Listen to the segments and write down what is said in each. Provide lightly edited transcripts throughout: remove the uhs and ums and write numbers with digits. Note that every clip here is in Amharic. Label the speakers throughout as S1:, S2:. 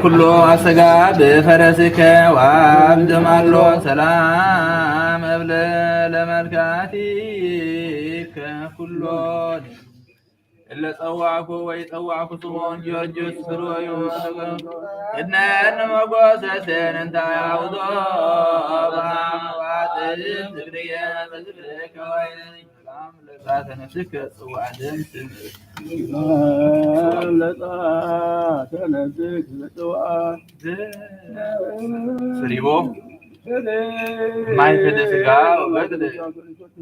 S1: ኩሎ አሰጋ በፈረስከ ወአብድ ማሎ ሰላም እብለ ለመልካቲከ ኩሎ እለ ጸዋዕኩ ወይ ጸዋዕኩ ስምዖን ጊዮርጊስ ፍሩዩ እነን መጎሰስን እንታ ያውዞ ባዋጥን ዝግርየ በዝግርከ ወይን ለጻተ ነፍስከ ጽዋዕ ደም ለጻተ ነፍስከ ጽዋዕ ፍሪቦ ማይፈደ ስጋ ወበድል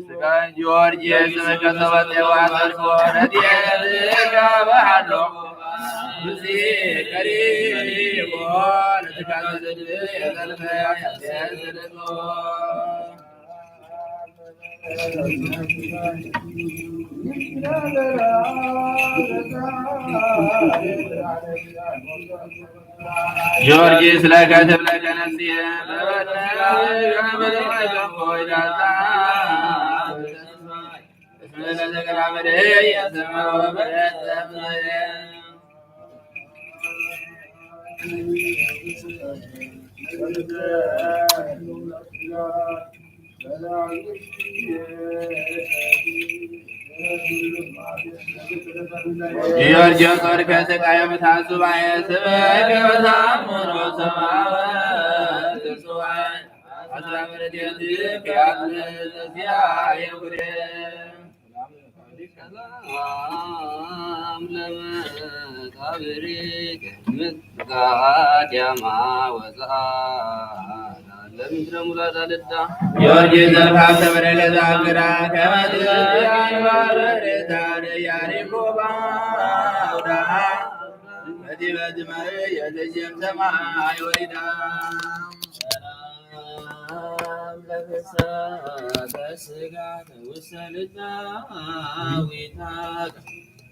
S1: ስጋ ጊዮርጊስ መከተበት የዋጠርፎ ነዲየልጋ ባህሎ ብዚ ቀሪቦ ለትካዘድ የዘልፈ ያዘልጦ ጊዮርጊስ ለከትብ ለከነስየ ጊዮርጊስ ወርከ ስቃየ ምታሱ ባየ ስበከ በታምሮ ሰማወት ጽዋን አስራ ምርዴት ከያለ ዘዚያ የጉሬ ለመቃብሪክ ምትጋዲያማ ወዛ ለምድረ ሙላዳ ልዳ ጊዮርጊስ ዘርፋብ ተበረለዛ ግራ ከመትያን ባረሬታን ያሪኮባ ውዳ በዲበድመ የልጅም ሰማይ ወሪዳ ለበሰ ውሰልዳ ዊታቅ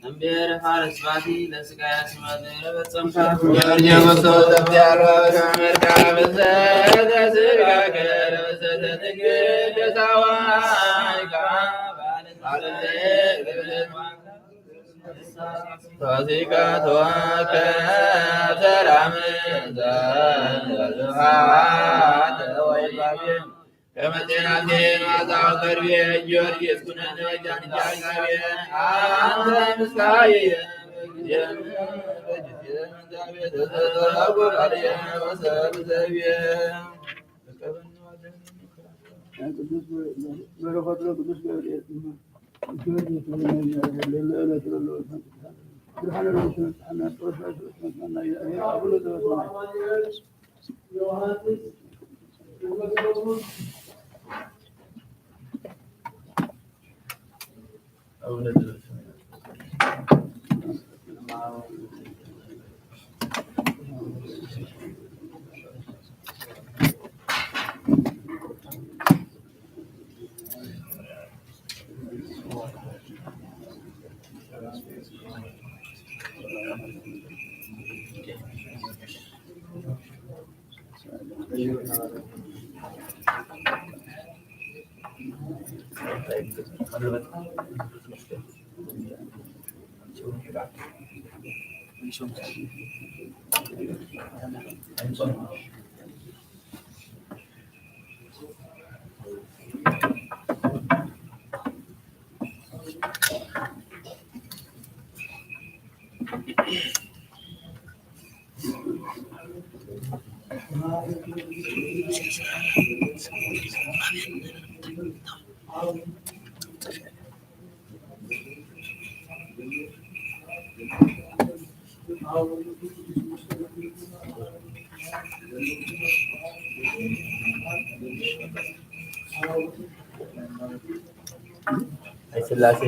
S1: እምቤር ፋረስ ባቲ ለስጋ ያስመድር በጸምታ ጊዮርጊስ ተብያሎ ከመርካ በዘተ ስጋ ከረበሰተ ትግል ደሳዋይካ ባለዘ ፋሲካ ተዋከ ተራም ዘዝሃት ወይባቤ ከመጤናቴ ማዛው ከርቤ ጊዮርጊስ ኩነነ ጃንጃጋቤ አንተ ምስካየ የምንዛቤ ተዘጠጉ ቃልየ ወሰብሰቤ ቅዱስ በረከቱ ቅዱስ ገብርኤል ስላሴ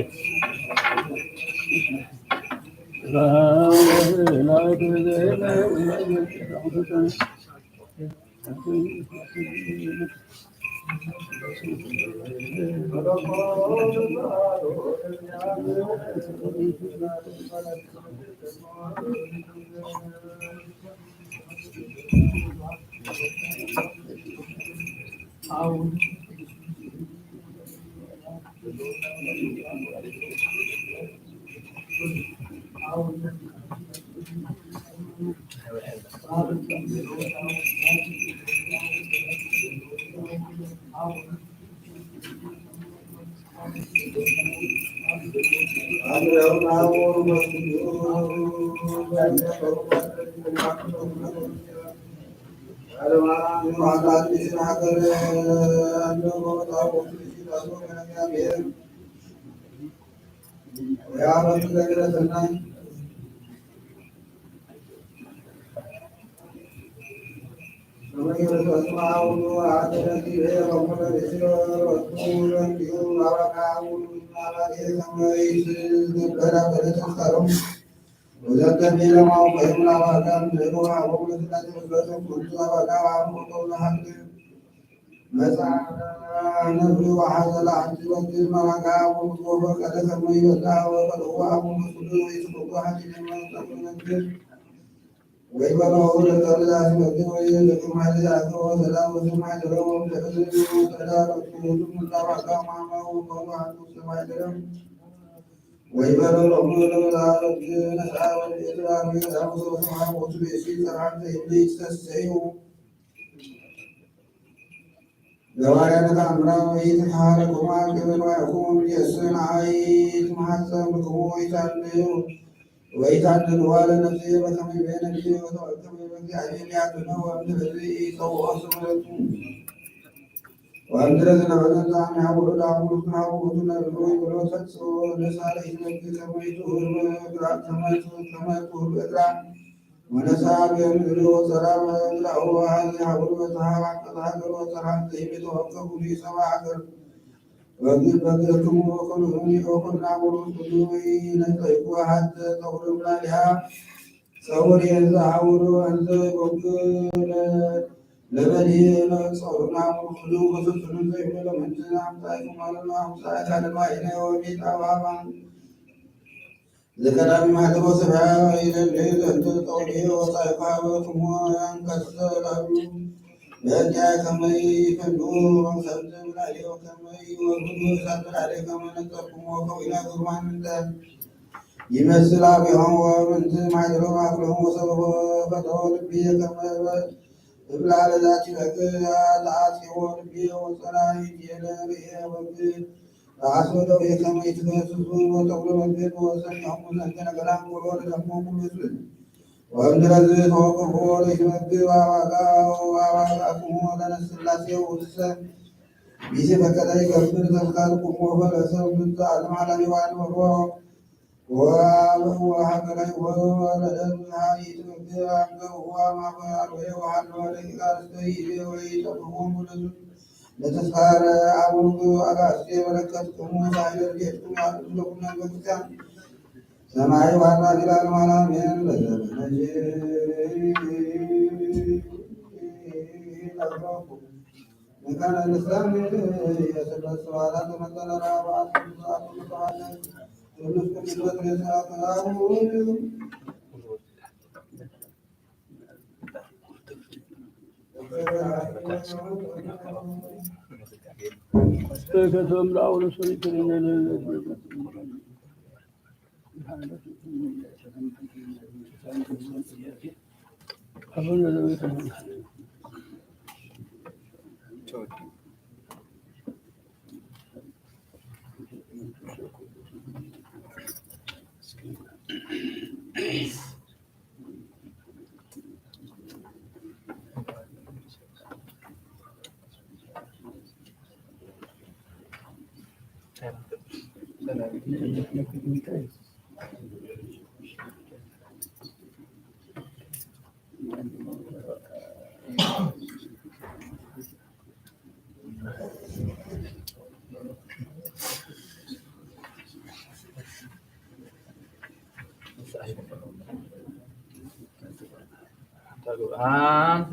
S1: አንት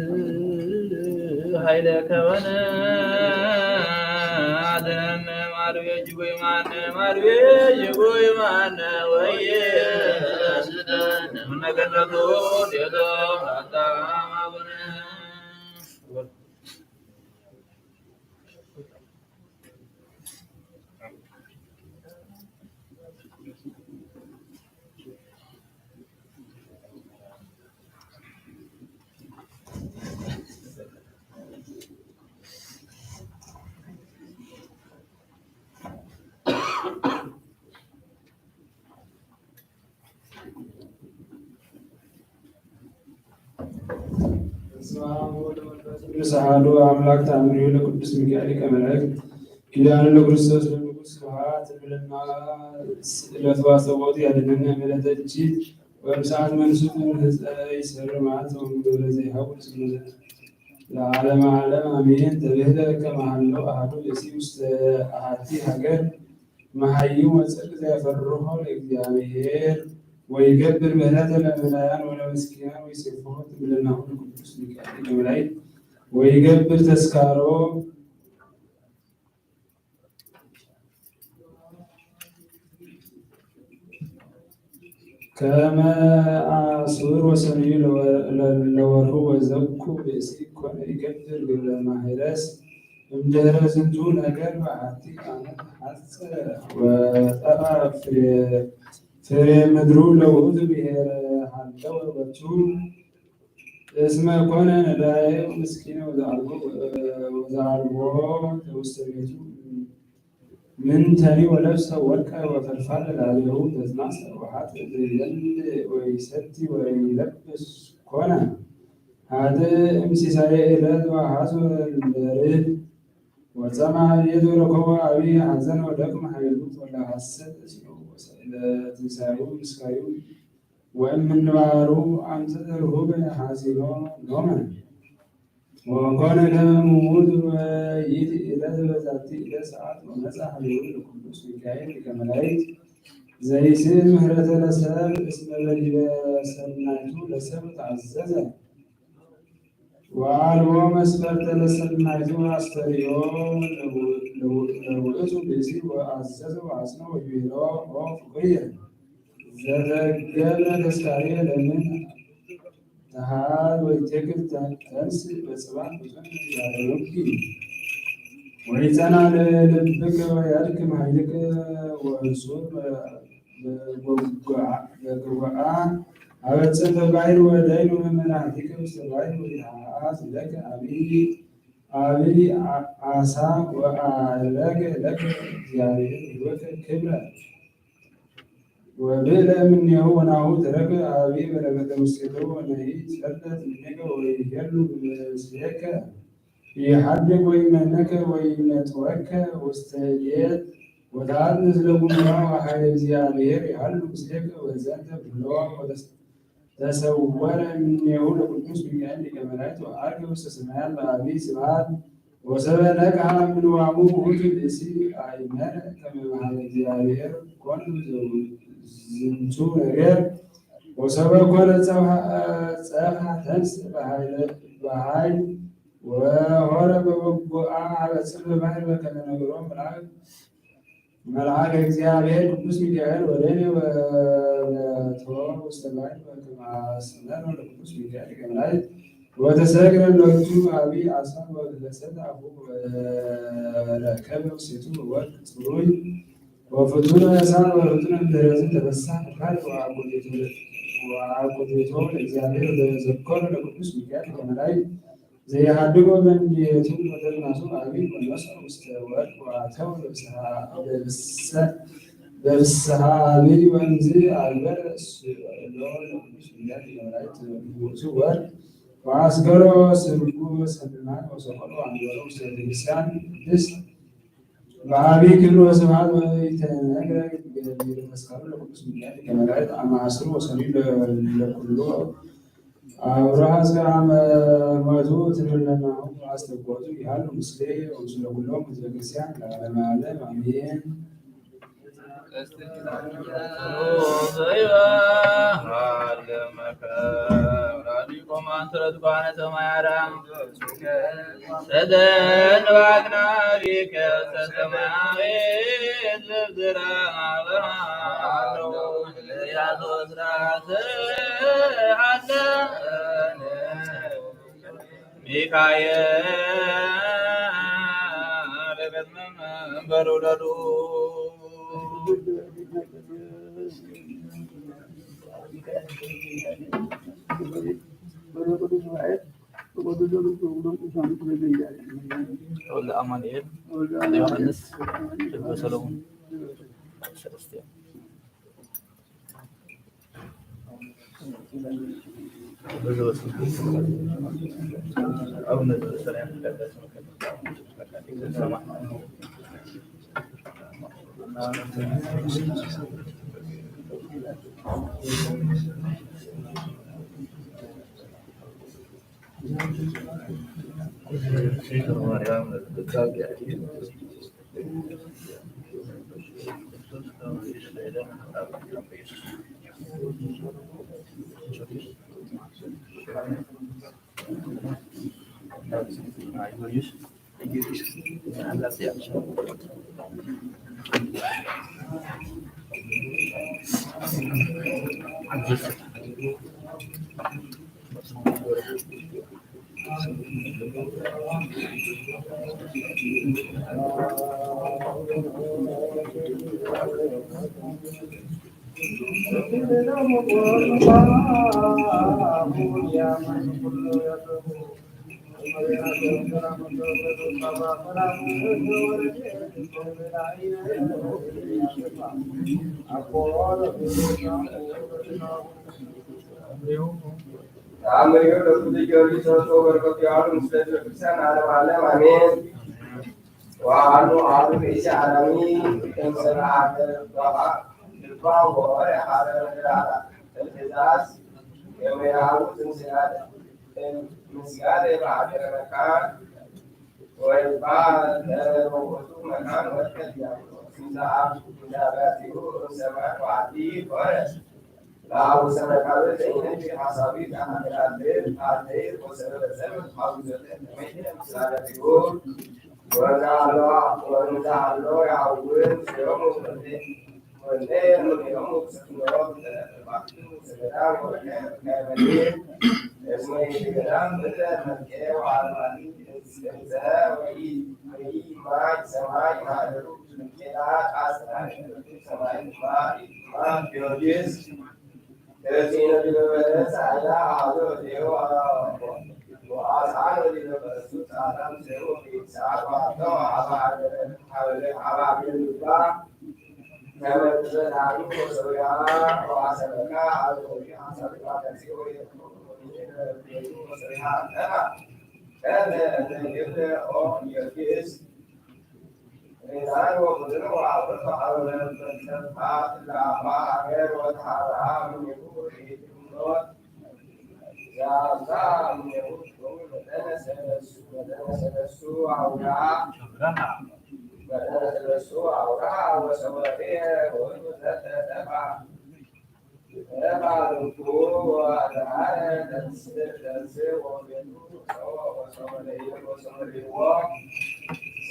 S1: ኃይለከ ወነ አደነ ማርቤ ጅጎይ ማነ ማርቤ ጅጎይ ማነ ወየ ነገነቶ ዴቶ አታማቡነ
S2: ሳህሉ አምላክ ተአምሪሁ ለቅዱስ ሚካኤል ሊቀ መላእክት ኪዳኑ ለክርስቶስ ለንጉሥ ስብሐት ብለና ስእለት ዋሰቦት ያድነን ምሕረተ እጅት ወምስዓት መንሱት ህፀይ ሰርማት ወምግብረ ዘይሐውር ስምዘ ለዓለመ ዓለም አሜን። ተብህለ ከመሃለው አሐዱ ብእሲ ውስተ አሐቲ ሀገር መሃይም ወጽድቅ ዘያፈርሆ ለእግዚአብሔር ወይገብር ምሕረተ ለመላያን ወለመስኪናን ወይሴፎ ትብለናሁ ለቅዱስ ሚካኤል ሊቀ መላእክት ወይገብር ተስካሮ ከመ አስር ወሰንዩ ለወርሁ ወዘኩ ብእሲ ኮነ ይገብር ግብረ ማህረስ እምድኅረ ዝንቱ ነገር በአሐቲ ዓመት ሐጸ ወጠራ ፍሬ ምድሩ ለውእቱ ብሔረ ሀለወ ወቱ እስመ ኮነ ነዳየ ምስኪነ ወዘአልቦ ውስተ ቤቱ ምንተኒ ወለብሰ ወርቀ ወፈልፋለ ላዕሌሁ ተዝናሰ ወሀጥ ዘይበል ወይሰቲ ወይለብስ ኮነ ኃጥእ እምሲሳየ ዕለት ወሐዘ ለርድ ወጸማ ቤቱ ረከቦ አብይ ሐዘን ወደቅመ ኃይሉት ወለሐሰት እስዮ ለትንሣኤሁ ምስካዩ ወእምንባሩ አምጽእ ርሁብ ሐጺኖ ሎመ ወኮነ ከመ ምውት ወይእቲ ዕለት በዛቲ ዕለት ሰዓት ወመጽአ ኀቤሁ ለቅዱስ ሚካኤል ሊቀ መላእክት ዘይስእል ምሕረተ ለሰብእ እስመ በዲበ ሰናይቱ ለሰብእ ተአዘዘ ወአልቦ መስፈርተ ለሰናይቱ አስተርእዮ ለውእቱ ብእሲ ወአዘዘ ወአጽንዖ ወይቤሎ ኦ ፍቁርየ ዘተገብረ ተስካርየ ለምን ተሃድ ወይቴክል ተንሥእ በጽባሕ ፍጹም ያለውኪ ወይጸና ለልብከ ወያድክም ኃይልከ ወእጹብ በግርጓአ አበጽሕ በባሕር ወደይኑ መመላእክቲከ ውስተ ባሕር ወይትሐዓት ለከ አብይ ዓሣ ወአዕረገ ለከ እግዚአብሔር ሕይወተ ክብረ ወብእለ እምኔሁ ወናሁ ተረከ አብይ በረከተ ውስቴቱ ወነሂ ጸልጠት እምኔከ ወይሄሉ ምስሌከ ይሐድግ ወይመነከ ወይነጥወከ ውስተ ሌት ወተአት ምስለ ጉሙራ ወኃይለ እግዚአብሔር ይሃሉ ምስሌከ ወዘንተ ብሎ ተሰወረ እምኔሁ ለቅዱስ ሚካኤል ሊቀ መላእክት ወዐርገ ውስተ ሰማያት በአብይ ስብሐት ወሰብእ ነቅሐ እምንዋሙ ውእቱ ብእሲ አእመረ ከመ በኀበ እግዚአብሔር ኮነ ዝንቱ ነገር ወሰብእ ኮነ ጸፍሐ ተንሥእ በኃይል ወሖረ በበጎአ አበጽሕ በባሕር በከመ ነገሮ መልአከ እግዚአብሔር ቅዱስ ሚካኤል ወደኔ ወለትወ ውስተ ባሕር በከመ አስነኖ ለቅዱስ ሚካኤል ሊቀ መላእክት ወተሰግረ ሎቱ አብይ ዓሣ ወለሰት አፉሁ ወረከበ ውስቴቱ ወርቅ ጽሩይ ወፍቱነ እሳት ወፍቱነ እምድኅረ ተፈስሐ ነፋስ ወአኮቴቶ ለእግዚአብሔር ዘከረ ለቅዱስ ሚካኤል ሊቀ መላእክት ዘይሃድጎ በእንዲቱ ወተዝናሱ አብይ ወነሥአ ውስተ ወርቅ ወአተወ በፍስሐ አብይ ወንዝ አልበረ ስእሎ ለቅዱስ ሚካኤል ሊቀ መላእክት ውእቱ ወርቅ ወአስገሮ ስርጉ ሰናይ ወሰቆሎ አንበሮ ውስተ ቤተክርስቲያን ቅድስት በአብይ ክብር ወስብሐት ወይትነግረ ገቢረ ተስካሩ ለቅዱስ ሚካኤል ሊቀ መላእክት አማስሩ ወሰንዩ ለኩሉ አብርሃ እስከ ዓመ ሞቱ ትምለናሁ አስተጓቱ ይሃሉ ምስሌ ወምስለ ኩሎም ሕዝበ ክርስቲያን ለዓለመ ዓለም አሜን።
S1: ሚካኤል በሩለሉ ወልደ አማኑኤል ዮሐንስ ልበ ሰሎሞን ሰለስቲያን
S3: Amerika Dokter Georgi Soto berkati alam sudah bisa ada amin. Wah, anu bisa alami yang serada bahwa bahwa ada jelas yang merah itu serada dan misalnya ada kan wajib dan waktu makan waktu dia sudah itu sama wajib لا وسمع هذا الشيء في حسابي كان الأدير وسبب حافظ المدينة مسألة تقول ونجعل يعود يوم والليل يوم سكنوا سكنام وكاملين اسمه كلام بدأ مكة وعلى الاستهزاء وهي ما سماع ما يروح كلا أصلا سماع ما بيوجس الذين بالبلد على عدو وأصحاب البلد على سيروا في ساعة وعطوا على بالله كما تزال عنه وسويها وعسلك على عسلك تسيروا وسويها كان يبدأ أو يكيس إنسان ومدن وعبد على الفتحات الأعمى غير وتعالى من يقول يا سام يقول بدنا سنسوا أوراق بدنا سنسوا أوراق وسواتيه وتتبع تبع الدكتور وتعالى تنسي وسواليه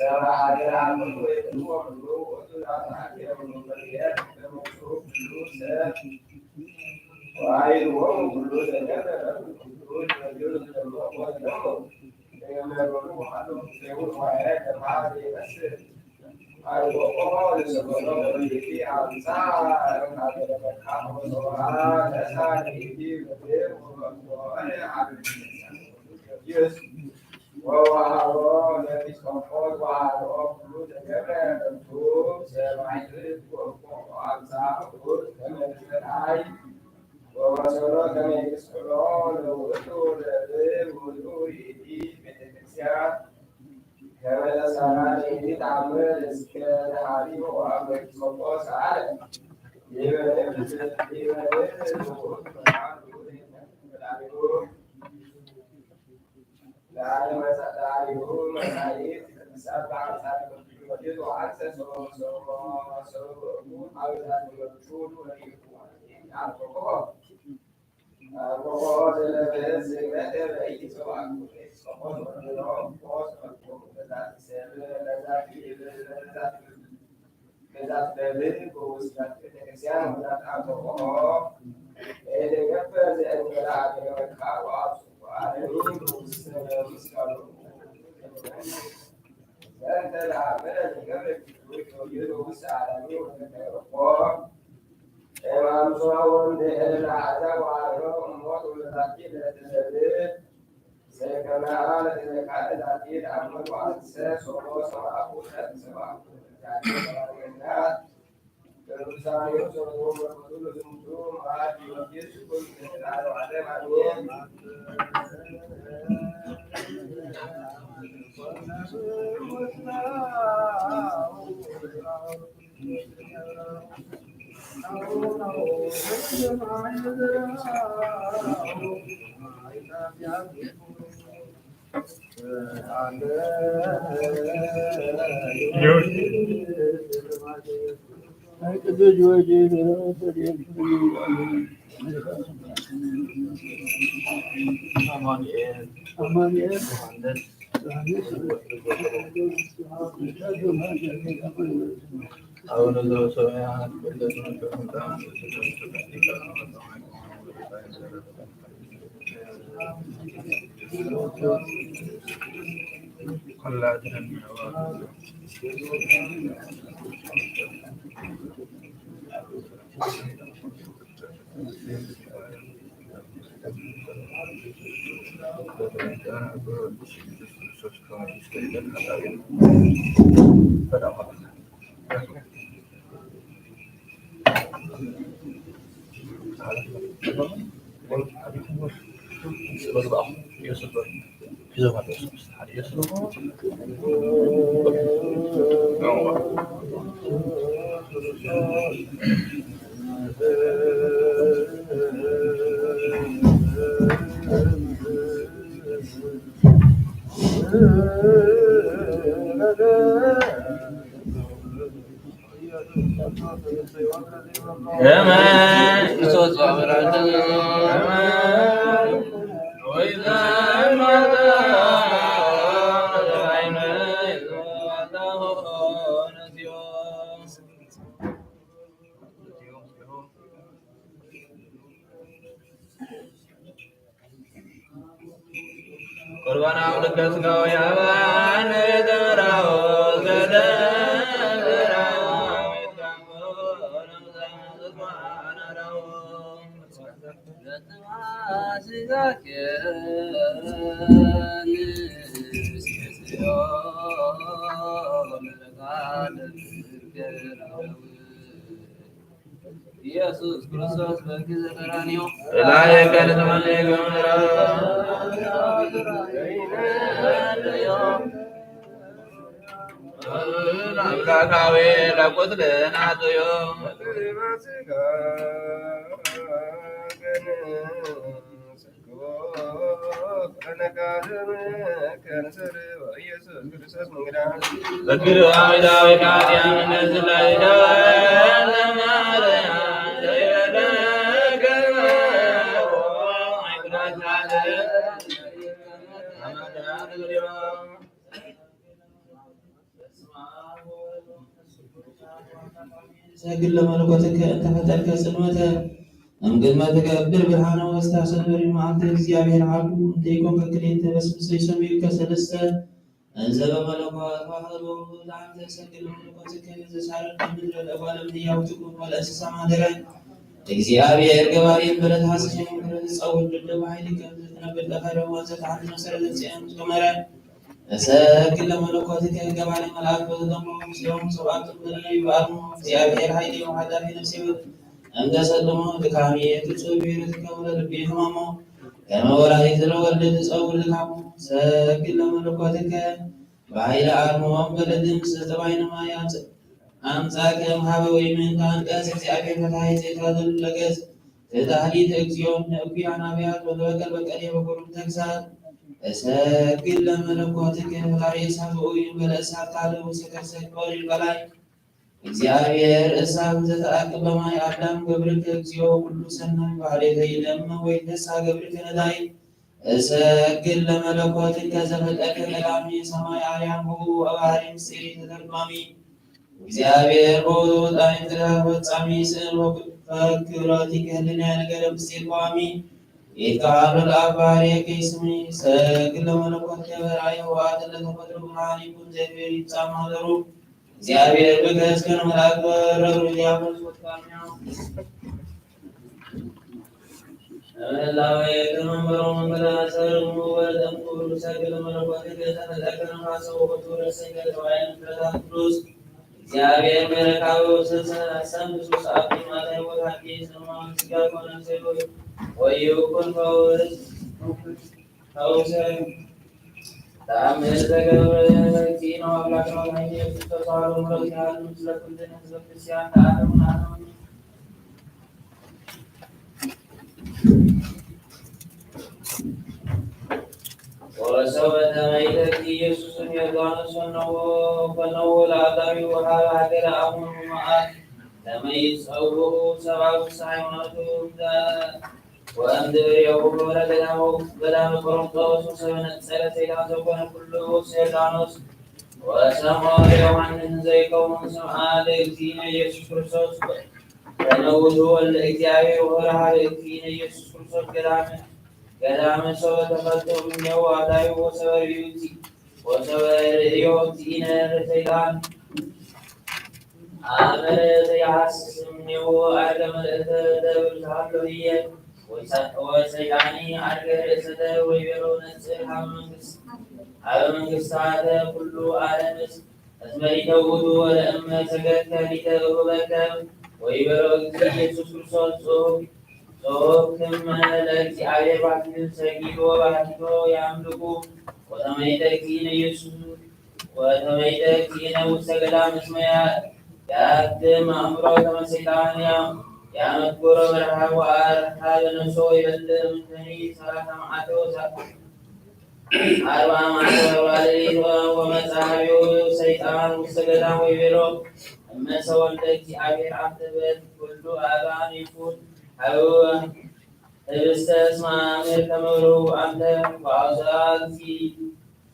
S3: sama ada aku itu perlu itu ada memberikan termasuk dulu saya wah itu perlu saya perlu dengan baru ada sewa saya kemarin masih ada orang sebelum ini ada kamu soal dasar ini ada yes bahwa dari kompor bahwa perlu jaga tentu selain itu bangsa pun kami serai bahwa seluruh kami seluruh itu ini Indonesia kami dasar ini tampil sekitar hari bahwa kompor saat ini dari masai saat itu akses
S1: ኢየሱስ ክርስቶስ በጊዜ ቀራንዮ ላይ ከለተመለየ ገምራ አምላካዊ ለቁትልናትዮ በግርዋዊዳዊ ካዲያን እነዚህ ላይ
S4: سجل ملكوتك أنت فتلك سنوته أمجد ما تكبر برهانه واستحسن مع أنت እግዚአብሔር عبد تيكون ككليت بس سيسميك كسلسة أنزل ملكوت وحده لعنت سجل ملكوتك يزسار من الأبوال من يوتكم والأساس ما دري እግዚአብሔር ገባሪን ብረት ሐሰሽ ምክረት ጸውል ደደብ ኃይልከ ተነብር ለኸረ ወዘተ አንተ መሰረት ጽያም ተመረ أساكن لملكوتك جبال الملائكة وتضمهم مسلمهم سبعة بني وأرمهم እግዚአብሔር ኃይሌ وحدا في نفسي أنت سلمه دكامية تصويرتك ولا ربي همامه كما وراء تلولد تصور لكامه ساكن لملكوتك بحيل أرمهم بلد مستبعين ما ينسى أمساك مهاب ويمن كان قاس እግዚአብሔር فتحي زيتادل لقاس تتحليت اكسيون نأكيان أبيات وذوكال بكالي وقرم تكسات أساكن لملكوتك ولاريسات وإن بالأسات تعلم سكرسك قول البلاي እግዚአብሔር እሳት ዘተአቅበ ማይ አዳም ገብርከ እግዚኦ ሁሉ ሰናይ ባሕሬተ ይለመ ወይነሳ ገብርከ ነዳይ እሰግድ ለመለኮትከ ዘፈጠርከ ቀዳሚ ሰማይ አርያም ሁሉ አባህሪ ምስጢሪ ተተርጓሚ እግዚአብሔር በውእቱ ጣዕም ትዳር ፈጻሚ ስዕል ወክብረቲከ ህሊና ነገረ ምስጢር ቋሚ ይትከሀሎ ለአብ ባሕርየ ከይስሚ ሰግድ ለመለኮትከ በራእየ ህወሓት ለተፈጥሮ ብርሃን ይኩን ዘይቤር ይጻማ ዘሩ እግዚአብሔር በገጽ ከመላእክት በረሩ ሊያመልኩ ወጣኛው አላህ የከመንበሩ መንገላሰሩ ወለተምኩሩ ሰግድ ለመለኮትከ ተፈጠርከ ነፋሰው ወተወረሰ ገጽዋይን ፍረታት ቅዱስ እግዚአብሔር መረካው ሰንብሱ ሰዓት ማታ ቦታ ሰማን ስጋ ኮነ ሰሎ ወይኩን ፈውስ ታምር ተገብረ ኪኖ አምላክ ነው ሀይኔ ተሳሉ ምረሲያን ምስለ ኩልነ ህዝበ ክርስቲያን ተአለሙና ነው ወሰው በተመይተት ኢየሱስን የርጓኖስን ነው ለአዳሚ ውሃ ሀገር አሁን መዓት ለመይጸውሩ ሰብአዊ ሃይማኖቱ ወእምድር የሁሉ ገዳመ ቆሮንጦስ ወሰበነጸረ ሰይጣን ዘኮነ ኩሉ ሰይጣኖስ ወሰምዖ ዮሐንስ ዘይከውን ስምዓ ለእግዚእነ ኢየሱስ ክርስቶስ ተነውቱ ወልደ እግዚአብሔር ወረሃ ለእግዚእነ ኢየሱስ ክርስቶስ ገዳመ ሰው ተፈልጦ እምኔው አዳዩ ወሰበርዮቲነ ለሰይጣን አመረ ዘይሐስስ እምኔው አርገ መልእክተ ደብር ዘሃለውየ ወሰይጣኒ አርገ ርእሰተ ወይቤሎ ነጽር ሀበ መንግሥታተ ኩሉ ዓለምስ እስመ ሊተውቱ ወለእመ ሰገድከ ሊተውህበከ ወይቤሎ እግዚእ ኢየሱስ ክርስቶስ ጾክም ለእግዚአብሔር ባሕቲቱ ሰጊዶ ባሕቲቶ ያምልኩ ወተመይተ እግዚእነ ውስተ ገዳም እስመ ያቅድም አእምሮ ከመ ሰይጣን ያመትጎረ በረሃ ወአርሃ በነፍሶ ይበልዕ እምኔ 30 መዓልተ ወአርብዓ መዓልተ ወሌሊት ወመጽአዮ ሰይጣን ውስተ ገዳም ወይቤሎ እመ ሰወልደ እግዚአብሔር አንተ በል ኩሉ አባን ይኩን ህብስተ እስመ አእምር ከመ ብሩዕ አንተ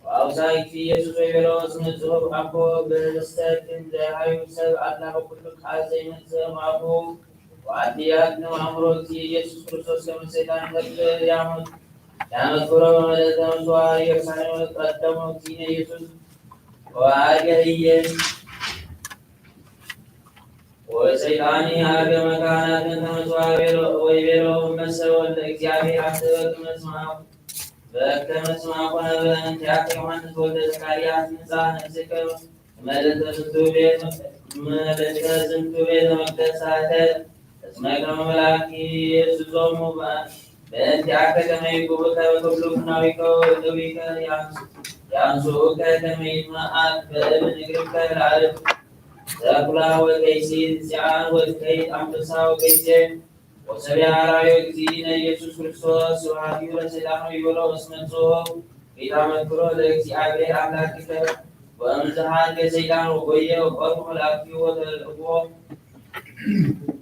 S4: ወአውሳእኪ ኢየሱስ ወይቤሎ እስመ ጽሑፍ አኮ በህብስተ ክንደ ሀዩ ሰብ አላ በኩሉ ቃል ዘይመጽእ እምአፉ ወአድያት አእምሮ እግዚእ ኢየሱስ ክርስቶስ ከመ ሰይጣን ይፈቅድ ያመትኩሮ በመልዕልተ ምጽዋዕ ኢየሩሳሌም ቀደሞ እግዚእነ ኢየሱስ ወአገህየ ወሰይጣኒ አርገ መካናትን ተመጽዋዕ ወይቤሎ እመሰ ወልደ እግዚአብሔር አንተ በከመ ስማ ኮነ በእንቲአከ ዮሐንስ ወልደ ዘካርያስ ንጽሐ ነፍስከ መልዕልተ ዝንቱ ቤተ መቅደስ እስመ ከመ መልአክ ይእዝዞሙ በእንቲአከ ከመ ይጉብከ በኩሉ ፍናዊከ ወእደዊከ ያንሱኡከ ከመ ይትመዓት በእብን እግርከ ለዓለም ዘኩላ ወከይሲ ጽዓን ወከይት አንበሳ ወከይሴ ወሰቢያ አርአዮ እግዚእነ ኢየሱስ ክርስቶስ ስብሐቲሁ ለሰይጣን ወይቤሎ እስመ ጽሑፍ ኢታመክሮ ለእግዚአብሔር አምላክከ ወእምዝሃልከ ሰይጣን ወጎየ ወቆርኩ መላእክቲሁ ወተልእዎ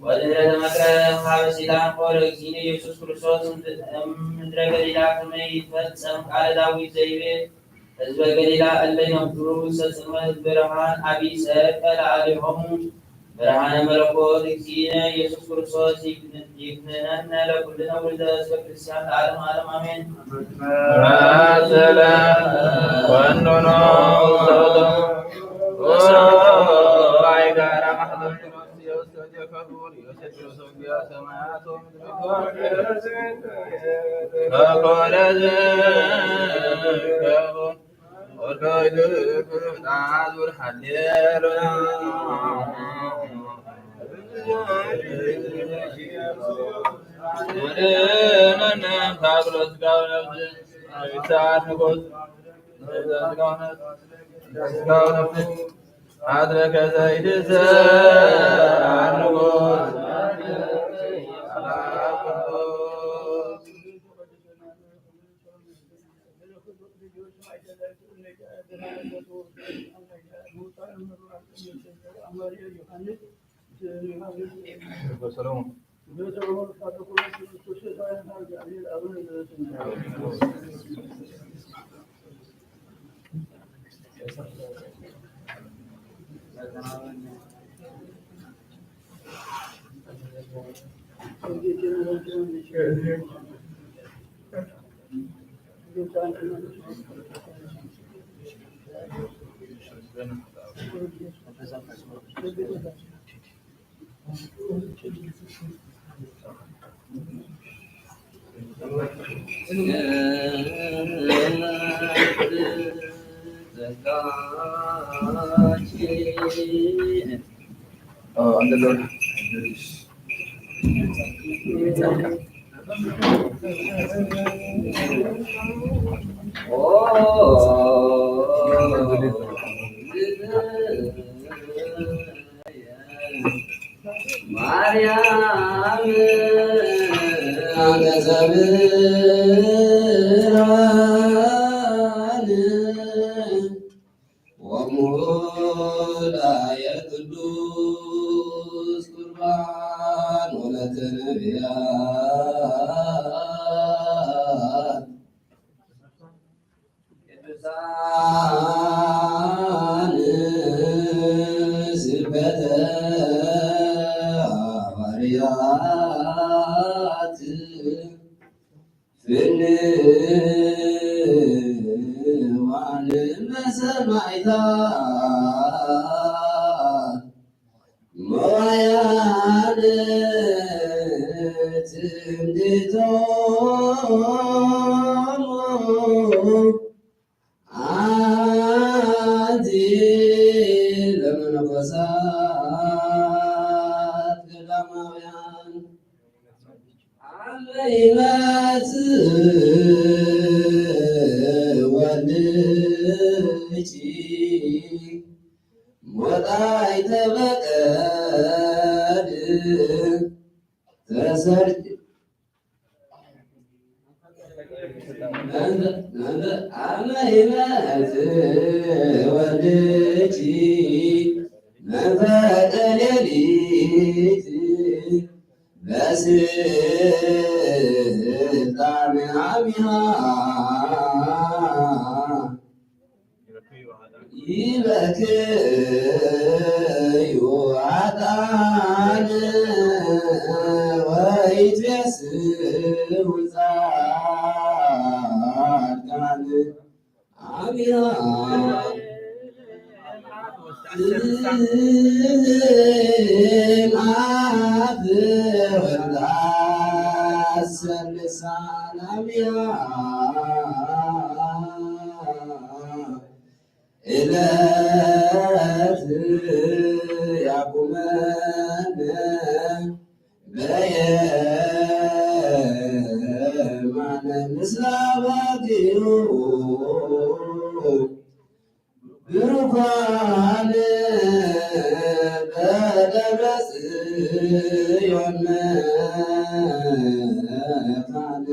S4: ወድኅረ ተመክረ ሀበ ሰይጣን ቆረ እግዚእነ ኢየሱስ ክርስቶስ እምድረ ገሊላ ከመ ይትፈጸም ቃለ ዳዊት ዘይቤ ህዝበ ገሊላ እለ ይነብሩ ውስተ ጽልመት ብርሃን አቢይ ሰረቀ ለአዕሌሆሙ ብርሃነ መለኮት እግዚእነ ኢየሱስ ክርስቶስ ይክንነነ ለኩልነ ውልደ ህዝበ ክርስቲያን ለዓለመ ዓለም አሜን።
S1: ወንዶኖ ጋራ ማህበር አድረከ ዘይድሰ አንጎስ
S4: የቅዱስ ቁርባን ወለተ ነቢያት ቅዱሳን ስብከተ ሐዋርያት ፍንዋን በሰማዕታት መዋዕለ ትምክህቶሙ አንቲ ለመነኮሳት ገዳማውያን አለይበት ወልድኪ ሞጣይተ በቀል ተሰርጭ አለይበት ወልድኪ መንፈቀ ሌሊት በስልጣነ አቢሃ ይበክዩ ኃጥአን ወይትቤስሑ ጻድቃን አቢሃ አብ ወልድ አሰልሳን አቢሃ ዕለት ያቁመነ በየማነ ምስለ አባግዑ ብሩካን በደብረ ጽዮን መካነ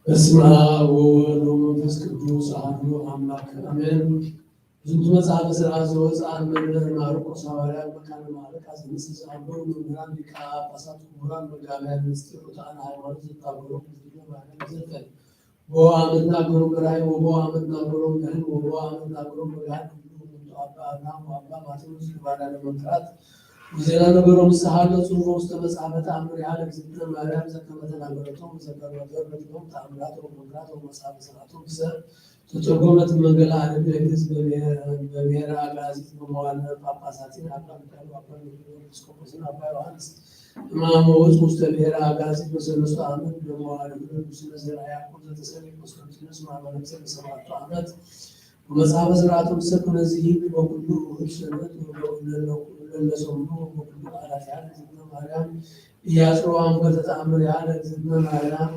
S5: በስመ አብ ወወልድ ወመንፈስ ቅዱስ አሐዱ አምላክ አሜን። ዝንቱ መጽሐፈ ሥርዓት ዘወፅአ እምነ ማርቆስ ሐዋርያ መካነ ማርቆስ አዘምስስ አበው መምህራን ሊቃነ ጳጳሳት ክቡራን መጋቢያን ምስጢር ወጣን ሃይማኖት ዘታበሩ ማርያም ዘፈን ወአመንታ ገሩ በራይ ወአመንታ ገሩ ገን ወአመንታ ገሩ በራይ ሁሉ አባ አብርሃም ወአባ ማቴዎስ ባዳ ለመምጣት وزينا نقولهم السحابة صوفوا استمسحبة أمر على زبدة مريم زكمة نقولتهم زكمة نقولتهم تعملاتهم ومنكراتهم ومصحاب صلاتهم بس تترجمة من قال عن الإنجليز بميرا على عزيز بموالنا باباساتين أبلا كانوا أبلا بسكوبسين أبلا وانس ما موت مستبيرا على عزيز مسلوس أحمد بموالنا مسلوس زراعي كل تسليم مسلوس مع منسل سماعة أحمد ومصحاب صلاتهم سكن زيد وكل سنة ለሰሙ ወኩሉ አላፊ ያለ ዝና ማርያም ኢያጽሮአም በተአምር ያለ ዝና ማርያም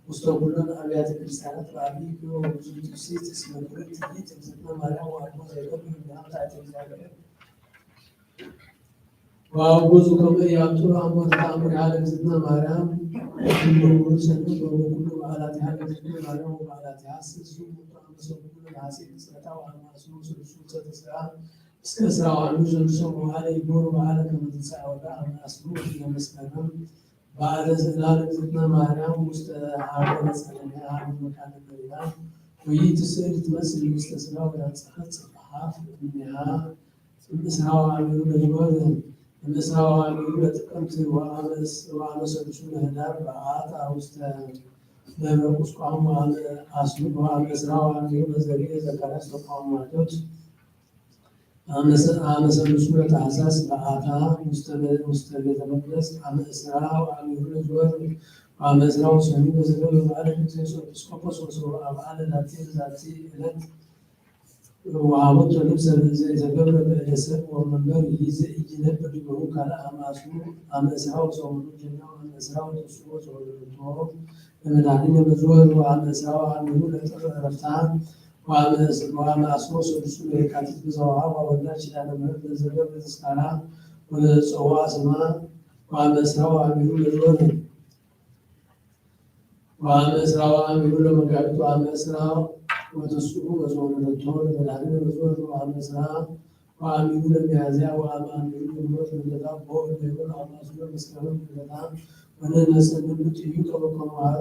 S5: ውስተ ኩሉን አብያተ ክርስቲያናት ባቢ ብዙ ሲት ስመክርት ይት ዝና ማርያም ወአልቦ ዘይቀብ ያምጣት እግዚአብሔር ወአውጉዙ ከመ ያምጡ አምቦ ተአምር ያለ ዝና ማርያም ሁሉ ሰኑ ወኩሉ አላፊ ያለ ዝና ማርያም ወአላፊ ያስሱ ወአምሰው ኩሉ ያሲ ስለታው አማሱ ስለሱ ተስራ እስከ ስራው አንዱ ዘንሰው በኋላ ይቦር በኋላ ከመትንሳኤ ወዳ አስቡ ለመስከረም ባለ ዘላለ ዝና ማርያም ውስጥ አበረ ሰለሚያ መካነ ገሊላ ወይት ስዕል ትመስል ውስጥ ስራው ያጸሐፍ ጽሐፍ ምንያ ስራው አሚሩ ለጅበር ስራው አሚሩ ለጥቅምት ወአመሰልሱ ለህዳር በአታ ውስጥ ደብረ ቁስቋም አስሉ ስራው አሚሩ ለዘሪ ዘካርያስ ተቋም ማለቶች አመሰልሱ ለታኅሳስ በአታ ውስተ ቤተ መቅደስ አመስራው አሚሩ ለዝወር አመስራው ሰኑ በዘገበ በዓለ ቅዱስ ኤጲስቆጶስ ወስብሐ በዓለ ዛቲ ዕለት ወአቡነ ልብሰ ዘገብረ በእደሰብ ወመንበር ይነብር ዲበሩ ካለ አመስራው ሰኑ ጀናው አመስራው ተስቦ ተወልዶ በመድኃኒነ በዝወር ወአመስራው አሚሩ ለጥር ዕረፍታ وأسمو سلسل የካቲት ብዙኃ ወወላድ ኪዳነ ምሕረት ለዘገብ ተስካራ ወለጽዋ ስማ ወአመስራው አሚሩ ለዝወር ወአመስራው አሚሩ ለመጋቢት ወአመስራው ወተስዑ ወዘወለደቶ ለመድኃኒነ በዝወር ወአመስራው ወአሚሩ ለሚያዝያ ወአሚሩ ለግንቦት ልደታ በወልድ ይሁን አማስሎ መስከረም ልደታ ወነነሰንም ጥዩ ከመከማር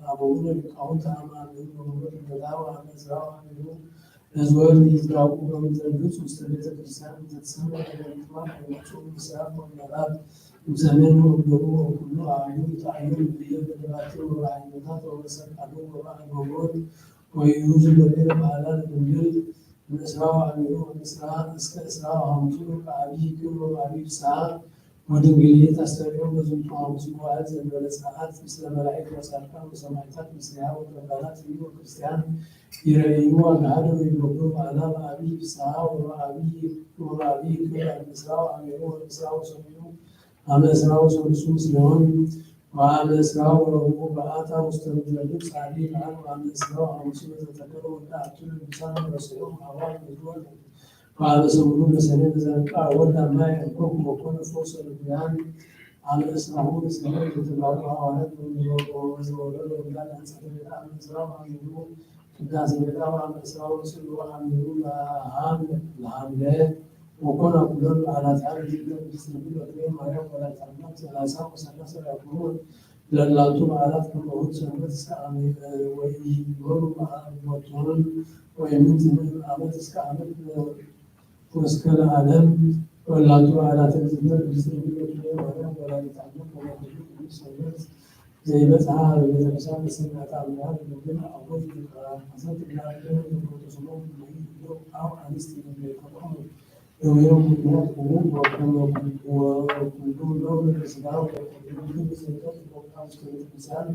S5: አበውነ ሊቃውንት አማኑኤል በመሆን ለዛው አመስራው አሚሩ ለዝወር ይዝራቁ በምትረዱት ውስጥ ቤተ ክርስቲያን ተተሰማ ተደርግማ ወይቸው ምስራቅ ወምዕራብ ዘመኑ ወደቡ ሁሉ አዩ ታዩ በየበደላቸው ወራይነታት ወሰቃሉ ወራይቦት ወይዩዝ በሌለ ባህላል ድንግል መስራው አሚሩ መስራ እስከ እስራው ሐሙሱ ከአብይ ክብር ወአብይ ሰዓት ወድንግሊት አስተርእዮ በዝንቱ ሐሙስ መዋዕል ዘእንበለ ጸአት ምስለ መላእክት ወጻድቃን ወሰማዕታት ምስሌሃ ወረዳት ይሁ ክርስቲያን ይረዩ አጋደ ወይጎዱ በዓላ በአብይ ፍስሐ ወበአብይ ክብር አመስራው አሚሩ ወመስራው ሰሚዩ አመስራው ሰሉሱ ምስለሆን ወአመስራው ወረቡዕ በአታ ውስተ ምድረግብ ጻዲ በዓል ወአመስራው ሐሙሱ በተተከለ ወዳአቱ ለምሳሌ ረሰዮም አዋል ምድወል ወአበሰሙኑ በሰኔ በዘንቃ ወልድ አማይ ያዕቆብ ወኮነ ፎሰ ልቡያን አመስራሁ በሰኔ የተባሉ ሐዋርያት ወዘወረደ ወላድ አንጻረ ቤተ አመስራው አሚሩ ቅዳሴ ቤታ ወአመስራው ስሉ አሚሩ ለሐምለ ወኮነ ኩሎን በዓላት ያለ ዚግረ በክሬ ማርያም ወላዲተ አምላክ ሰላሳ ወሰላሳ ያኩኑ ለላቱ በዓላት ከመሆን ሰንበት እስከ ወይወሩ ወቶን ወይምንት ዓመት እስከ ዓመት እስከ ለዓለም ወላቱ በዓላት ዝምር በክሬ ማርያም ወላዲተ አምላክ ወላዲተ ሰንበት ዘይበጽሐ ቤተክርስቲያን በስምዓተ አምላክ ግን አቦት ሊቃውንት ግላለን ተሰሞ አው አንስት የሚቆሙ ወይም ሁሉ ወኩሉ ነው ለስጋው ወኩሉ በዘይት ወቃስ ከቤተክርስቲያን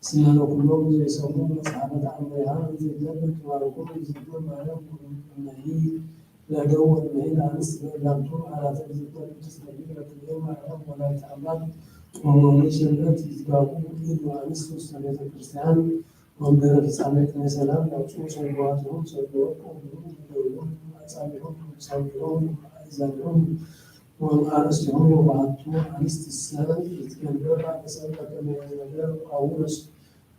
S5: ስናነ ኩሎም ዘይሰሙ መጽሐፈት አምሪሃ ዘይለብን ተባረኩም ዝብሎ ማለት ነይ ለደው ወነይ ላንስ ለላምቱ አራተ ዝብሎ ተስነይ ለተየው ማለት ወላይታ አምላክ ወወለሽነት ይዝጋቡ ይዋንስ ውስጥ ቤተክርስቲያን ወንበር ፍጻሜ ከሰላም ያውጡ ሰዋቱን ሰዶቁ ሁሉ አጻቢሁን ሰውሁን አይዛሉን ወአርስቱን ወባቱ አንስት ሰበብ ይትገበር አሰበከ ነገር አውስ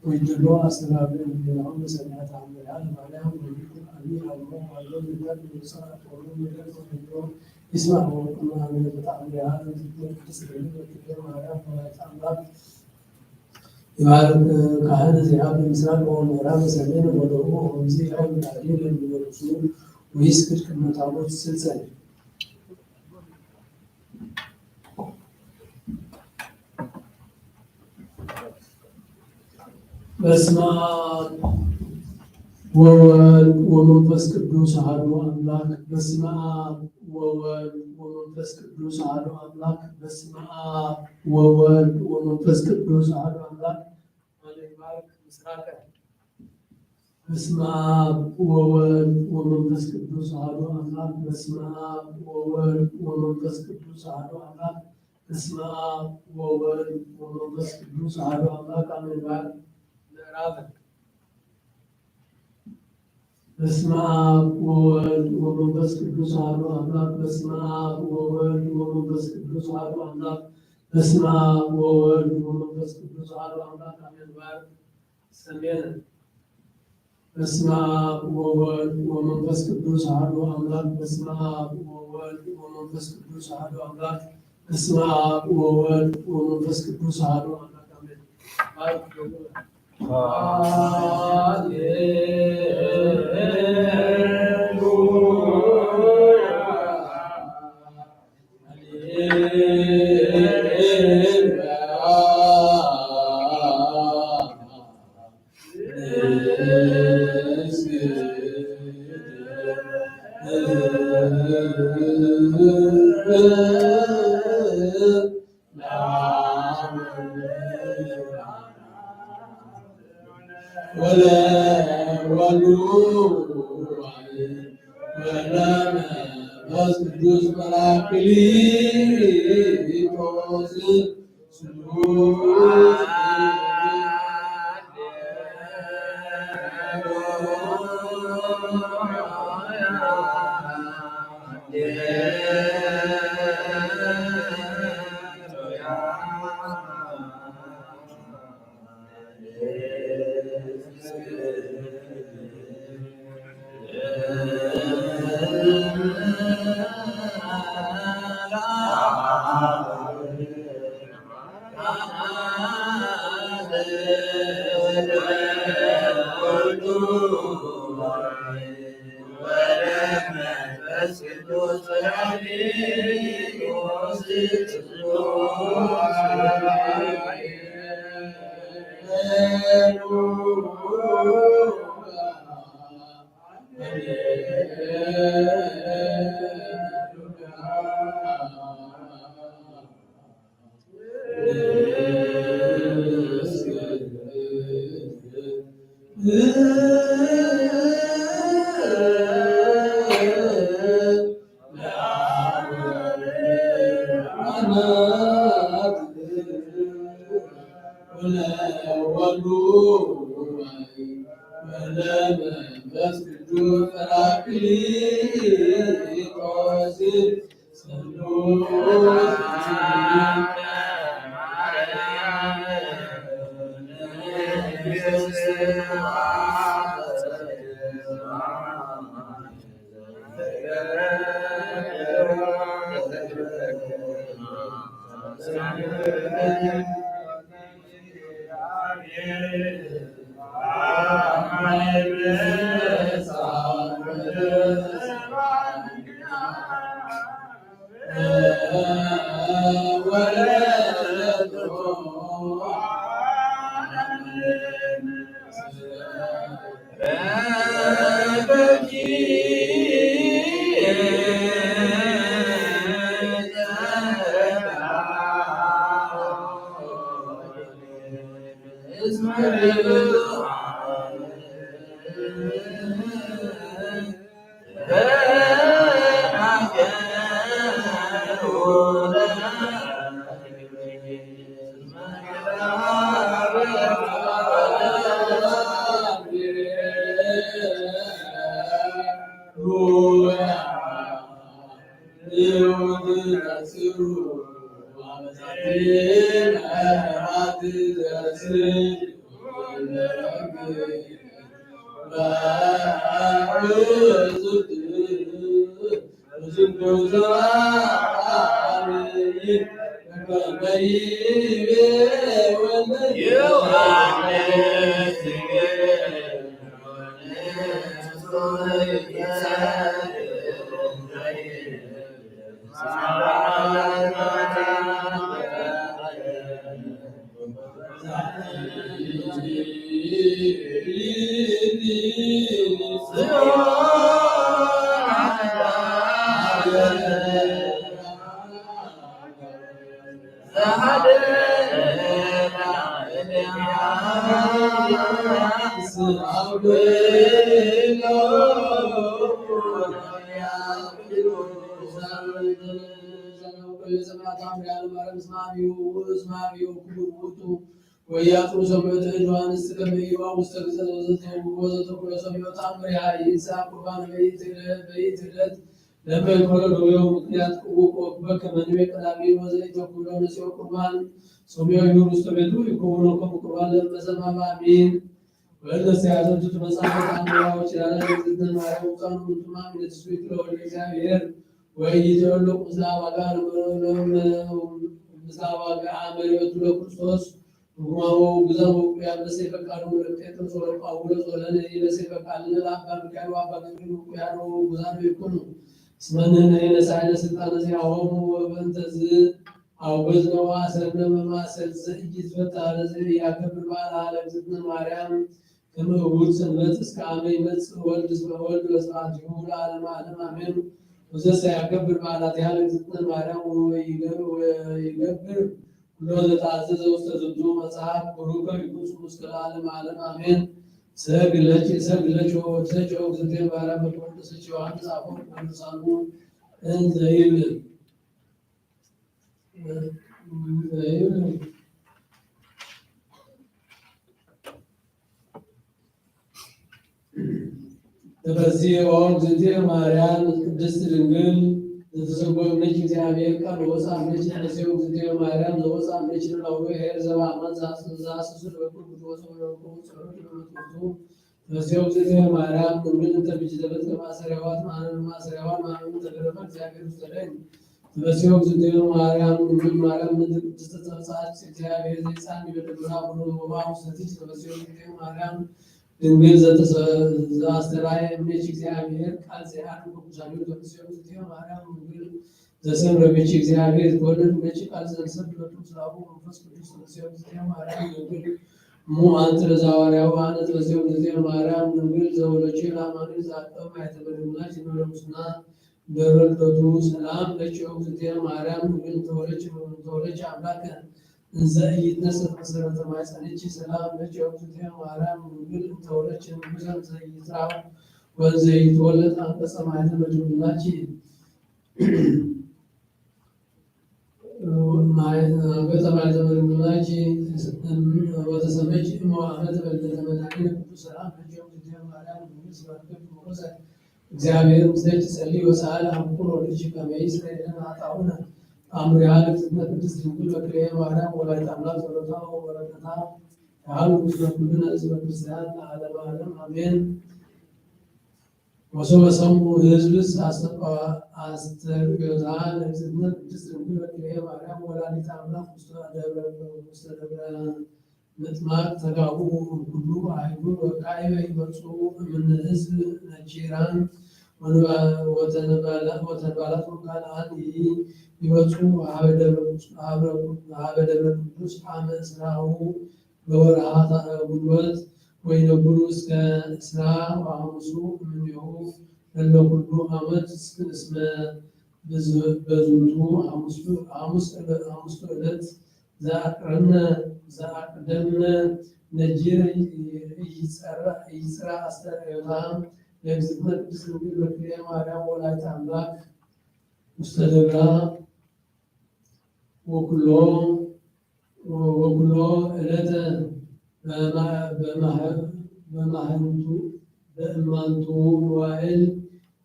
S5: ወይድሎ አስተባበ እንደሆነ ሰማያት አምላክ ማርያም ወልድ አሊ አብሮ አሎ ይላል ሰዓት ወሎ ነገር ወልዶ ይስማው ወቁማን በጣም ያህል ትክክል ስለሚል ማርያም ወላይታ አምላክ ይባርክ ካህን ዚያ በምስራቅ ወምዕራብ ሰሜን ወደቡብ ወንዚ ያው ታሪክ የሚወርሱ ወይስ ከመታቦች ስልሰል በስመ አብ ወወልድ ወመንፈስ ቅዱስ አሐዱ አምላክ። በስመ አብ ወወልድ ወመንፈስ ቅዱስ አሐዱ አምላክ። በስመ አብ ወወልድ ወመንፈስ ቅዱስ አሐዱ አምላክ። በስመ አብ ወወልድ ወመንፈስ ቅዱስ አሐዱ አምላክ። በስመ አብ ወወልድ ወመንፈስ ቅዱስ አሐዱ አምላክ። በስመ አብ ወወልድ ወመንፈስ ቅዱስ አሐዱ አምላክ። አሜን። በስመ አብ ወወልድ ወመንፈስ ቅዱስ አሐዱ አምላክ። በስመ አብ ወወልድ ወመንፈስ ቅዱስ አሐዱ አምላክ። በስመ አብ ወወልድ ወመንፈስ ቅዱስ አሐዱ አምላክ። አሜን። ሰሜን በስመ አብ ወወልድ ወመንፈስ ቅዱስ አሐዱ አምላክ። በስመ አብ ወወልድ ወመንፈስ ቅዱስ አሐዱ አምላክ። በስመ አብ ወወልድ ወመንፈስ ቅዱስ አሐዱ አምላክ። አሜን። ويأخذ سمعة إجوان استكبه ومستقزل وزتق سمعة أمرها إنسا قربان بيت الرد لما يقول يوم قيات وبك من يقلابي وزيت كل نسيو قربان سمعة يمستبدو يكون لكم قربان لما سمع أمين وإلا سيادة تتمسامة أمرها وشلالا يزدن معه وكان منتما من التسويق له الإجابير ويجعل لكم سلاوة مساواة عامل يتلو كرسوس وهو بزاو يا بسيف قالوا لكتر صور قاول صورنا إلى سيف قالنا لا بكر وابكر كانوا بزاو يكونوا اسمنا إلى سعيد سلطان زيهم وبنتز أو بزنا واسرنا ما سلسجت فتار زي يا كبر على زدنا مريم كما هو سنبت اسكامي مس ولد اسمه ولد اسمه على ما امين وزي يكبر على تيال زدنا مريم ويكبر كل تعزز واستزدوا مصاحب قروبا يكون مستقل عالم آمين سجلج وسجوا زدين بارا بكون سجوا عن صابون عن صابون إن زيل تبصي أول زدين ماريان دسترنجل تسوق نيجي تعبير كان وصل نيجي نسيو زديو ماريان وصل نيجي لو هي زمان زاس سر بكل وصل لو نسيو زديو ماريان كل انت بجدبت ما سريوات ما سريوات ما تقربت جاكر مستلين نسيو زديو ماريان كل ماريان من تستطاع تعبير زي سامي بدنا بنو ما مستطيع نسيو زديو ماريان ድንግል ዘአስተርአየ እምኔኪ እግዚአብሔር ቃል ዘያድኅ በኩሳሌሁ ዘምስዮ እግዝእትየ ማርያም ድንግል ዘሰምረኪ እግዚአብሔር ተወልድ እምኔኪ ቃል ዘንሰብእ ሎቱ ምስራቁ መንፈስ ቅዱስ ተመስዮ እግዝእትየ ማርያም ድንግል እሙ አንትረ ዘሐዋርያው አነ ተመስዮ እግዝእትየ ማርያም ድንግል ዘወለድኪ ለአማኑኤል ዘአቀብእ ማኅተመ ድንግልናኪ እንበለ ሙስና ደብረ ልደቱ ሰላም ለኪ እግዝእትየ ማርያም ድንግል ተወለድኪ አምላከ እንዘ ኢይትነሣ መሠረተ ማኅፀንኪ ሰላም ለኪ እግዝእትየ ማርያም ድንግል ተወለድኪ ንጉሠ ዘኢይትረአብ ወእንዘ ኢይትወለድ አንቀጸ ማኅተመ ድንግልናኪ አንቀጸ ማኅተመ ድንግልናኪ ወተሰመይኪ እመ ወአመተ በልደተ መድኃኒነ ቅዱስ ሰላም ለኪ እግዝእትየ ማርያም ድንግል ስብሐት ሞገሰ እግዚአብሔር ምስሌኪ ጸልዪ ወሰአሊ አብኩር ወልድኪ ከመ ይስረይ ለነ ኃጣውኢነ አምሪሃ ለእግዝእትነ ቅድስት ድንግል በክልኤ ማርያም ወላዲተ አምላክ ጸሎታ ወበረከታ ያህሉ ምስለ ኩልነ ሕዝበ ክርስቲያን ለዓለመ ዓለም አሜን። ወሶበ ሰምዑ ሕዝብስ አስተርእዮታ ለእግዝእትነ ቅድስት ድንግል በክልኤ ማርያም ወላዲተ አምላክ ውስተ ደብረ ምጥማቅ ተጋብኡ እምኩሉ አህጉር ወካዕበ ይመጽኡ እምነ ሕዝብ ነኪራን ወተንባላት ወካልአን ይመጽኡ ሀበ ደብረ ቅዱስ አመ እስራሁ በወርኃ ግንቦት ወይነብሩ እስከ እስራ ወሐሙሱ እምኔሁ ለእለ ኩሉ ዓመት እስመ በዝንቱ ሐሙስቱ ዕለት ዘአቅደምነ ነጅር ይጽራ አስተርእዮታ ለእግዝእትነ ቅድስት ድንግል በክልኤ ማርያም ወላዲተ አምላክ ውስተ ደብራ ወኩሎ ዕለተ በማህንቱ በእማንቱ መዋዕል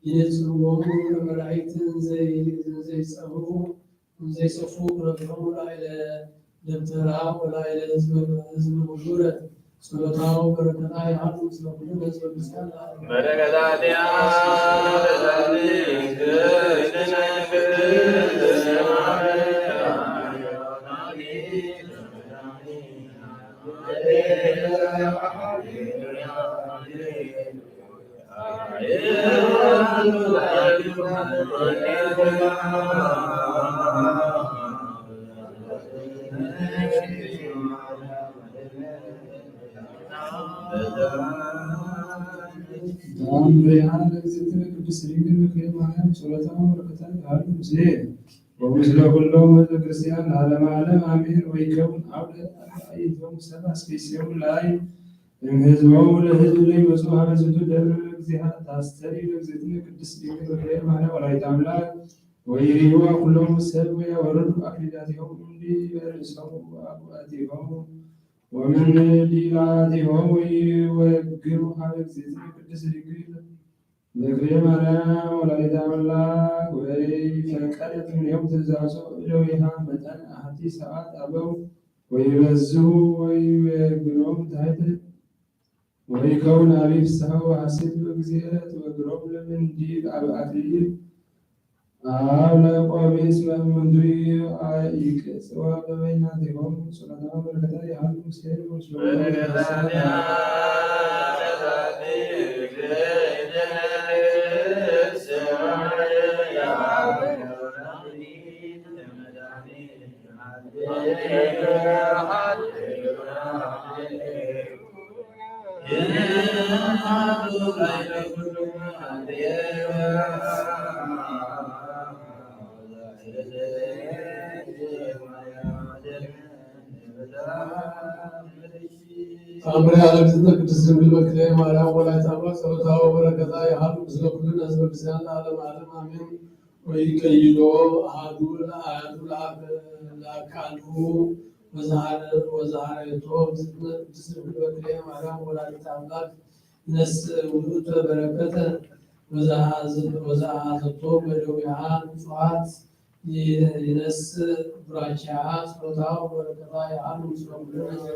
S5: ይነጽርዎሙ ለመላእክት እንዘይጸፉ ኩነቶሙ ላዕለ ደብተራ ወላዕለ ሕዝበ ሙሉረ ጸሎታው በረከታ ይሃሉ ምስለ ኩሉ ሕዝበ ክርስቲያን
S1: በረከታቲሃ
S2: ተአምሪሃ ለእግዝእትነ ቅድስት ድንግል በክልኤ ማርያም ጸሎታ ወበረከታ ይሃሉ ምስሌ ወምስለ ኩሎሙ ሕዝበ ክርስቲያን ለዓለመ ዓለም አሜን። ወይከውን አውደ አርባዕቶሙ ሰብአ እስከ ላይ እምሕዝቦሙ ለሕዝብ ለይመጹ ሀበ ዝንቱ ደብረ እግዚአ ታስተሪ ለእግዝእትነ ቅድስት ድንግል በክልኤ ማርያም ወላዲተ አምላክ ወይሪዋ ኩሎሙ ሰብ ወያወርዱ አክሊላቲሆሙ እምዲበ ርእሶሙ ወአቁባቲሆሙ ወመንዲላቲሆሙ ወይወግሩ ሀበ እግዝእትነ ቅድስት ድንግል በክልኤ ማርያም ወላዲተ አምላክ ወይፈቀደት እምኔሆሙ ትእዛዞ እደዊሃ መጠነ አሐቲ ሰዓት አበው ወይበዝሑ ወይቤግሮሙ ታሕተ ወይከውን አቢብ ፍስሐ ወሐሴት በጊዜት ወግሮሙ ለመንዲል አክሊል አብ ለቆቤስ መእምንቱ ይቅጽዋ በበይናቲሆሙ ጸሎታ በረከታ ይሃሉ ምስሌነ
S5: ተአምሪሃ ለእግዝእትነ ቅድስት ድንግል በክልኤ ማርያም ወላዲተ አምላክ ጸሎታ ወበረከታ ይሃሉ ምስለ ኩሉ ሕዝበ ክርስቲያን ለዓለመ ዓለም አሜን። ወይከይዶ አሐዱ ለአካልሁ ወዛሃረቶ እግዝእትነ ቅድስት ድንግል በክልኤ ማርያም ወላዲተ አምላክ ይነስእ ውእቱ በረከተ ወዘአሐዘቶ በደዊሃ ንጹሐት ይነስእ ቡራኪሃ ጸሎታ ወበረከታ ይሃሉ ምስለ ኩሉ ሕዝበ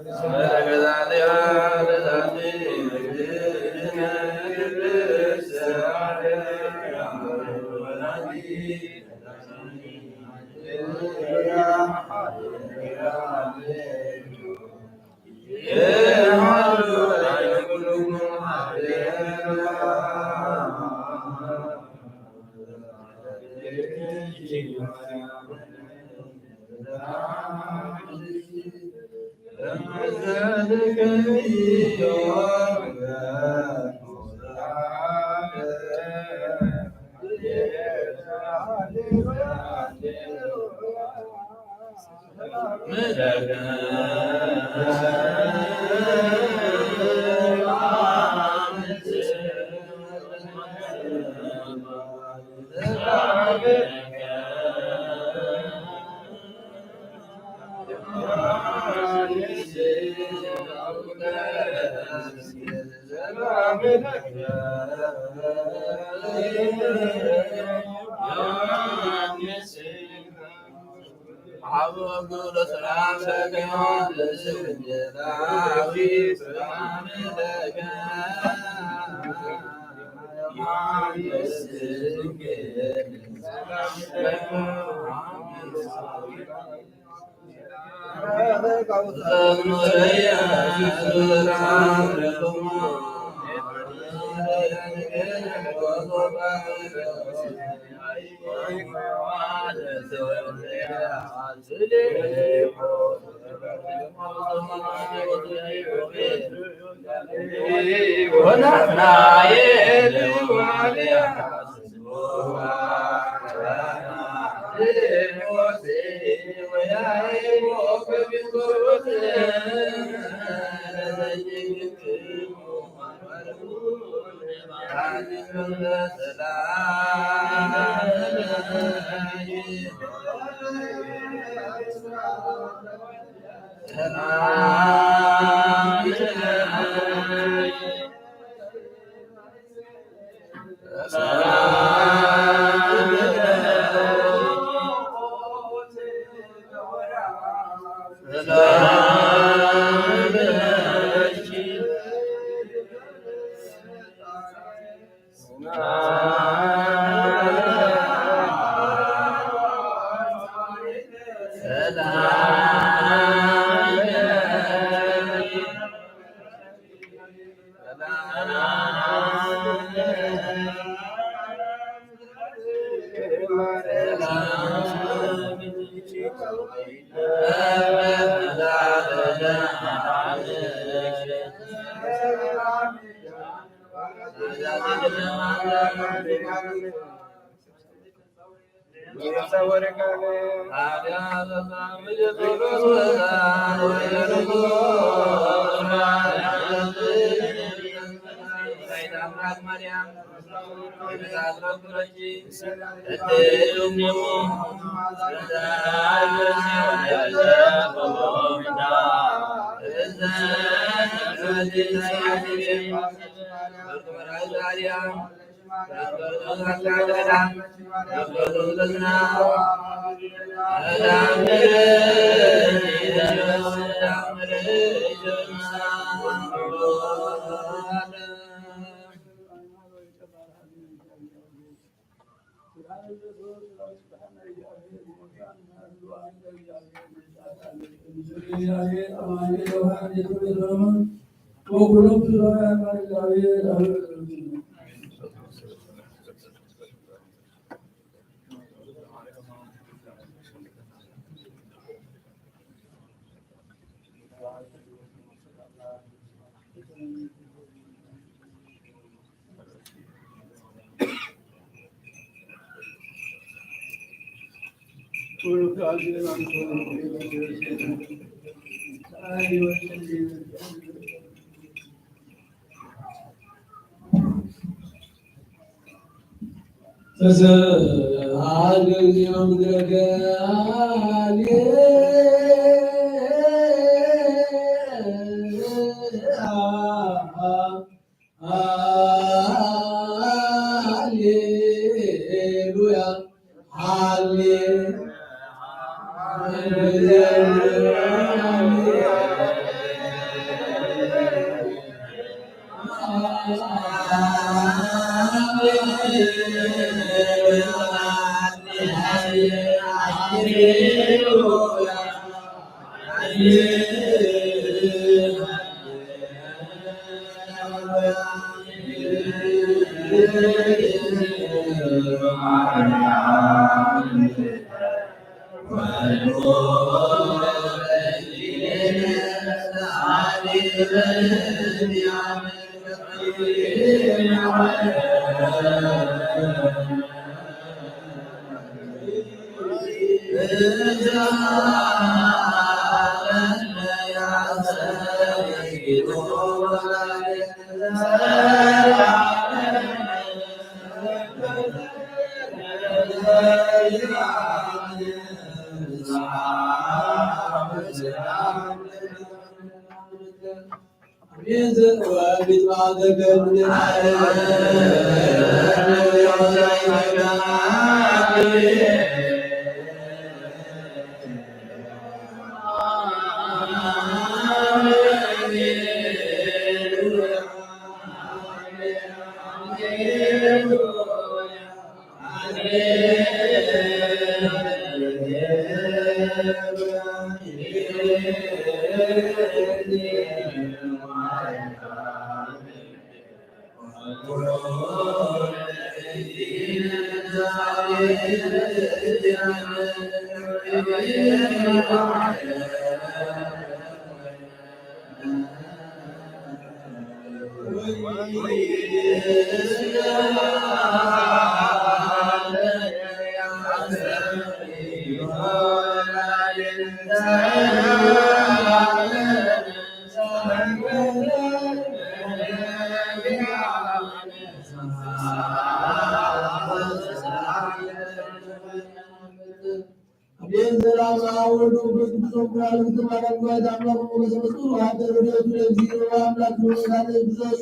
S5: ወልዶ በቅዱስ ብርሃን ተማራን ጋር አምላክ ወሰለቱ አደረ ለዚህ አምላክ ወሰላለ ብዙስ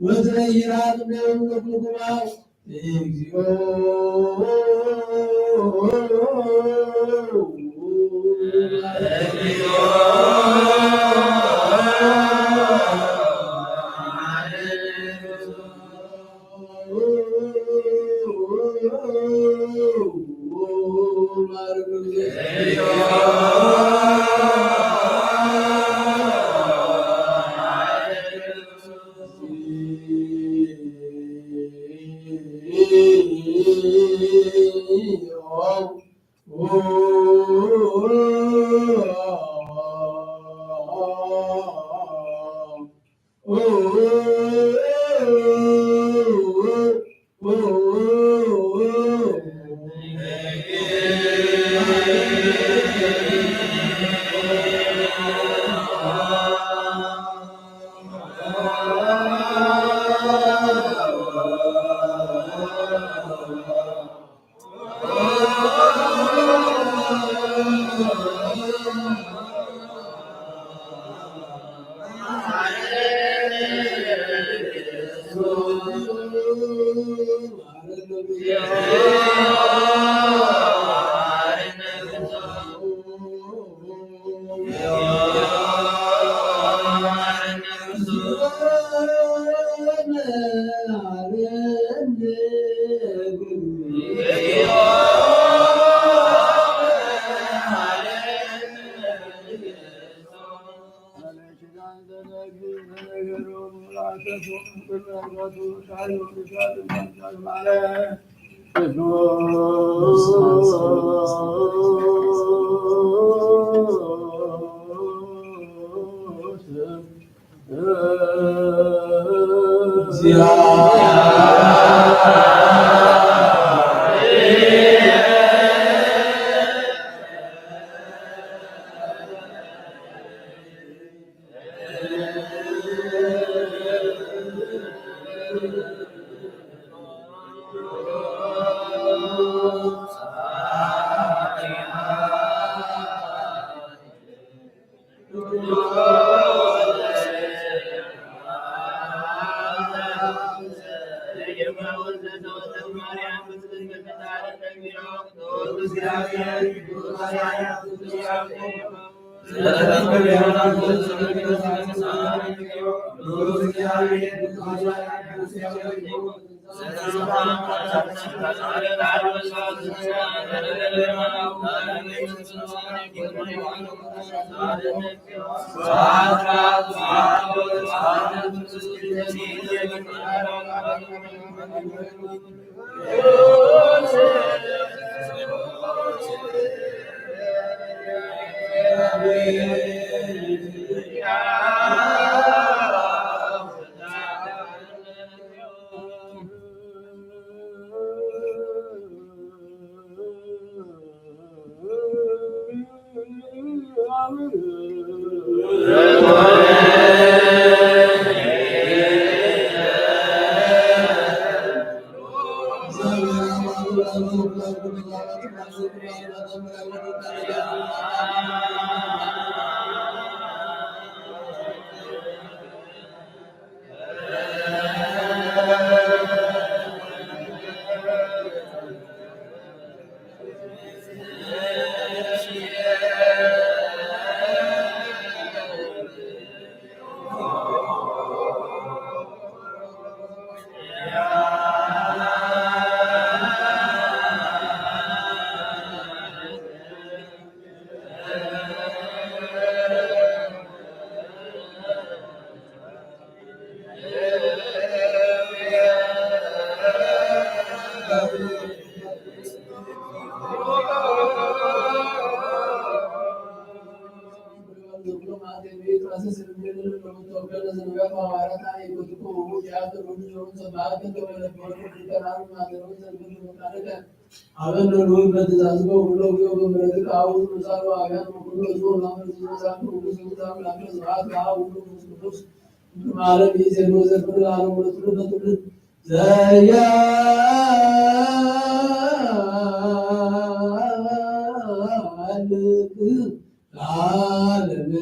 S5: ወዘረ ይራድ ነው ለኩማ እግዚኦ Zaya ለዓለመ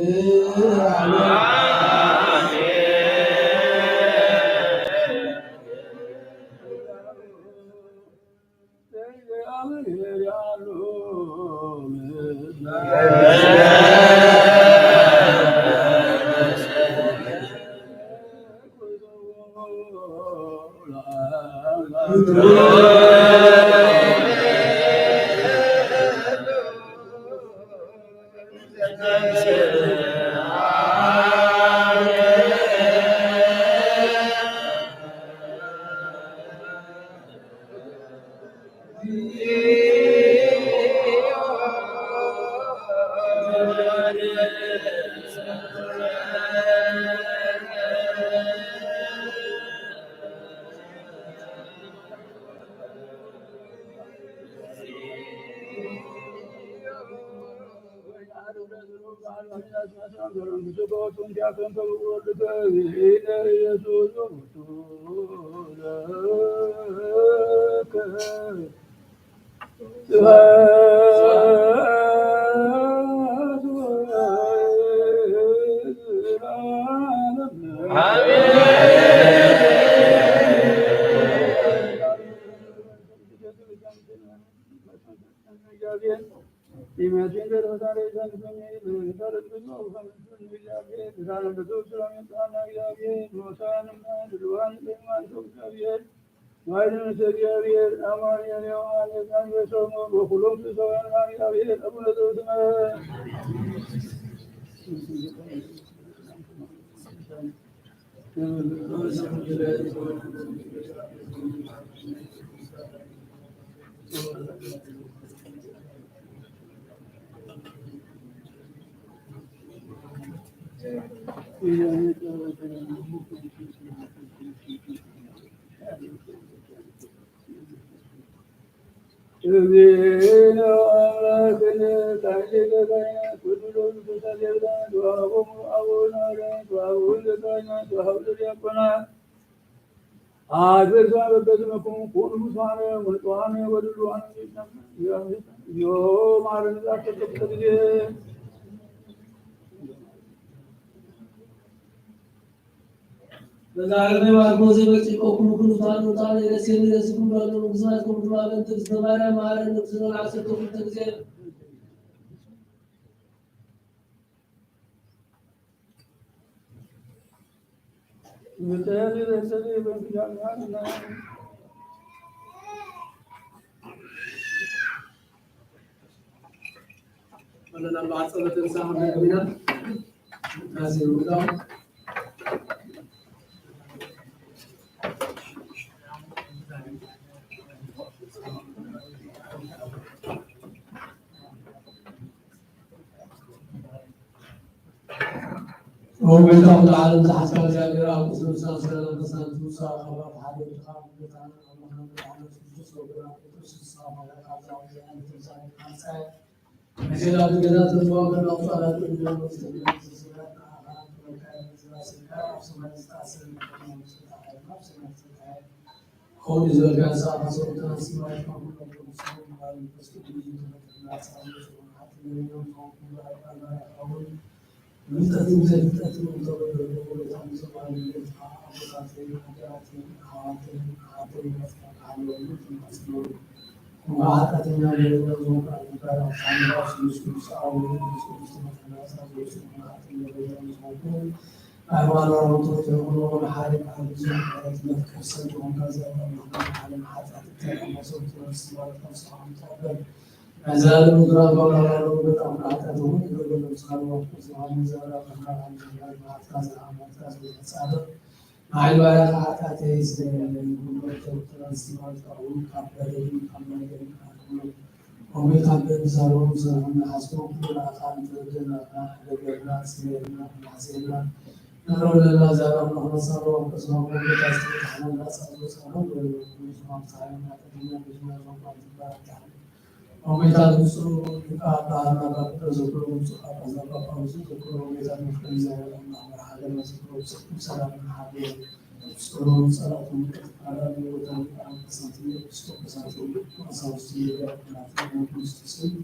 S5: በዛሬ ማርቆስ በጭቆ ኩሉታን ታን የረሰን የረስኩ ባሉ ግዛት ኩሉታን ተስተማራ ማረን ተስተማራ አሰተ ጊዜ ወለና ባጸበት እንሳም ደግሚና ታሲሩዳው وبالتالي العالم تحت الجاهلية أو قصور سلسلة الإنسان توسع خبرات حالي وتخاف بتاعنا الله تعالى في الجسر وبناء القدس الصلاة على الأعزاء والجهان التنسان الخمسة مثل أبجدات الفوق الأوصالات الدنيا والمستقبل السلسلات الآخرات والكائن الزلاسلات وصمع الستاسل المحكمة والسلطة النفس المستطاعة خود زوجة ساعة صوتها سماء يفهم الله المسلم والمستقبل الناس والمسلمات اليوم خوفهم الله يحاول مستقيم زي مستقيم مطور وطعم سماعي يدفع أبوكاتين حجاتين خواتين خاتين مسكن حالوين مسلول وعاتين يالين وزوك المكارا وصامي راسي يسكن سعوين يسكن سمت الناس يسكن خاتين يالين وزوكين أهوال ورمطور تقولون حالك عن بزوك حالك مذكر سنت ومكازا ومحمد حالك حتى تتاقى مصوت والسمارة نصحى مطابق أزال مدرك ولا رغبة أمرأته يقول الإنسان وقصها مزارع فكان عن جميع المعتاز عن معتاز بالمساعدة مع الولاء حتى يستمر من قوة السماوات أو كبرين كمالين كمال وبكبر زارون زارون حسبه كل أخان ترجنا لبرنا سميرنا حسينا نرى لنا زارون الله صاروا وقصها وبكاستي حنا صاروا صاروا ونسمع صارنا تدينا بجمع الله ومثال السرور كأعطانا كرزقنا وسخاء زكاة وسكر ومثال مفرزا الله وحده وسكر وسكر سلام حبيب سرور صلاة على نور على قصتي وسكر قصتي وصوصي وقناتي ومستسلم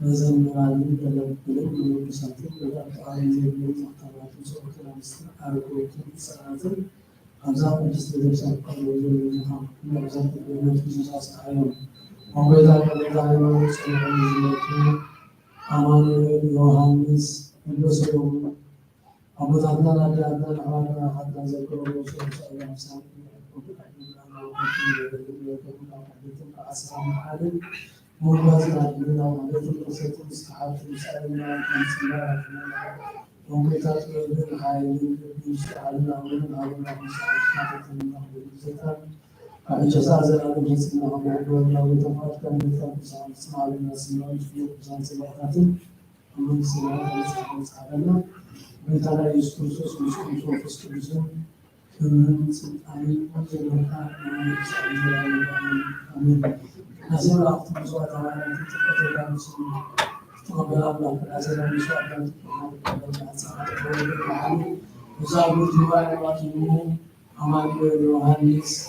S5: መዘምራን በለብልም ቅዱሳትን በጣም የሚዘምሩ ተማሪዎች ሰዎችን አርጎትን ሰራትን አብዛው ቅዱስ ቤተክርስቲያን ቀርቦ አብዛው ብዙ ሳሳዩ ወንጌላ ከቤታዎች ሰዎች አማኑኤል ዮሐንስ እንደሰው አቦታና አዳና አባና ሀዳ ዘገሩ ሰዎች አያሳም ሙላዝ አድርና ማለት ተሰጥቶ ስሐት ይሳልና ተንስላ ወንጌታት ወደ ኃይል ይሻልና ወደ አብና ይሻልና ወደ አጀሳ ዘራን በስና ወደ ወተፋት ከመጣው ስማልና ስማዎች የቁሳን ስለታትን ሁሉ ስለታትና በታላ ኢየሱስ ክርስቶስ ክርስቶስ ክርስቶስ ስልጣን ወጀለታ አሜን نزل وقت بزوات على تلك المسلمين تقبل الله نزل بزوات وزاد الجوار الواجبين أماني الوهانيس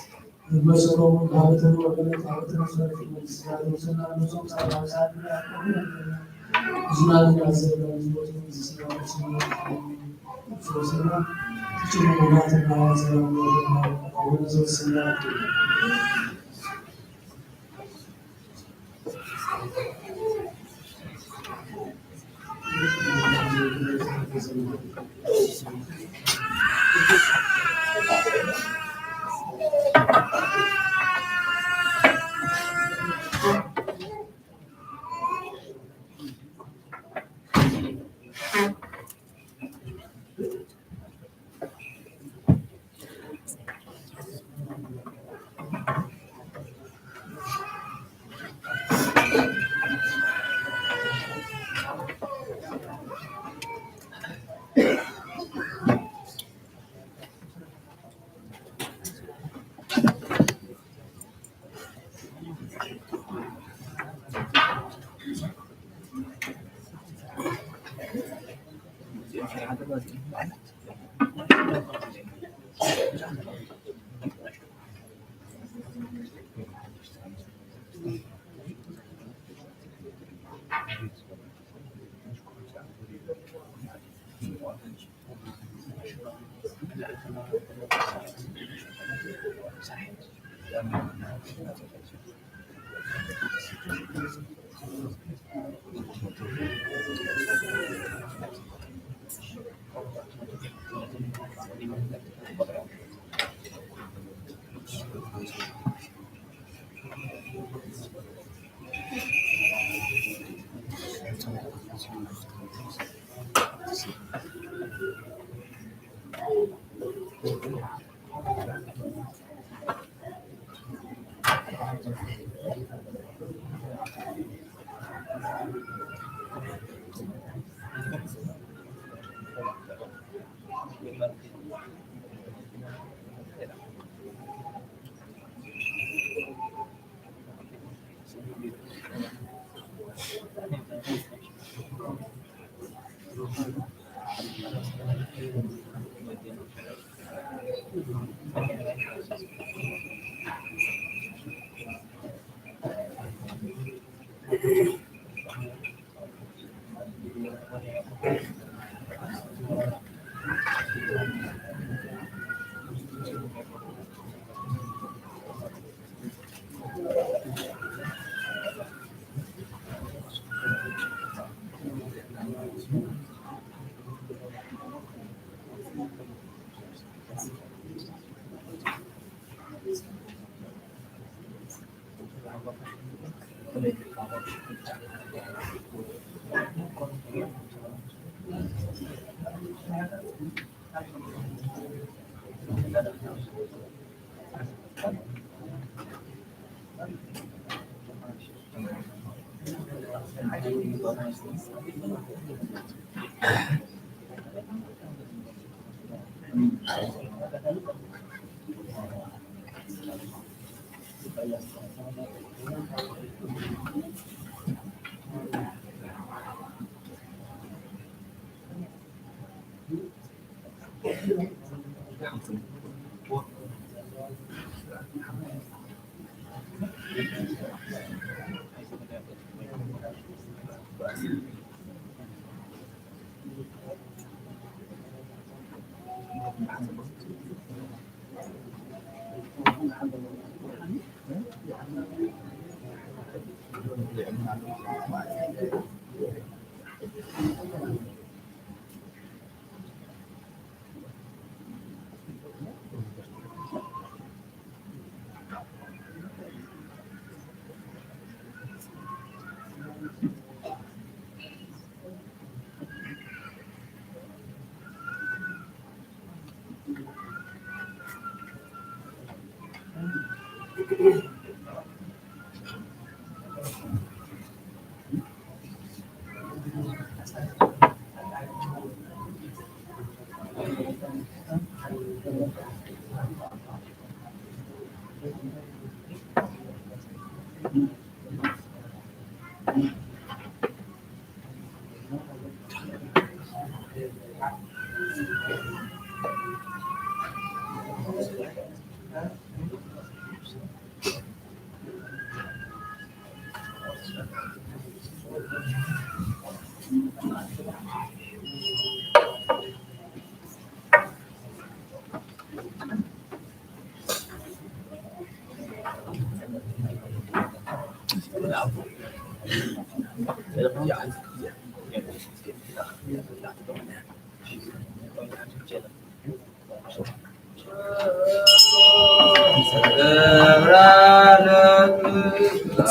S5: المسلوم هابتن وبنت هابتن سورة المسلمين وسنة المسلم صلى الله عليه وسلم أجمال نزل بزوات المسلمين وسنة تجمع منات النوازل ونزل السنة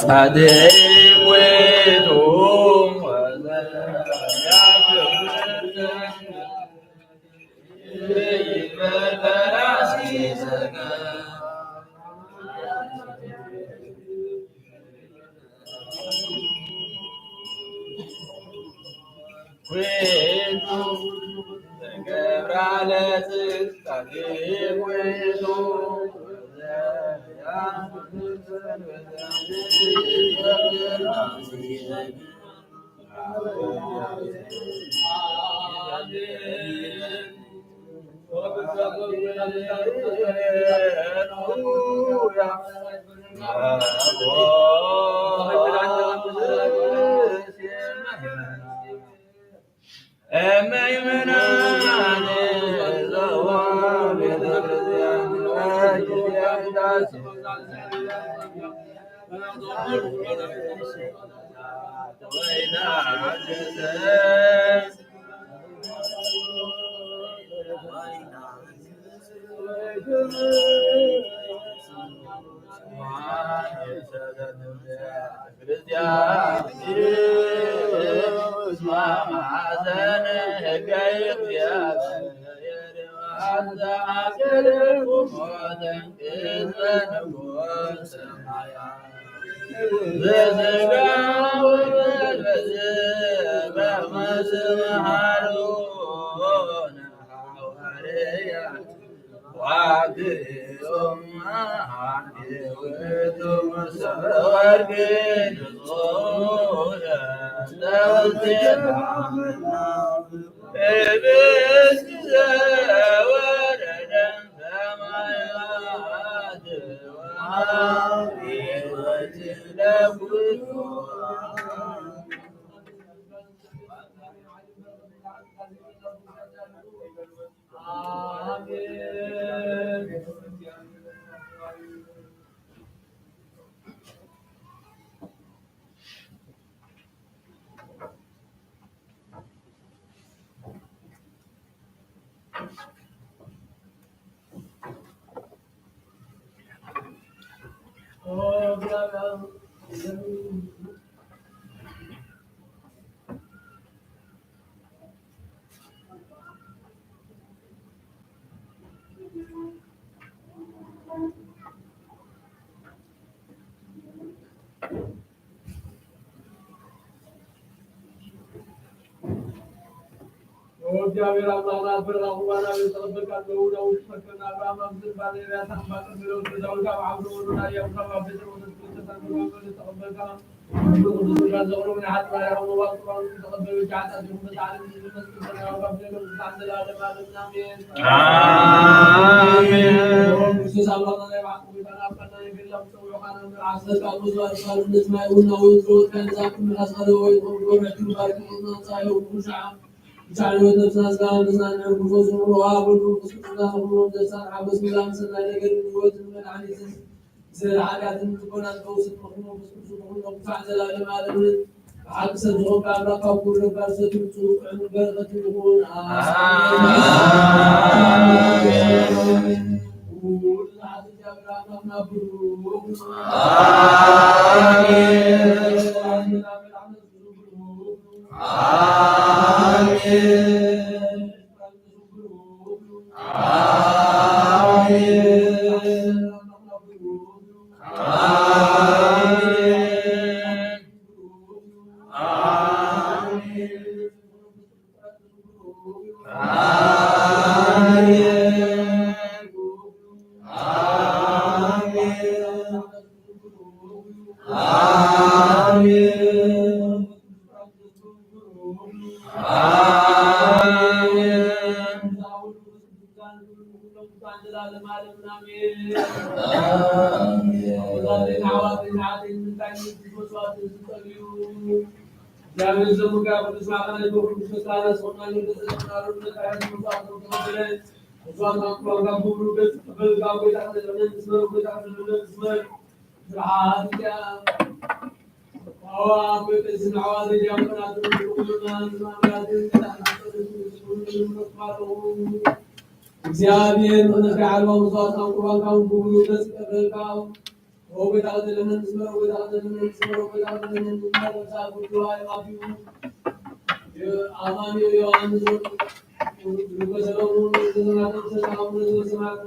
S1: ጻድቅ ውእቱ
S5: እግዚአብሔር አምላክ በራሁ ባና ተጠበቃ ነው ተፈከና አብርሃም ባለ ያታባቀ ነው ተዛውጋ አብሮና ያውቃ በደሮ ተጠበቃ ዘውሮ من حتى يوم وقت تقبل جعلت من تعلم من المسجد وقبل عند العالم آمين آمين سيدنا الله يبعث بنا فنا يبلغ سويحنا من عسل كأنوز وأشهر النسماء والنوي كان ذاك من أصغر ويقول ويحكي بارك الله صاير وشعب تعالوا نفسنا سلام نسنا نفوز وعبدوا بسم الله الرحمن الرحيم بسم الله مسنا لقد نوت من علي زي عادات تكون الفوز المخلوق بسم الله فعل لما لم عكس الغرب على قبول برزة السوق عن برغة يكون እግዚአብሔር ወነጋል ወምዛት አንቁራን ካው ጉሉ ደስ ተበልካው ወበታው ለምን ስመር ወበታው ለምን ስመር ወበታው ለምን ስመር ወበታው ጉዱአይ አቢው የአማኒ ዮሐንስ ወበሰለሙ ዘናተ ሰላሙ ዘሰማተ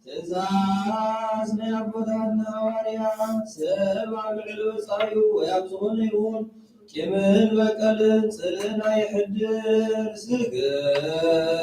S4: ትእዛዝ ናይ አቦታትና ሐዋርያት ሰብ አገልግሎት ጻዩ ወያብዝሆን ይሁን ቂምን በቀልን ጽልን አይሕድር ስገዶ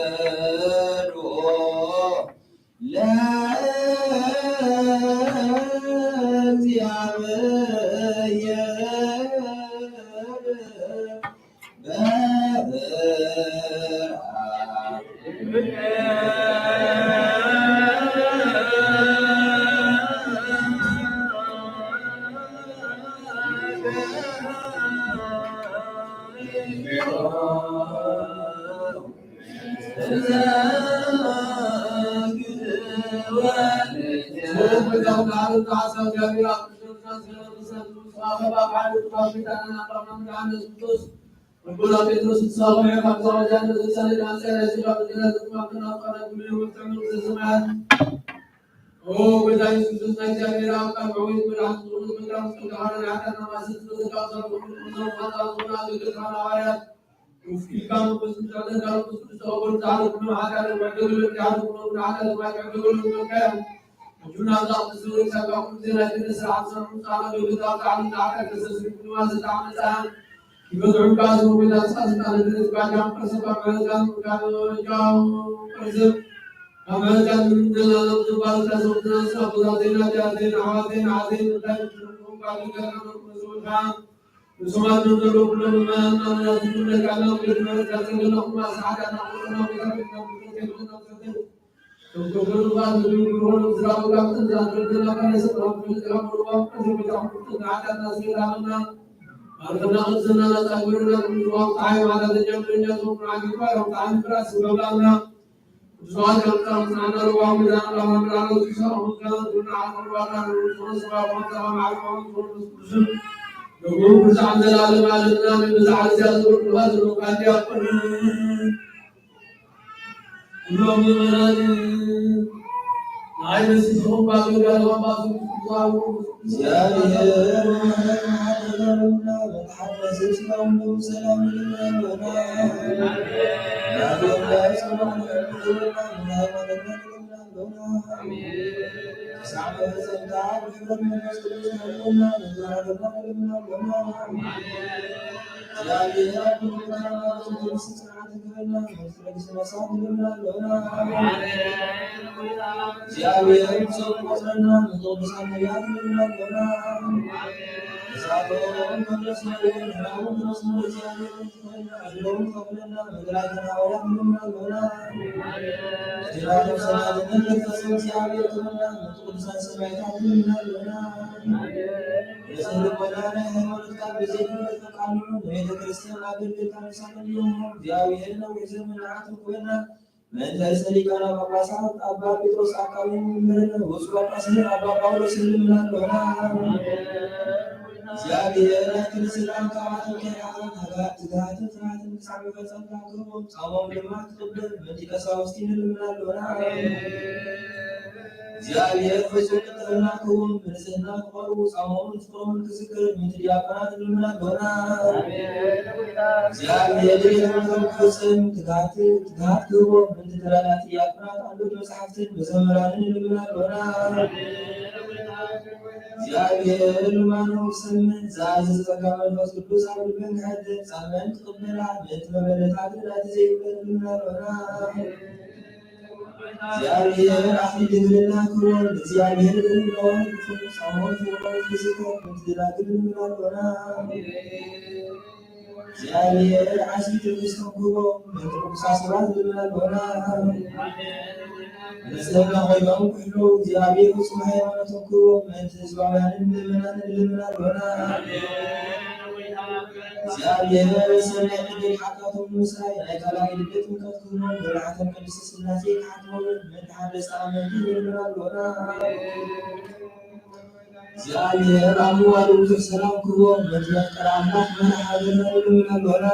S4: እግዚአብሔር ልማነው ሰምን ዛዝ ዘጸጋ መንፈስ ቅዱስ አብልበን ካደ ጻመን ተቀበላ በት በበለታት ላት ዘይበል ምናልሆና እግዚአብሔር አፍድግልና ክሮን እግዚአብሔር ልንለውን ሳሞት ወሮን ፊዚኮ ምትላግል ምናልሆና እግዚአብሔር አሲት ክርስቶስ ምትሩሳ ሰባት ምናልሆና ለሰና ሆይባው ሁሉ እግዚአብሔር ፍጹም ሃይማኖቱን ክብሮ መንፈሳውያንን ምእመናንን ልምናልሆና እግዚአብሔር ሰማይ ቅድም ኃጢአቱን ምስራይ ናይካላይ ልደት ምከት ክብሮ በላዕተን ቅድስት ሥላሴ ካትሞን መንተሐደስ አመንቲ ልምናልሆና እግዚአብሔር አቡዋሉ ሰላም ክብሮ መንፈቀር አምላክ መርሐገነ ልምናልሆና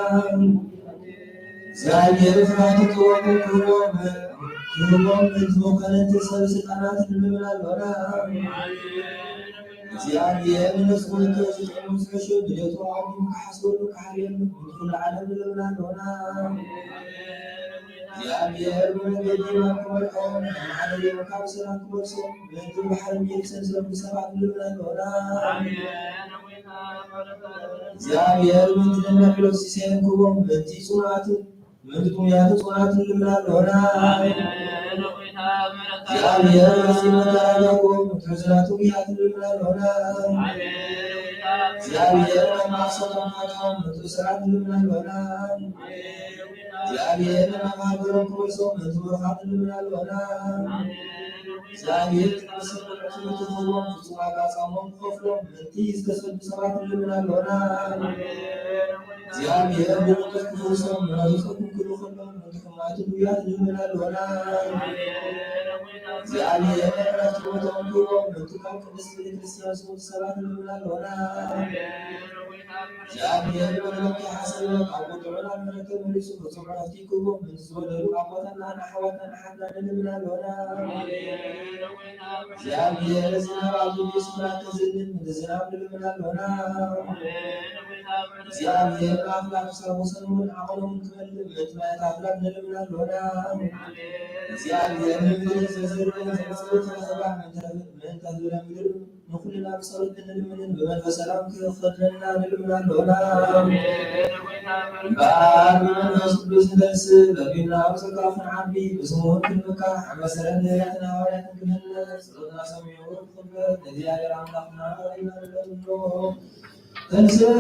S4: እግዚአብሔር ፍራቱ ክብሮ ክብሮም እንትሞከነት ሰብስልጣናት ልምናልሆና እግዚአብሔር ነስኩን ከዝጥሙ ስፈሽ ብደቱ ዓለም ከሐስወሉ ከሐልየም ኩሉ ዓለም ልምናልሆና እግዚአብሔር በመንገድ ማክበርኦም ዓለም የመካብ ሰላም ክበርሶም በእንቱ ባሕርም የብሰን ስለምሰባት ልምናልሆና እግዚአብሔር ምንትደናፊሎስ ሲሴን ክቦም በንቲ ጽኑዓትን ምንቱያቱ ጽኑዓትን ልምናልሆና እግዚአብሔር ሲመታራቆም ተዝራቱ ያት ልምናልሆና እግዚአብሔር ከማሰቶም ካቶም ምትስራት ልምናልሆና እግዚአብሔር ለማማገሮም ክበርሶም ምትወርኻት ልምናልሆና እግዚአብሔር ተሰበረቱ ተፈሎም ፍጹም አጋጻሞም ከፍሎም ምንቲ ዝተሰዱ ሰባት ልምናልሆና እግዚአብሔር በሞተት ክፈውሶም ምናዙሰኩም ክሉ ከሎም ምንትከማቱ ዱያት ልምናልሆና እግዚአብሔር ለዕረፍት ቦታውን ክብሮም ምንትካም ቅድስት ቤተክርስቲያን ሰዎች ሰባት ልምናልሆና እግዚአብሔር በለመኪ ሐሰበ አቦጥዑን አልመረከብ መሊሱ ፍጹም ዕረፍቲ ክብሮም ምንትዝወለዱ አቦታትና አሕዋትና አሓትና ልምናልሆና እግዚአብሔር ዝናብ አብዙ ስፍራት ተዝልን ዝናብ ልምናልሆና እግዚአብሔር አምላክ ሰሙሰኑን አቆሎም ክመልም ምትማየት አምላክ ልምናልሆና እግዚአብሔር ዘዝርን ዘጽሎት ተሰባ መንተዝረ ምድር ንኩልና ብጸሎት እንልምንን በመንፈስ ሰላም ክፈትለና ልምናልሆና በአብ መንፈስ ቅዱስ ደስ በቢና ብሰቃፍን ዓቢ ብስሙን ክንብካ መሰረት ነቢያትና ሐዋርያትን ክህነት ጸሎትና ሰሚዑ ክፍበት እግዚአብሔር አምላክና ይናልለምኖ ተንሥእ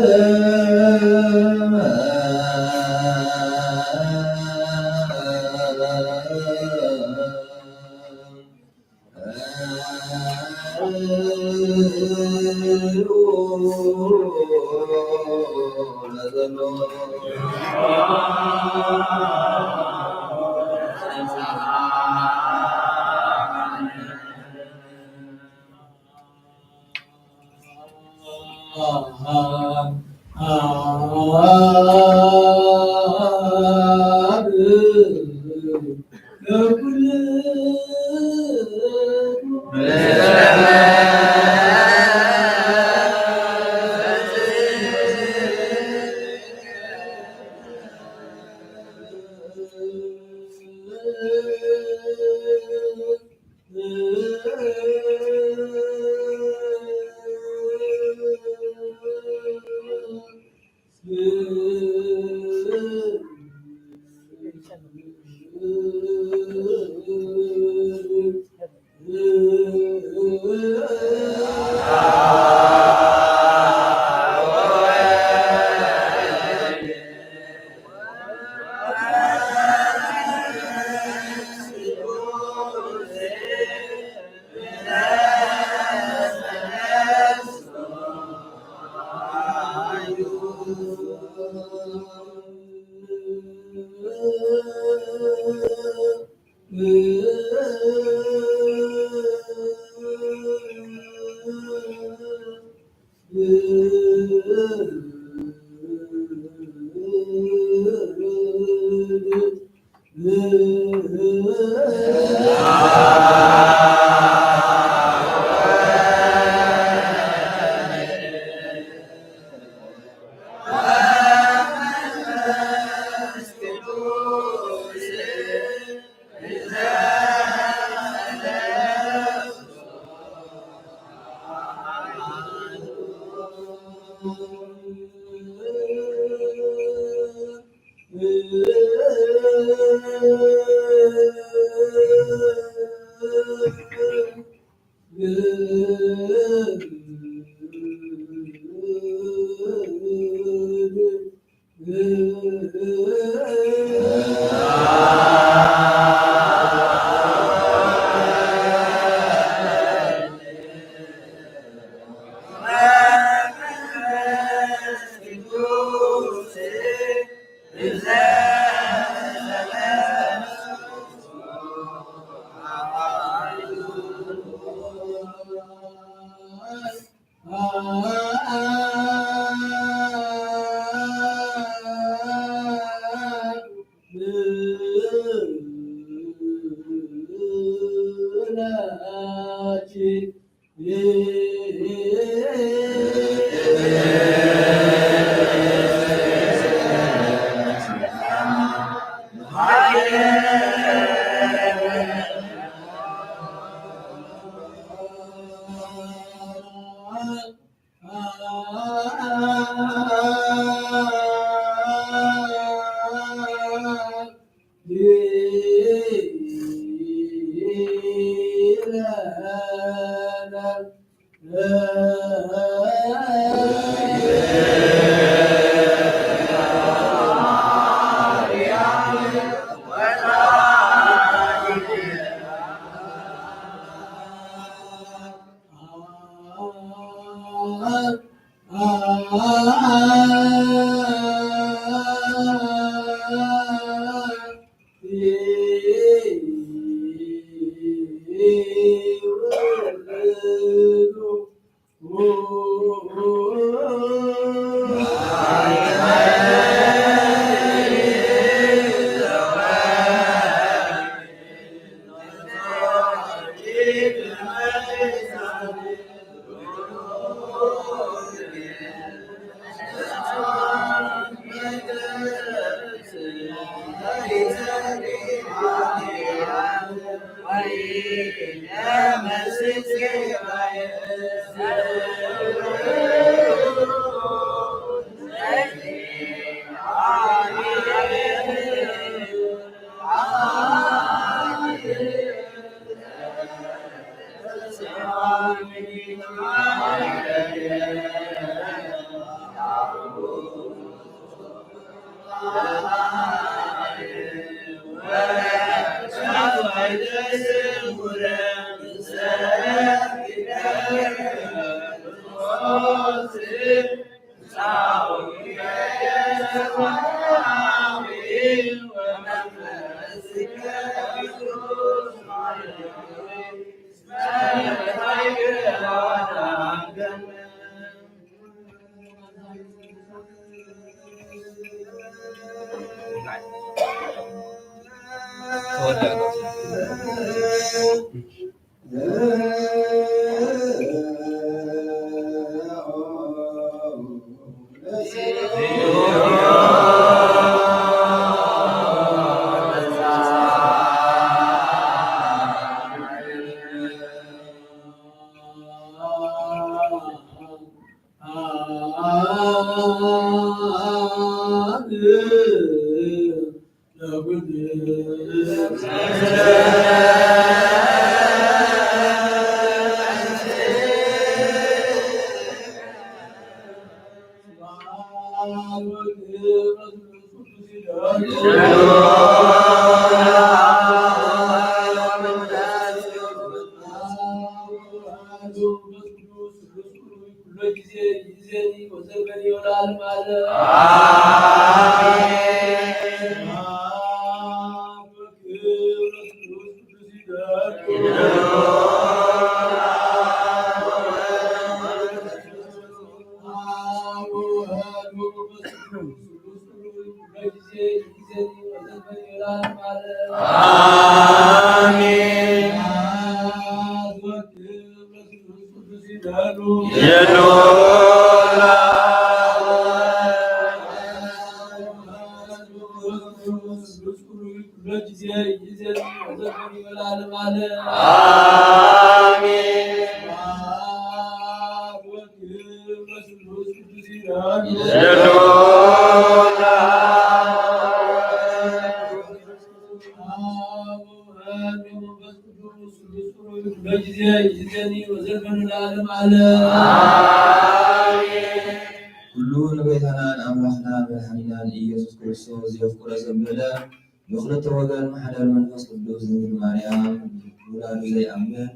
S4: كلون بيتنا زبلان أملاخنا بالحنينان إيسوس كريستوس يفقر زبلا بخلط وغن محلل منفس قدوس زنجل مريم ولاد زي أمن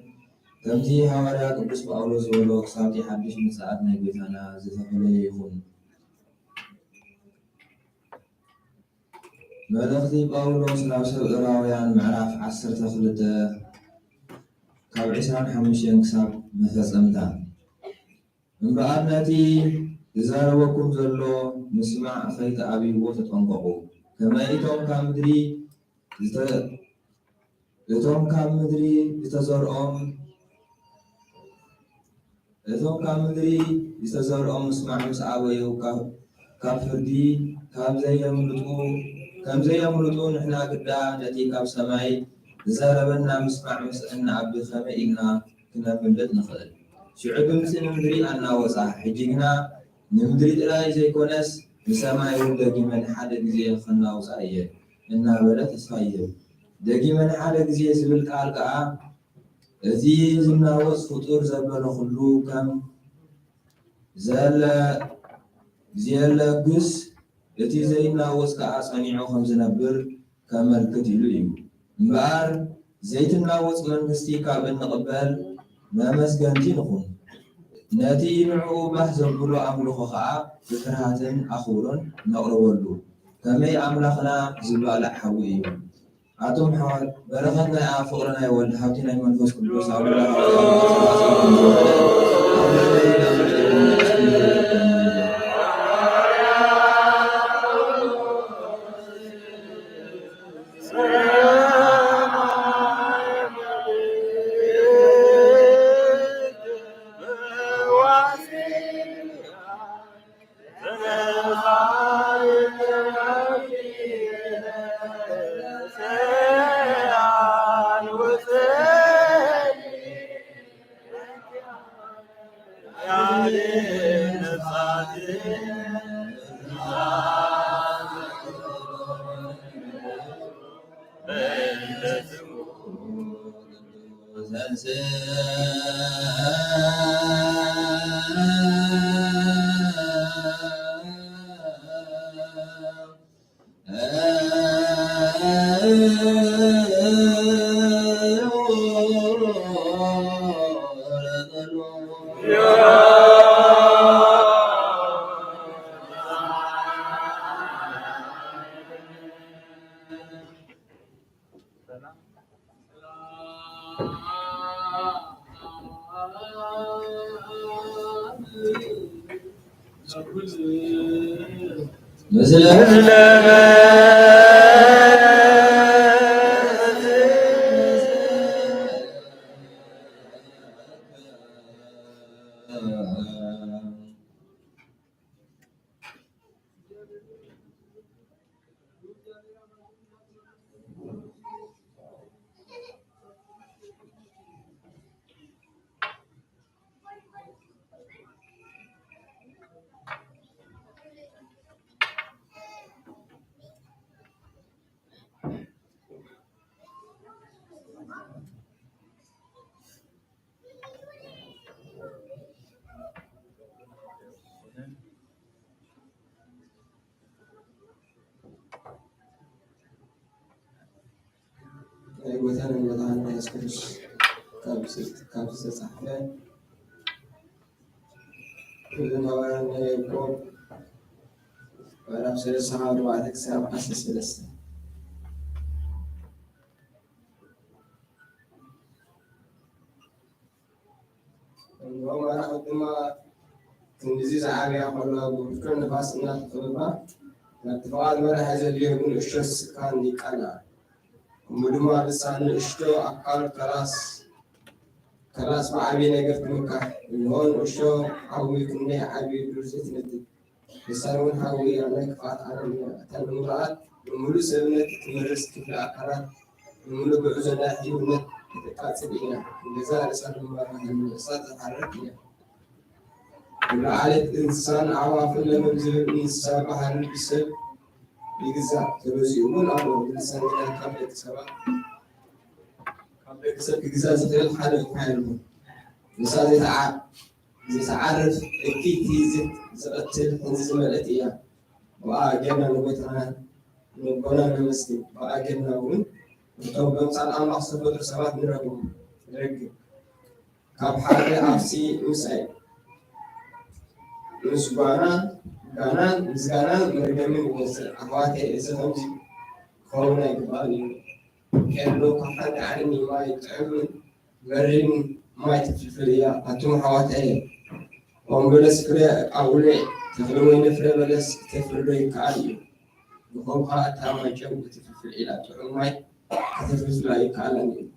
S4: كمتي حوالي قدوس باولوس ولو خصابتي حدش من ساعتنا بيتنا زتفلي يخون ملختي باولوس ناوسو إراويان معراف عصر تخلط كاب عسران حمشين كساب مثل أمتان امرأتي يزاربكم زلو مسمع خيط أبي وتتنققوا كما إتوم كامدري يتزرعهم مسمع مسعوي كاب فردي كاب زي يملطو نحنا قدا نتي كاب سماي زاربنا مسمع مسألنا عبد خمئنا كنا من بيت نخل شعب مسلم مدري أنا وصح حجينا نمدري تلاقي زي كونس مسماي ودقي من حد زي خلنا وصايه إنها بلا تسفايه دقي من حد زي سبل كالقا زي زمنا وصف فطور زبل خلو كم زيلا قس التي زينا وصكا صنيعو خمس نبر كمل كتلو مبار زيتنا وصك منفستي كابن نقبل ما مسكنتي نخون ناتي معو بحزن كله عملو خخاء بكرهات أخورا نقرولو كمي أملاخنا زبالة حوي عطم حوال برغتنا فقرنا يولد حوتنا يمنفس كله سعود الله
S3: مثلا وضعنا يسكرش كابسة صحفة كل نوعان يكون ونفس السهر وعدك سام أساس لسه وما راح قدما تنزيز عالية ولا بفكر نفاس الناس طلبها الاتفاق ما راح يزال يقول الشمس كان يقلع مدما لسان اشتو أقل كلاس معبي نقف مكة هون اشتو حوي كني عبي درست ندي لسانون حوي عليك فات على المرات وملو سبنت تمرس كيف الأقرات وملو بعزنا حيونت تكاتبينا لذا لسان المرة من الصاد حركيا وعلت إنسان عوافل لمنزل إنسان بحر بسب يجزع تبزيون أو إنسان إذا كان يكسبه كسب يجزع زي الحال يحاله إنسان يتعرف أكيد يزت زبطل إنزل ملأتيا وأجينا نبتنا نبنا نمسك وأجينا ون وتو بمسال أملاك سبب رسالات نرجو كاب حاجة أفسي مساي مسبانا مسجانا مرجمي وصل أخواتي إذا تمشي خونا يقبلني كلو كفن عني ما يتعمل غرين ما يتفلفليا أتوم حواتي ومبلس فري أولي تفلوين فري بلس تفلوي كاليو وخوها أتاما جو تفلفل إلى تعمي تفلفل كالني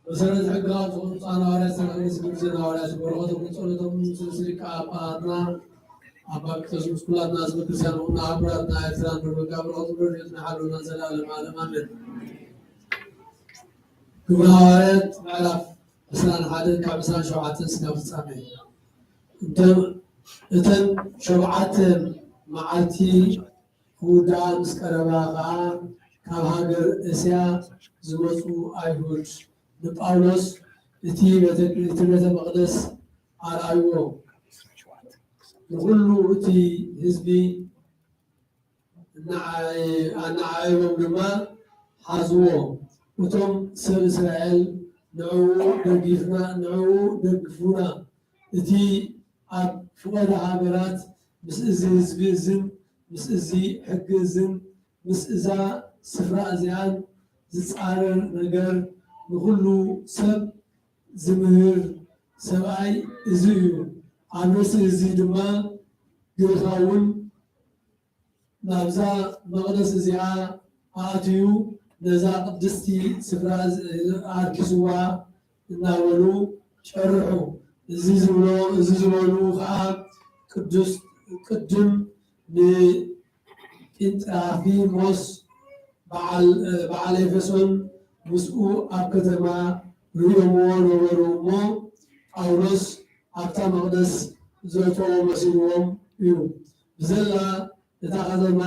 S5: መሰረት ሕግጋት ወጣና ወራስ ተቀሪስ ግብዝና ወራስ ወሮት ወጾለቶም ስልካ አባና አባክተስ ሙስኩላና አስበክሰሩና አብራና ኤርትራን በጋብሮት ወርጅና ሐሉና ዘላለም ዓለም አሜን። ግብረ ሐዋርያት ምዕራፍ 21 ካብ 27 እስከ ፍጻሜ እተን ሸውዓተ መዓልቲ ይሁዳ ምስ ቀረባ ከዓ ካብ ሃገር እስያ ዝመፁ አይሁድ ንጳውሎስ እቲ ቤተ መቅደስ አርአይዎ ንኩሉ እቲ ህዝቢ አናዓይቦም ድማ ሓዝዎ እቶም ሰብ እስራኤል ንዕኡ ደግፉና እቲ ኣብ ፍቆደ ሃገራት ምስ እዚ ህዝቢ እዝን ምስ እዚ ሕጊ እዝን ምስ እዛ ስፍራ እዚኣን ዝፃረር ነገር ንኩሉ ሰብ ዝምህር ሰብኣይ እዚ እዩ። ኣብ ነፍሲ እዚ ድማ ግብኻውን ናብዛ መቅደስ እዚኣ ኣትዩ ነዛ ቅድስቲ ስፍራ ኣርኪስዋ እናበሉ ጨርሑ። እዚ ዝበሉ ከዓ ቅድም ንጴንጥራፊሞስ በዓል ኤፌሶን ምስኡ ኣብ ከተማ ርዮምዎ ነበሩ እሞ ጳውሎስ ኣብታ መቅደስ ዘእተዎ መሲልዎም እዩ። ብዘላ እታ ከተማ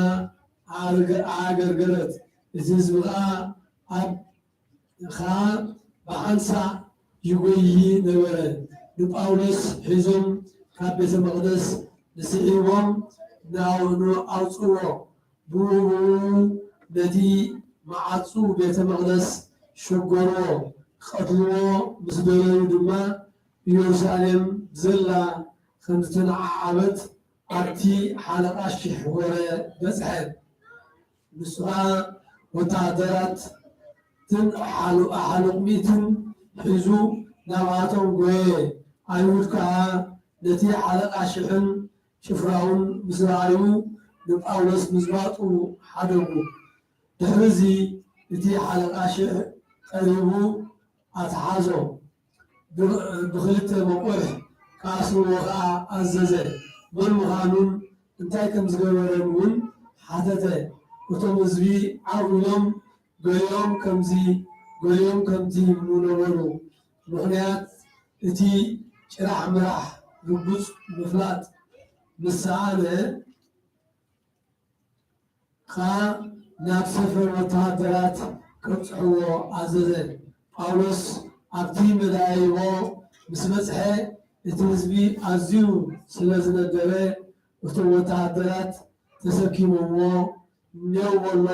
S5: ኣገርገረት እቲ ህዝቢ ከዓ ብሓንሳዕ ይጎይ ነበረ። ንጳውሎስ ሒዞም ካብ ቤተ መቅደስ ንስዒቦም ኣውፅዎ ብኡ ነቲ ማዓፁ ቤተ መቅደስ ሸጎርዎ ቀትልዎ ምስ ደለዩ ድማ ኢየሩሳሌም ዘላ ከምዝተነዓዓበት ኣብቲ ሓለቃ ሽሕ ወረ በፅሐ። ንሱ ከዓ ወታደራትን ሓለቕሚትን ሒዙ ናብኣቶም ጎየ። አይሁድ ከዓ ነቲ ሓለቃ ሽሕን ሽፍራውን ምስ ረኣዩ ንጳውሎስ ምዝባጡ ሓደጉ። ድሕሪዚ እቲ ሓለቃ ሽሕ ቀሪቡ ኣትሓዞ ብክልተ መቁሕ ከአስርዎ ከዓ አዘዘ። መን ምዃኑን እንታይ ከም ዝገበረን እውን ሓተተ። እቶም ህዝቢ ዓቂሎም ገሊኦም ከምዚ ይብሉ ነበሩ። ምክንያት እቲ ጭራዕ ምራሕ ርጉፅ ምፍላጥ ምሰኣነ ናብ ሰፈር ወተሃደራት ከብፅሕዎ አዘዘ። ጳውሎስ ኣብቲ መዳይቦ ምስ በፅሐ እቲ ህዝቢ ኣዝዩ ስለ ዝነደበ እቶም ወተሃደራት ተሰኪሞሞ እኔው በሎ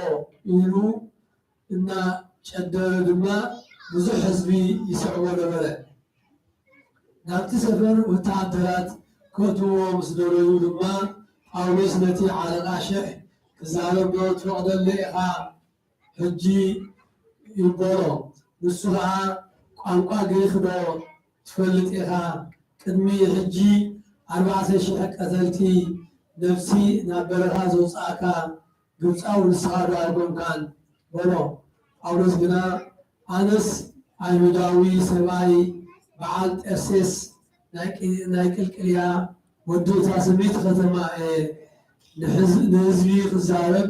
S5: ኢሉ እናጨደረ ድማ ብዙሕ ህዝቢ ይስዕቦ ነበረ። ናብቲ ሰፈር ወተሃደራት ከእትዎ ምስ ደረዩ ድማ ጳውሎስ ነቲ ዓለቃ ሽሕ ክዛረብ ዶ ትፈቅደለ ኢኻ ሕጂ ይበሎ። ንሱ ከዓ ቋንቋ ግሪክ ዶ ትፈልጥ ኢኻ? ቅድሚ ሕጂ 4,000 ቀተልቲ ነፍሲ ናብ በረኻ ዘውፅኣካ ግብፃዊ ንስኻ ዶ ኣይኮንካን በሎ። ጳውሎስ ግና ኣነስ ኣይሁዳዊ ሰብኣይ በዓል ጠርሴስ ናይ ቅልቅልያ ወዲ እታ ሰበይቲ ከተማ እየ። ንህዝቢ ክዛረብ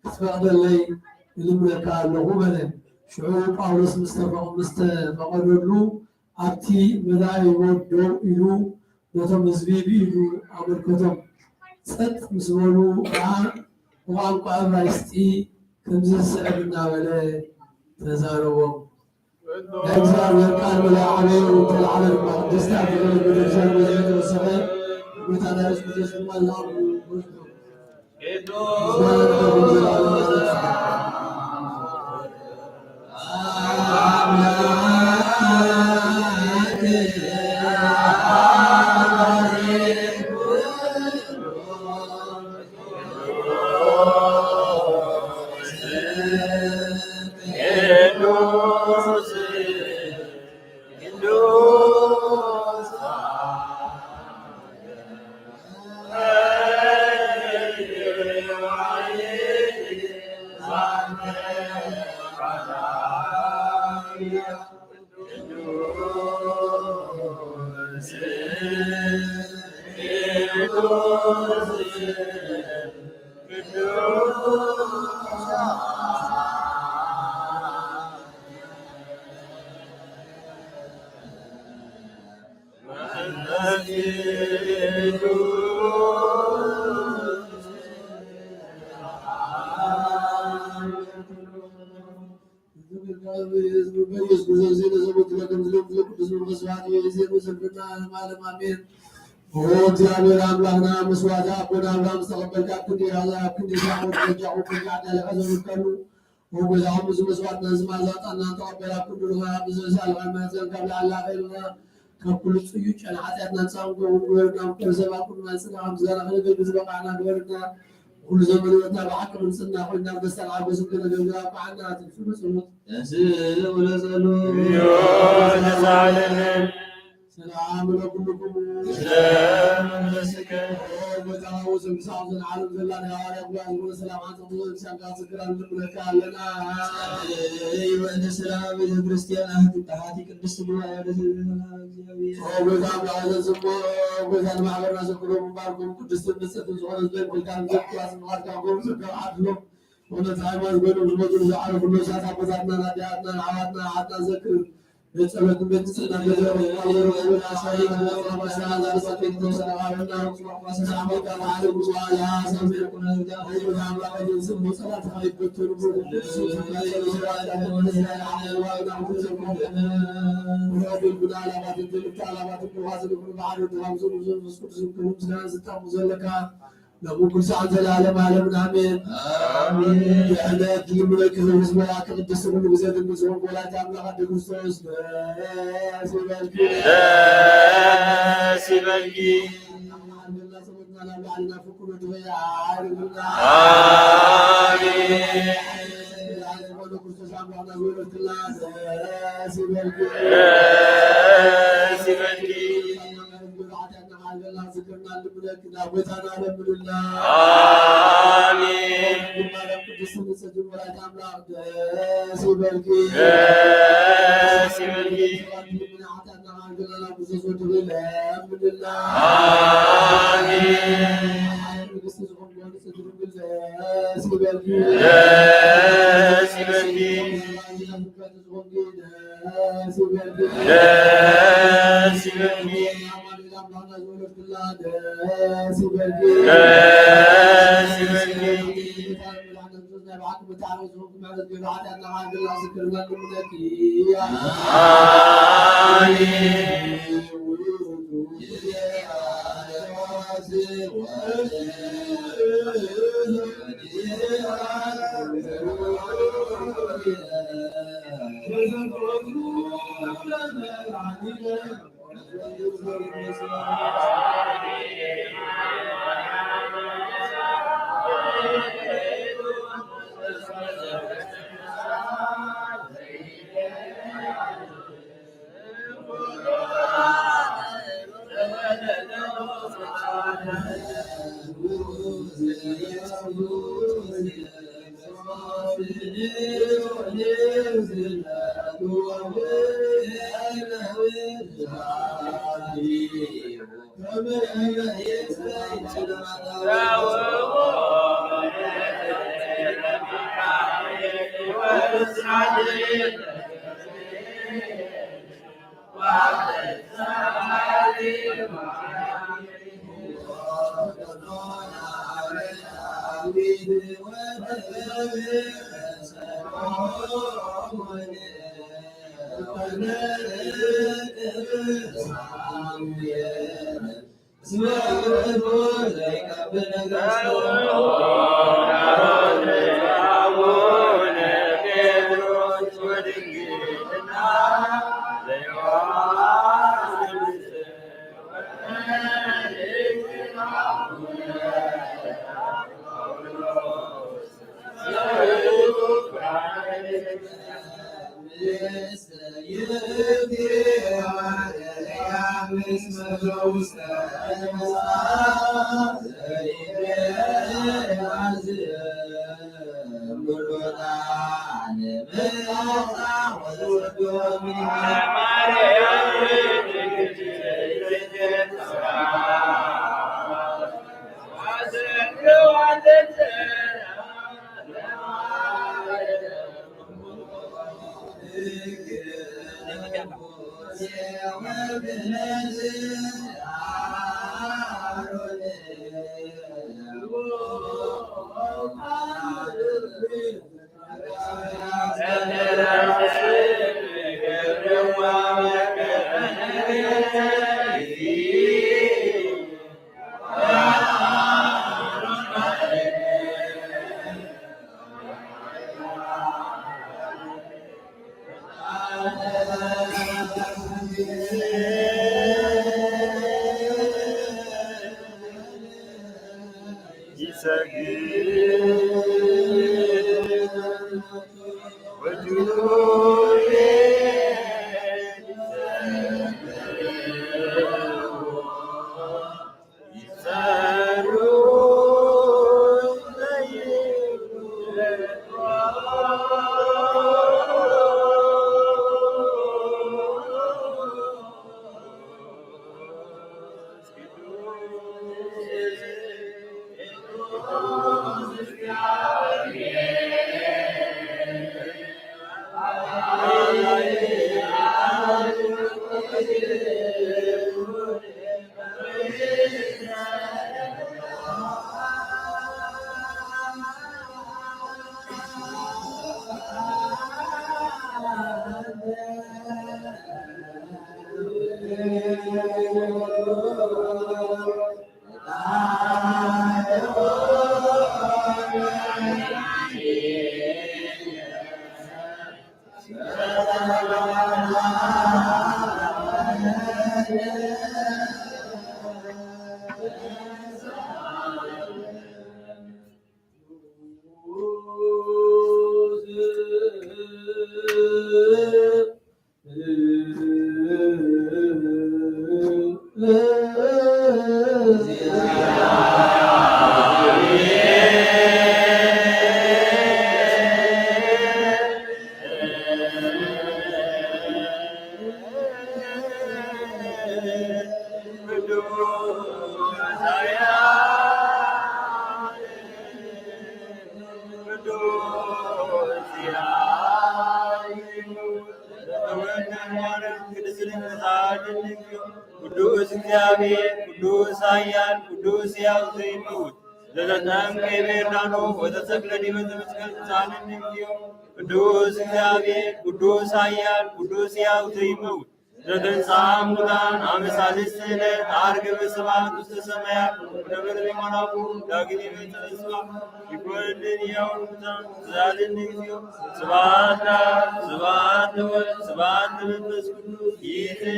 S5: ክትፈቅደለይ እልምነካ ኣለኹ በለ። ሽዑ ጳውሎስ ምስተፈቀደሉ ኣብቲ መዳይቦ ደው ኢሉ ነቶም ህዝቢ ብኢዱ ኣመልከቶም። ፀጥ ምስ በሉ ከዓ ብቋንቋ ዕብራይስጢ ከምዚ ዝስዕብ እናበለ ተዛረቦም። ናይ እግዚአብሔር ቃል መላዓበዩ ተላዓለ ድማ ቅድስቲ ኣገረ ቤተክርስቲያን ተወሰኸ ቦታ ናይ ስቁደስ ድማ ላቡ እግዚአብሔር አምላክና መስዋዕት አቦና አብርሃም ተቀበልካ ክንዴ ዳዊት ረጃሁ ክንዴ አዳለ አዘዝከሉ ወጎዛው ብዙ መስዋዕት ዝማዛጣና ተቀበላ ኩሉ ብዙዛል ማዘን ጋር አላኸልና ከኩሉ ጽዩ ጨና ኃጢአትና ጻንጎ ወርና ከዘባ ኩሉ ማንጽናም ዘራ ነገር ዝበቃና ገርና ኩሉ ዘመን ወጣ በሐቅ ምንጽና ሆይና በሰል አጎዝ ከነገራ ቃና ትፍጽሙት ወለዘሉ
S3: يا
S5: سلام لكم
S3: سلام مسك
S5: وتعاوز بسعد العالم زلان يا رب يا رب سلام عنكم وسلام ذكرا لك لنا ايوه انت سلام بالكريستيان اهل تحاتي قدس الله يا رب وبدام عزيز وبدام معبرنا ذكروا مباركم قدس المسجد زغل زين كل كان ذكر اسم غاركم ذكر عدلهم ونتعامل بينهم المدن زعل كل ساعه قضاتنا نادياتنا عواتنا حتى ذكر بسبب بنتنا جزاء الله والعسائر والرسائل على سبيل السلامنا وسلامك على وعلى سبيل كنا نجاهد وعلى وجه سمو صلاة خير بالتربو لو كل ساعة العالم عالم آمين آمين إحنا كل ملك الرزق ملاك قدس من وزاد المزون ولا تعمل غد كرسوس
S3: سبالجي
S5: آمين سبالجي ኃጢአትና ኃይልና ዝክርና ልብለክ ዳጎታና ለምንላ
S3: አሜን
S5: ይማረም ቅዱስ ንጽሕት ወላዲተ አምላክ ደስ ይበልኪ
S3: ደስ ይበልኪ
S5: ኃጢአትና ኃይልና ብዙ ድብል ለምንላ
S3: አሜን
S5: ንግሥት ዝሆን ንጽሕት ድንግል ደስ ይበልኪ
S3: ደስ ይበልኪ ደስ ይበልኪ ደስ ይበልኪ
S5: Yeah.
S6: ቅዱስ እግዚአብሔር ቅዱስ ኃያል ቅዱስ ሕያው ዘይኑት ዘተጠምቀ በዮርዳኖ ወተሰቅለ ዲበ መስቀል ጻንን እግዚኦ ቅዱስ እግዚአብሔር ቅዱስ ኃያል ቅዱስ ሕያው ዘይኑት ዘተንሥአ እሙታን አመ ሣልስት ዕለት ዐርገ በስብሐት ውስተ ሰማያት ወደብረ ሊመናኩ ዳግም ተነሥአ ይኰንን ሕያው ሙታን ዛልን እግዚኦ ስብሐት ለአብ ስብሐት ለወልድ ስብሐት ለመንፈስ ቅዱስ ይእዜሰ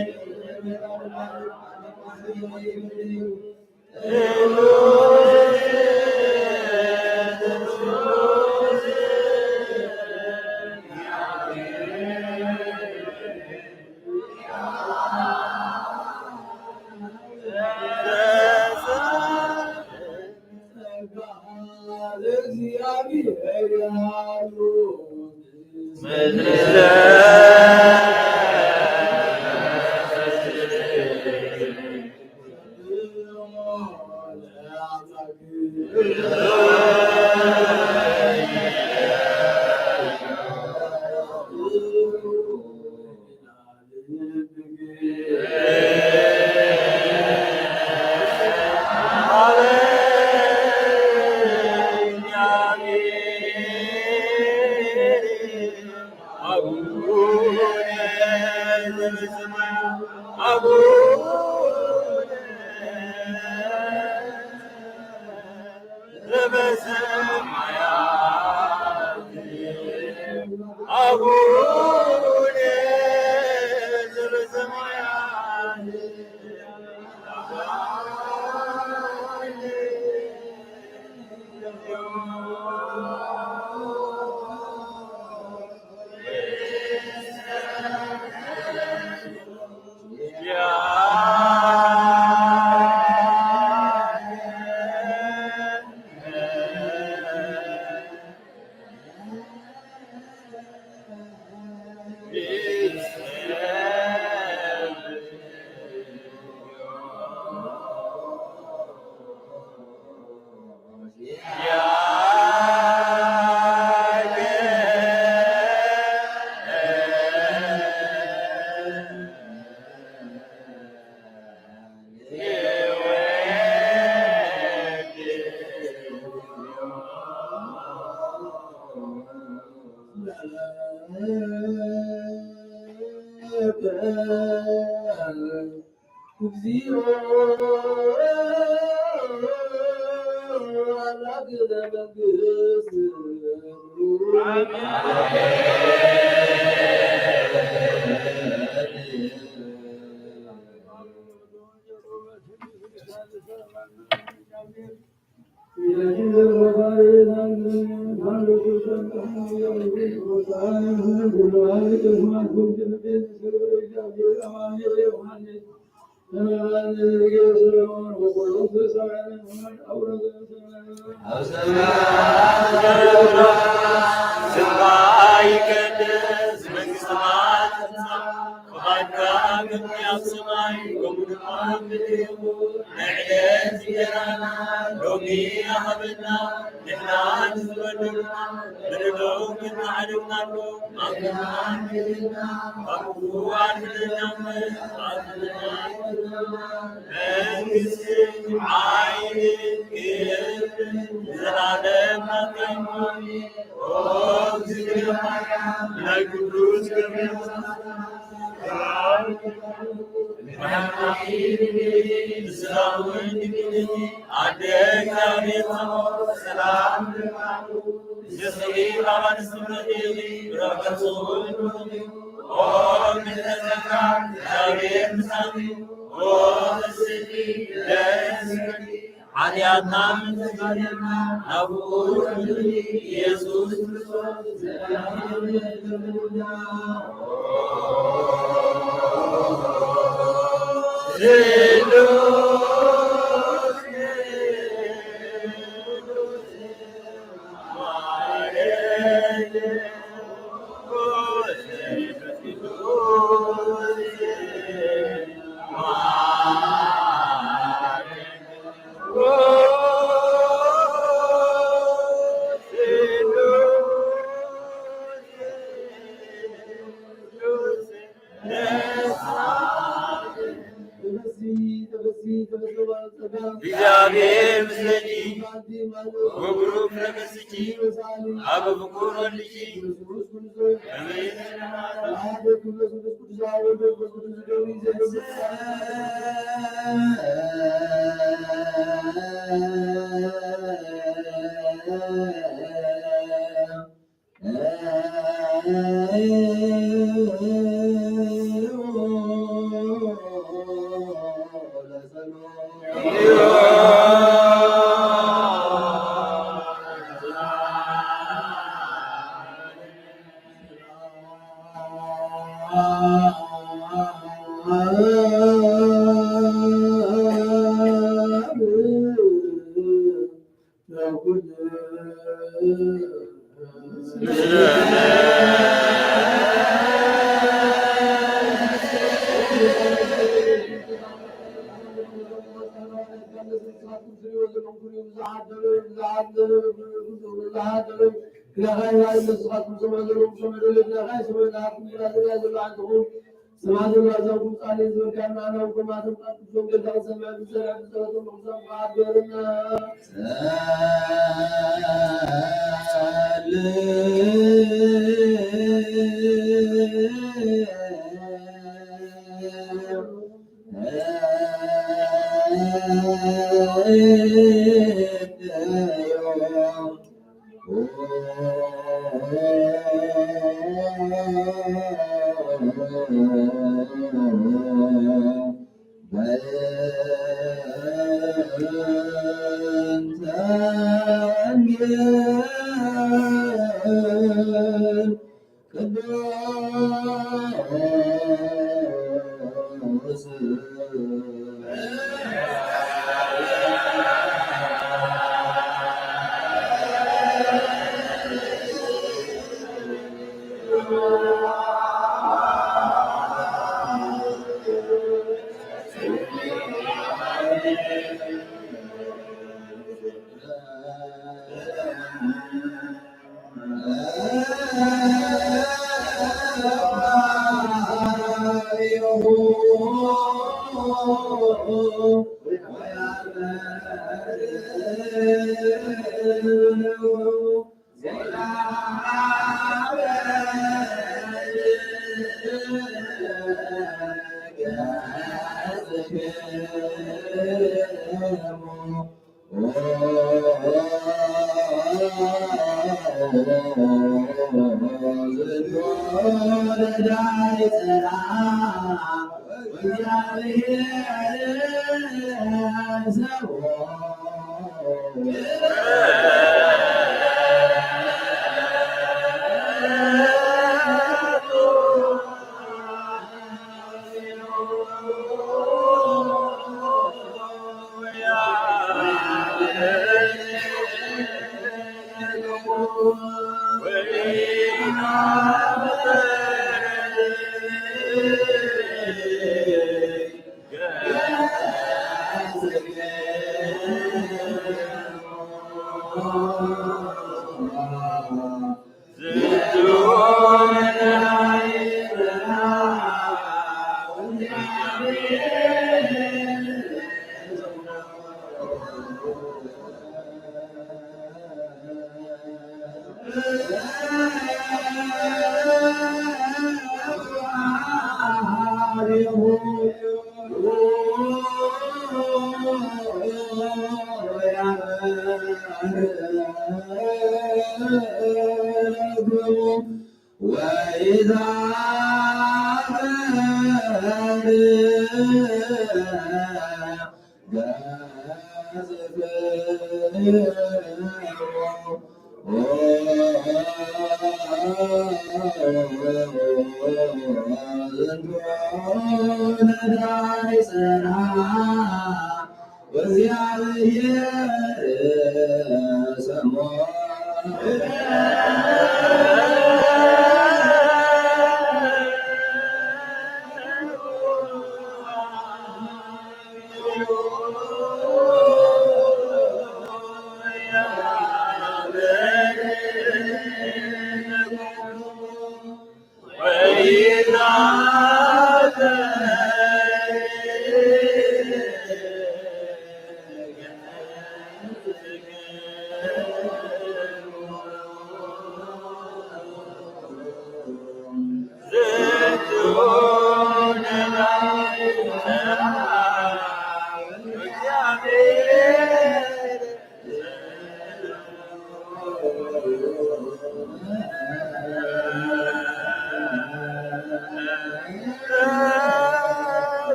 S7: Hello.
S6: እግዚአብሔር ምስለኪ ወብሩክ ነግሥኪ አብ ፍቁር ወልኪ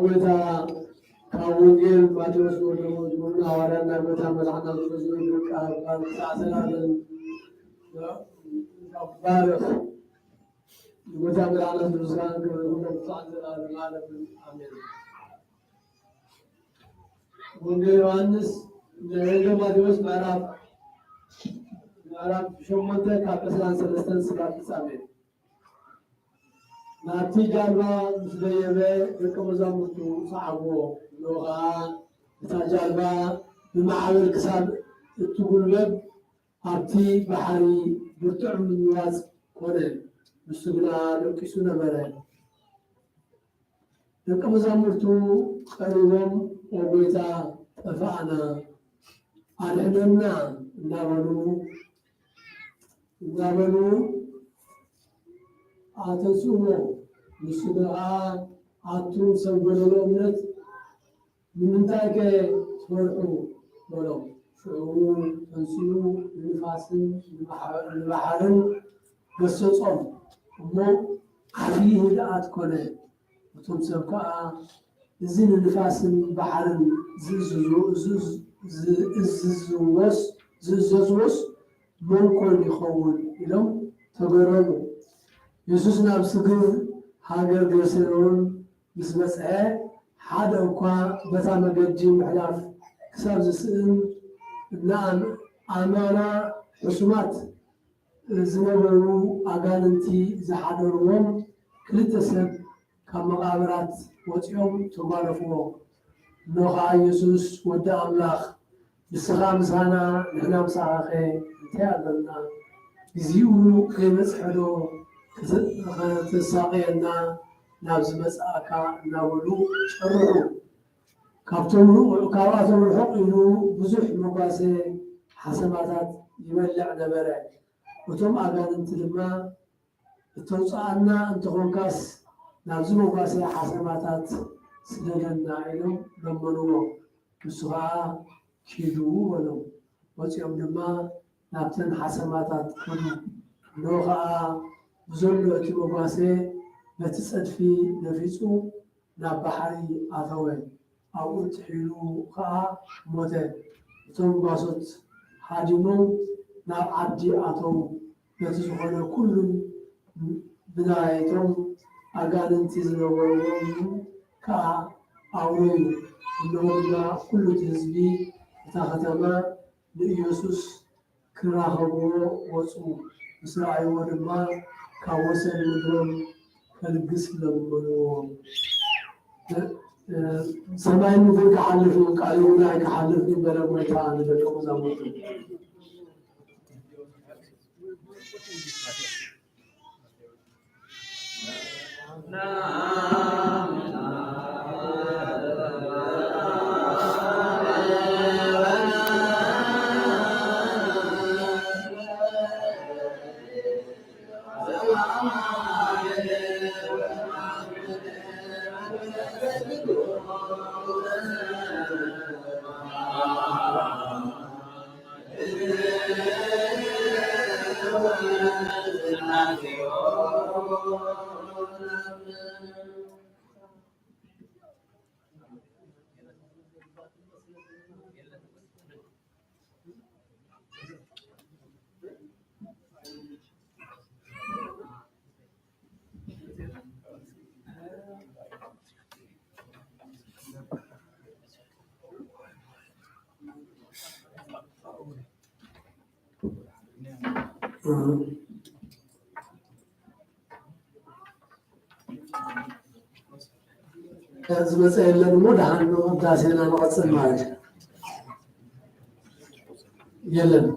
S5: ጌታ ከወንጌል ማቴዎስ ወደ ሐዋርያና ቤተ መዛሕፍት ብዙ ቃል ተአሰላለን ባረክ ቤተ መዛሕፍት ብዙራን ሁሉ ተአሰላለን ማለት አሜን። ወንጌል ዮሐንስ ማቴዎስ ምዕራፍ 8 ከ13 እስከ 15 ናቲ ጃልባ ምስ ደየበ ደቀ መዛሙርቱ ሰዓብዎ ሎኻ እታ ጃልባ ብማዕበል ክሳብ እትጉልበብ ኣብቲ ባሕሪ ብርቱዕ ምንዋፅ ኮነ። ንሱ ግና ደቂሱ ነበረ። ደቀ መዛሙርቱ ቀሪቦም ኦ ጌታ ጠፋእና አድሕነና እንዳበሉ አተጽሞ ንሱ ከዓ አቱ ሰብ ጎደሎ እምነት ንምንታይ ከ ትፈርሑ በሎም። ሽዑ ተንስኡ ንፋስን ንባሕርን ገሰጾም እሞ ዓብዪ ህድኣት ኮነ። እቶም ሰብ ከዓ እዚ ንንፋስን ባሕርን ዝእዘዝዎስ መን ኮን ይኸውን ኢሎም ተገረሙ። ኢየሱስ ናብ ስግር ሃገር ጌርሴኖን ምስ በጽሐ ሓደ እኳ በታ መገዲ ምሕላፍ ክሳብ ዝስእን እና ኣማና ሕሱማት ዝነበሩ ኣጋንንቲ ዝሓደርዎም ክልተ ሰብ ካብ መቃብራት ወፂኦም ተጓለፍዎ። ኖኻ ኢየሱስ ወዲ ኣምላኽ ንስኻ ምሳና ንሕና ምሳኻ ኸ እንታይ ኣለና? ግዚኡ ከይበፅሐ ዶ ከተሳቀየና ናብ ዝመጽእካ እናበሉ ጨርሑ። ካብኣቶም ርሑቕ ኢሉ ብዙሕ መጓሰ ሓሰማታት ይበልዕ ነበረ። እቶም ኣጋንንቲ ድማ እተውፅኣና እንተኾንካስ ናብዚ መጓሰ ሓሰማታት ስደደና ኢሎም ለመንዎ። ንሱ ከዓ ኪዱ በሎም። ወፂኦም ድማ ናብተን ሓሰማታት ከዱ። ኖ ከዓ ብዘሎ እቲ መጓሰ ነቲ ፀድፊ ነፊፁ ናብ ባሕሪ ኣተወ። ኣብኡ ጥሒሉ ከዓ ሞተ። እቶም ጓሶት ሃዲሞም ናብ ዓዲ ኣተው። ነቲ ዝኾነ ኩሉ ብናይቶም ኣጋንንቲ ዝነበርዎም ከዓ ኣውረዩ። እነሆ ድማ ኩሉ እቲ ህዝቢ እታ ከተማ ንኢየሱስ ክራኸብዎ ወፁ። ምስ ረኣይዎ ድማ ካብ ወሰን ምድሮም ከልግስ ለመንዎ። ሰማይ ምድር ክሓልፍ ቃል ናይ ክሓልፍ በለ ጎይታ ንደቀ መዛሙርቱ ዝመፀ የለን ሞ ድሃኖ ዳሴና መቐፅል ማለት የለን።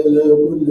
S4: لكل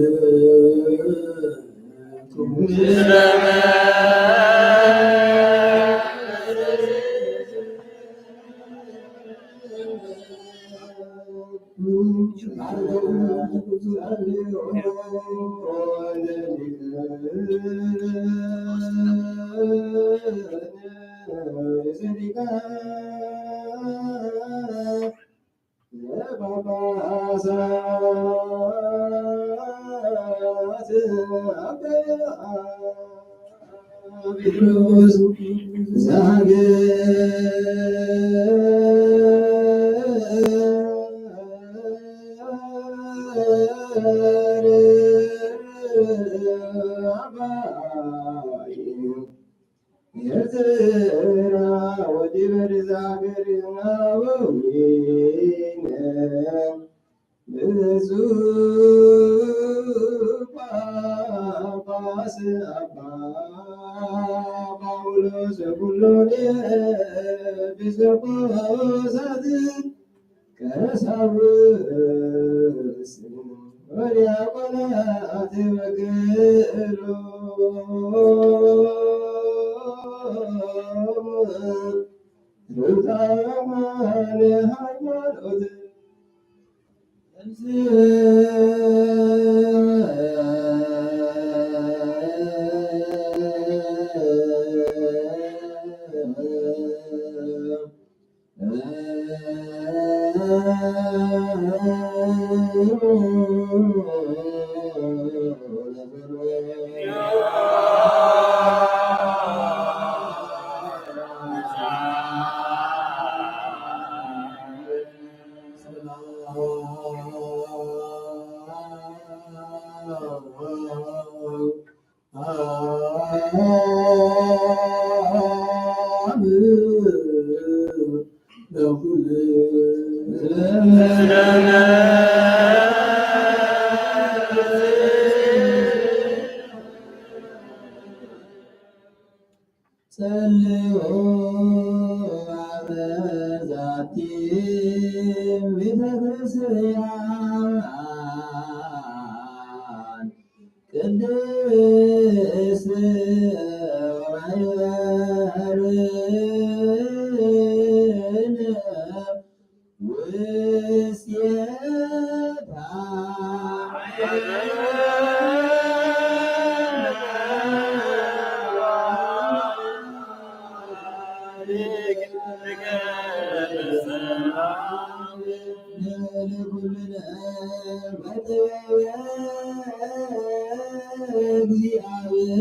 S4: ملاوي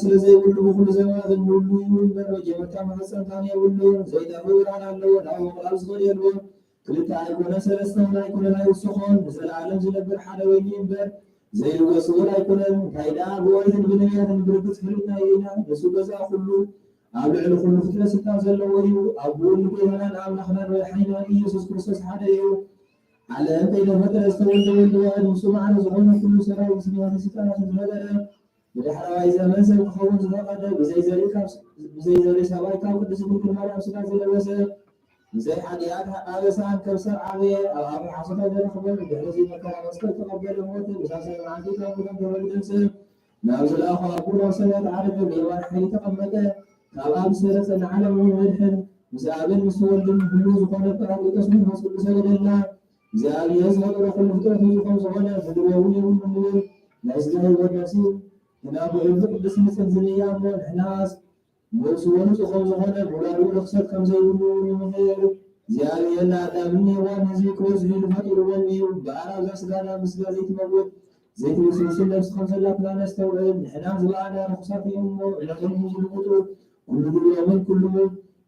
S4: ስለዚህ ሁሉ ሁሉ ዘመን ሁሉ ይወልደው የመጣ ማሰንታን ሁሉ ዘይዳው ወራን አለው ዳው ቃልስ ወዲያሉ ክልታ አይኮነ ሰለስተው ላይ ኮነ ላይ ወስኾን ዘላለም ዝነብር ሓደ ወይ ይንበር ዘይወስ ወላ አይኮነ ታይዳ ወይን ብነያትን ብርግጽ ፍልና ይና እሱ ገዛ ሁሉ ኣብ ልዕሊ ኩሉ ፍጥረት ስልጣን ዘለዎ እዩ ኣብ ሁሉ ጎይታና ኣምላኽና ወይ ሓይና ኢየሱስ ክርስቶስ ሓደ እዩ ዓለም ከይተፈጠረ ዝተወልደ ወልድ ዋህድ ምስ መዓነ ዝኾነ ኩሉ ሰራዊት ስምያት ስልጣናት ዝነበረ ብድሕራዋይ ዘመን ሰብ ክኸውን ዝፈቐደ ብዘይ ዘርኢ ሰብኣይ ካብ ቅድስት ድንግል ማርያም ስጋ ዝለበሰ ብዘይ ሓጢኣት ኣበሳን ከም ሰብ ዓበየ ኣብ ኣብ ሓሶታ ዘረኽበ ድሕሪ መከራ መስቀል ተቐበለ ሞት ብሳሰብ መዓልቲ ካብ ሙታን ተወሊደ ሰብ ናብ ዝለኣኾ ኣቦ ናብ ሰማያት ዓረገ ብየማን ሓይሊ ተቐመጠ ካብ ኣብ ዝሰረፀ ንዓለም እውን መድሕን ምስ ኣብን ምስ ወልድን ህሉ ዝኾነ ጰራቅሊጦስ መንፈስ ቅዱስ ሰገደልና እግዚኣብሔር ዝፈጠሮ ኩሉ ፍጥረት እዩ ከም ዝኾነ ምድሪ እውን የብሉ ንብል ናይ ስጋ ህይወት ነፍሲ እናብዕሉ ቅዱስ ንፅን ዝንያ እሞ ንሕናስ ነብሱ ወንፁ ከም ዝኾነ ብውላዱ ርክሰት ከም ዘይብሉ ንምህር እግዚኣብሔር ንኣዳምን ሔዋን ህዝቢ ክበዝሑ ኢሉ ፈጢሩዎም እዩ ብኣራብ ዘስጋና ምስጋ ዘይትመውት ዘይትውስውስን ነብሲ ከም ዘላትና ነስተውዕል ንሕና ዝበኣና ርኩሳት እዮም እሞ ዕለቶም ዝልውጡ ኩሉ ግብሮምን ኩሉ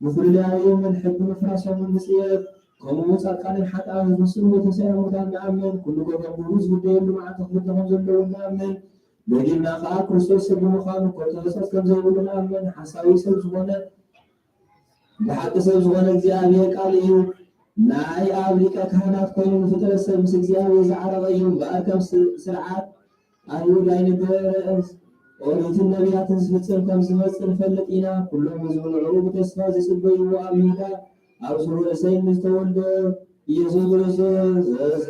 S4: ምፍልላዮምን ሕጊ ምፍራሶምን ንፅየት ከምኡ ጻድቃንን ሓጥኣን ዝምስሉ ወተንሥኣን ሙታን ንኣምን ኩሉ ገበን ሁሉ ዝግደየሉ መዓልቲ ክልተ ከም ዘለዉ ንኣምን በጊና ከዓ ክርስቶስ ሰብ ብምዃኑ ኮርተለሰት ከም ዘይብሉ ንኣምን ሓሳዊ ሰብ ዝኾነ ብሓቂ ሰብ ዝኾነ እግዚኣብሔር ቃል እዩ ናይ ኣብ ሊቀ ካህናት ኮይኑ ንፍጥረት ሰብ ምስ እግዚኣብሔር ዝዓረቐ እዩ በኣል ከም ስርዓት ኣይሁድ ኣይንገበረ ኦሪትን ነቢያትን ዝፍፅም ከም ዝመፅእ ንፈልጥ ኢና ኩሎም ዝብልዑ ብተስፋ ዝፅበይዎ ኣብ ሜዳ ኣብ ስሩ እሰይ ዝተወልደ ኢየሱስ ክርስቶስ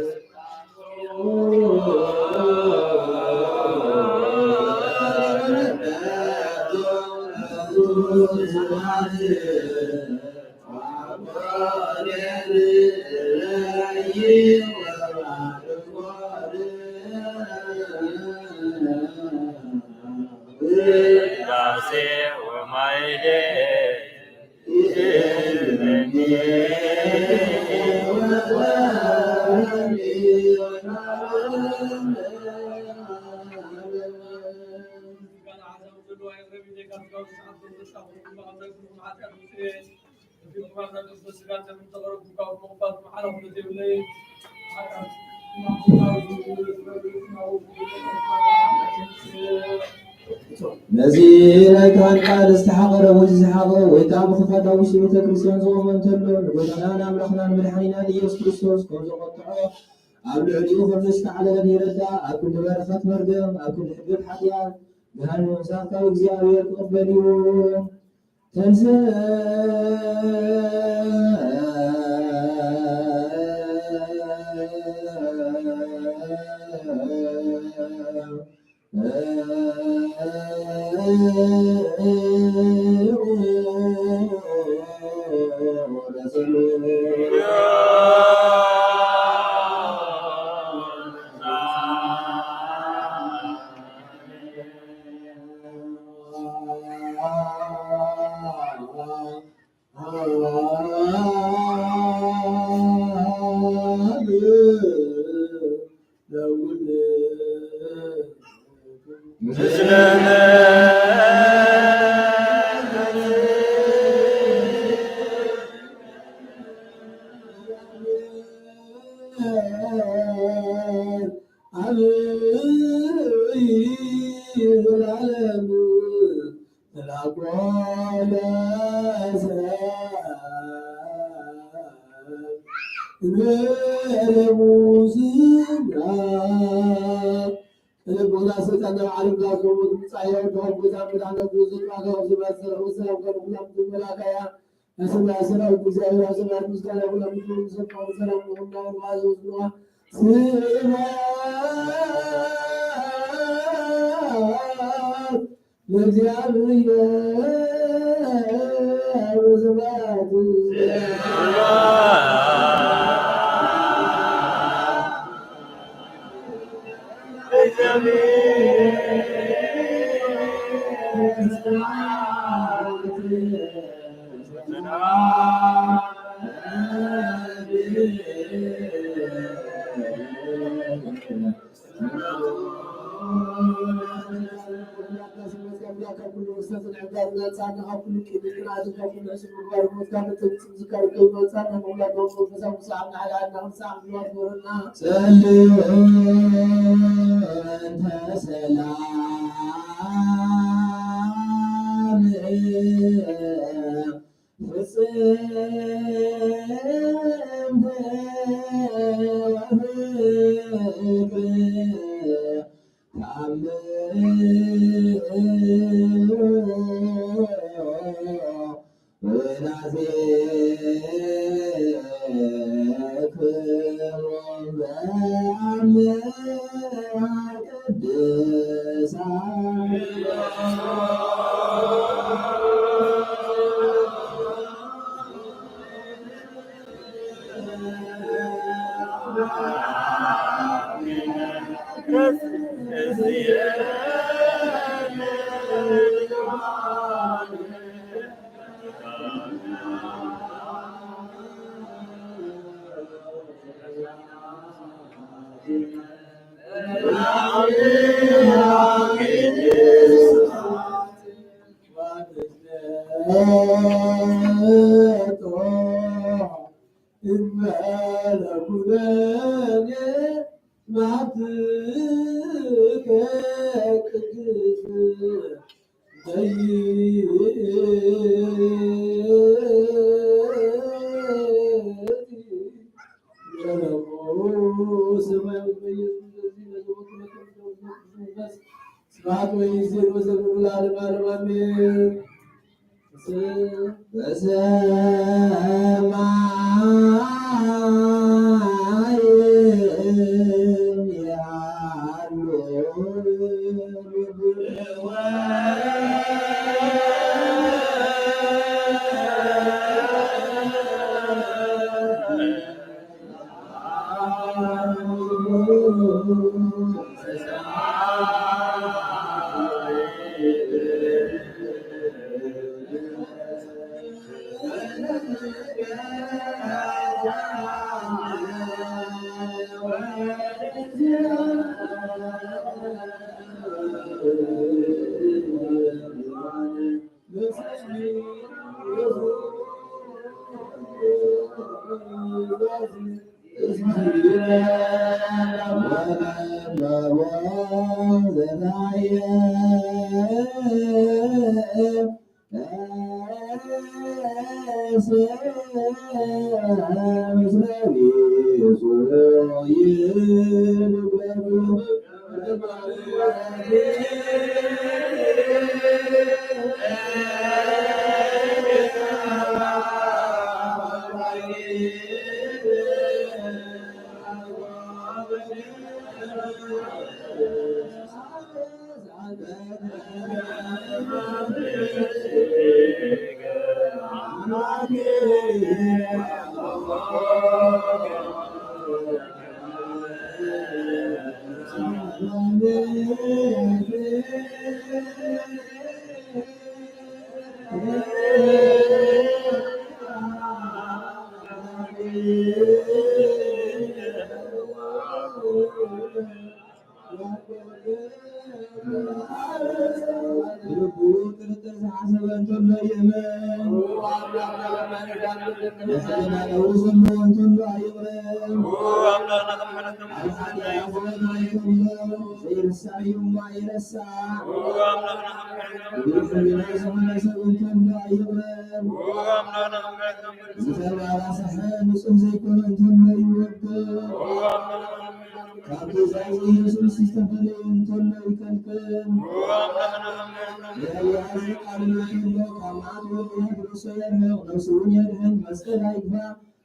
S4: ነዚህ ናይ ካህን ቃል ዝተሓቐረ ወይ ዝሓቐረ ወይ ከዓ ብክፋት ኣብ ውሽጢ ቤተ ክርስቲያን ዝቆመ እንተሎ ንጎይታናን ኣምላኽናን መድሓኒናን ኢየሱስ ክርስቶስ ከም ዘቐጥዖ ኣብ ልዕሊኡ ከም ዘሽከዓለለን ይረዳእ ኣብ ኩሉ በረኸት መርገም ኣብ ኩሉ ሕግት ሓጢኣት ብርሃን ምምሳኽ ካብ እግዚኣብሔር ክቕበል እዩ ተንሥእ
S5: العالم الأقوال البولا سلطان عالم ذاكم صاير دوم بزام بدانا بوزن ما كان سباسر وسلام كان كلام تملاكيا اسمع سلام بزاي واسمع مسكان كلام مسلم سلام محمد وازونا سيما لجابريل وزبات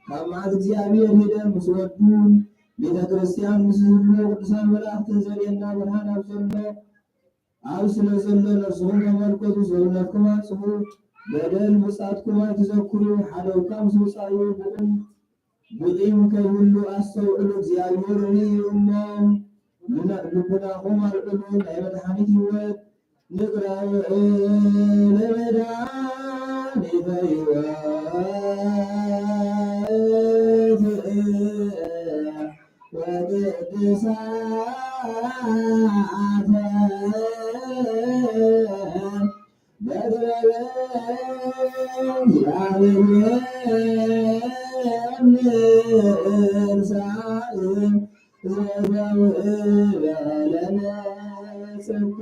S4: ከማት እግዚአብሔር ሄደን ምስወዱን ቤተ ክርስቲያን ምስሉ ቅዱሳን መላእክትን ዘዴና ብርሃን አብስለ ዘሎ ነፍሱን ተመልከቱ ሰውነትኩም አጽፉ በደል ምጻትኩም አትዘክሩ ሐደውካ ምስውፃዩ ብቂም ከሁሉ አስተውዕሉ እግዚአብሔር እዩሞ ልቡናኩም አልዕሉ ናይ መድኃኒት ሕይወት ንቅረብ ለመድኃኒተ ሕይወት ወቅድሳተ በጥበበ እግዚአብሔር ንሳእ ዘበውእለነ ጽድቀ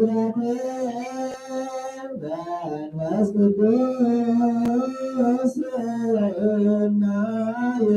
S4: መንፈስ ቅዱስ ናየ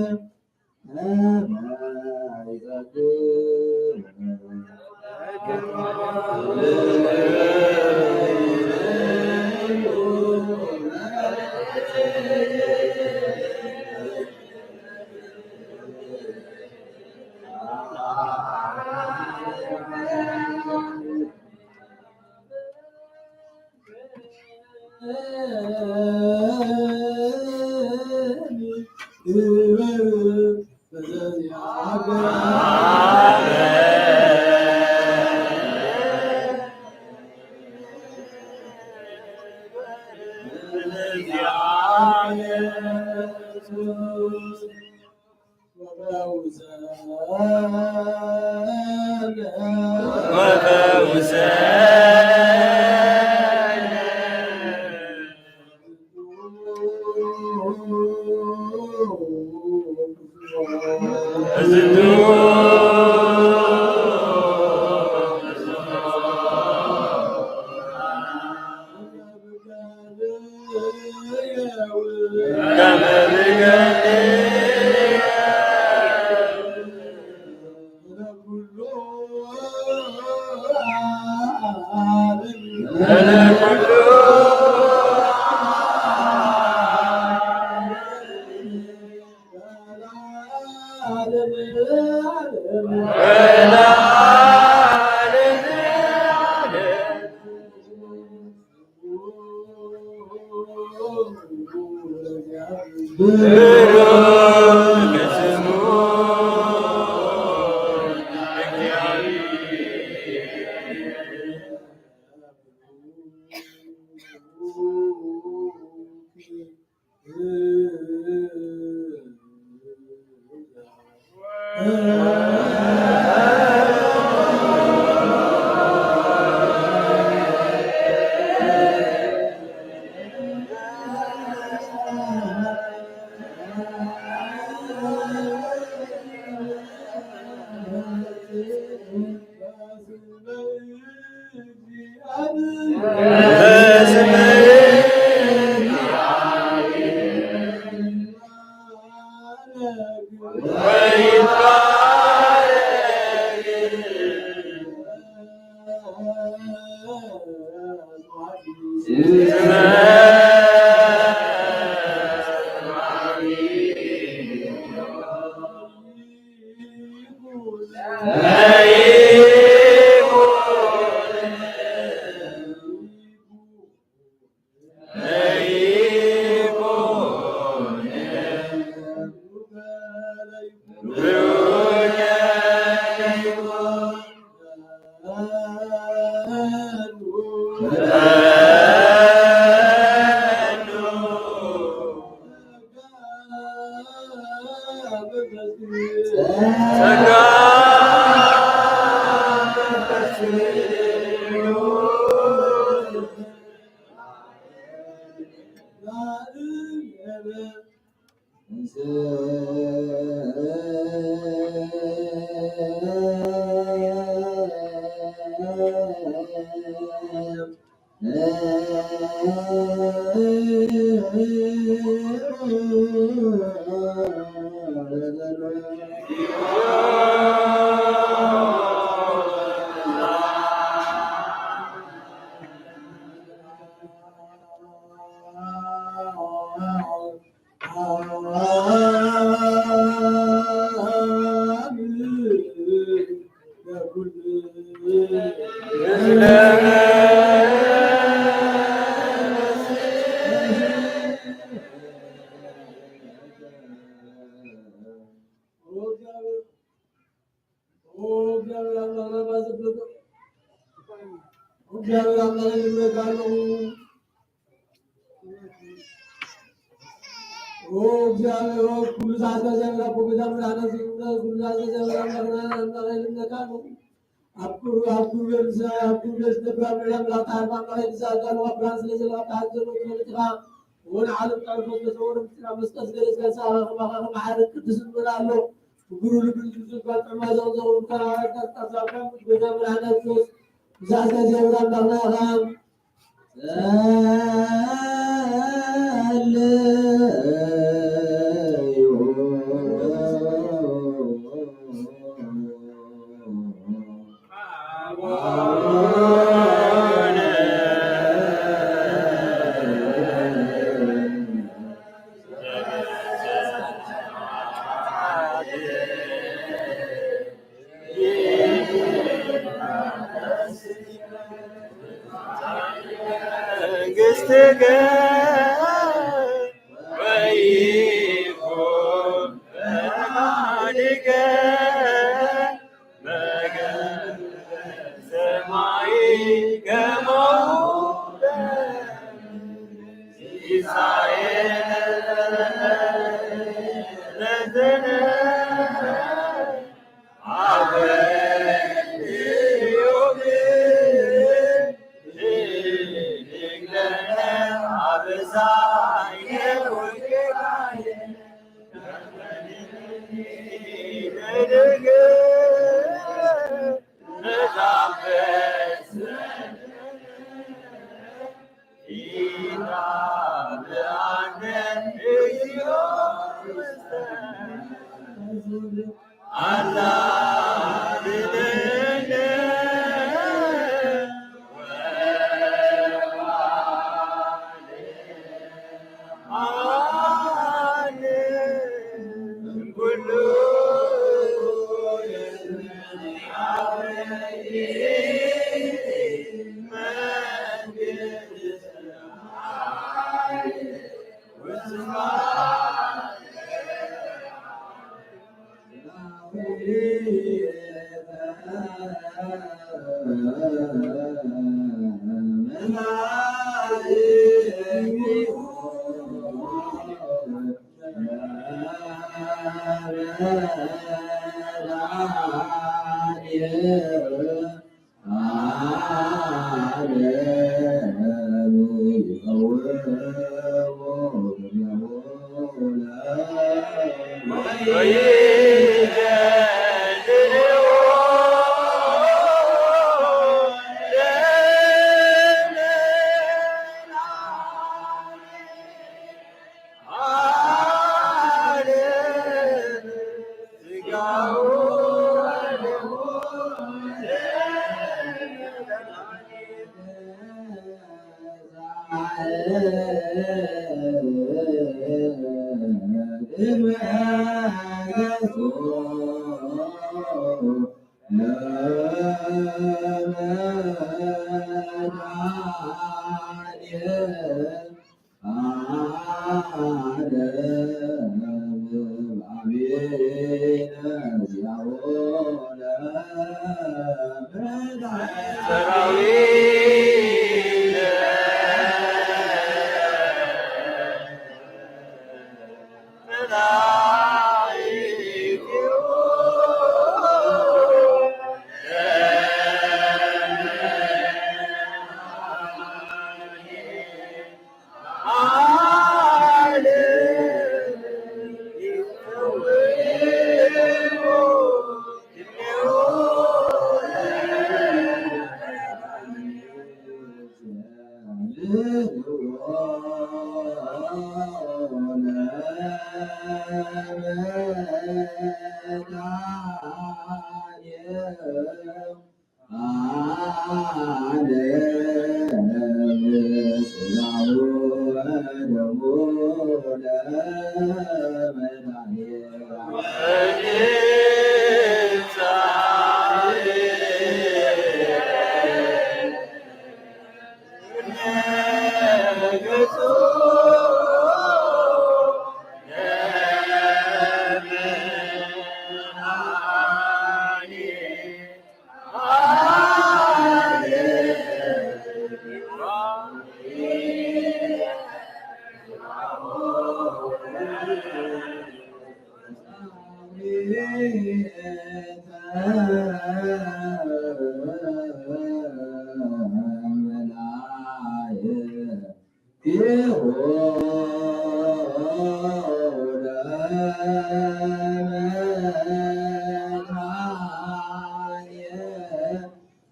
S5: ብዛት ከዚህ በጣም ጠርናራም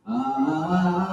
S4: Ah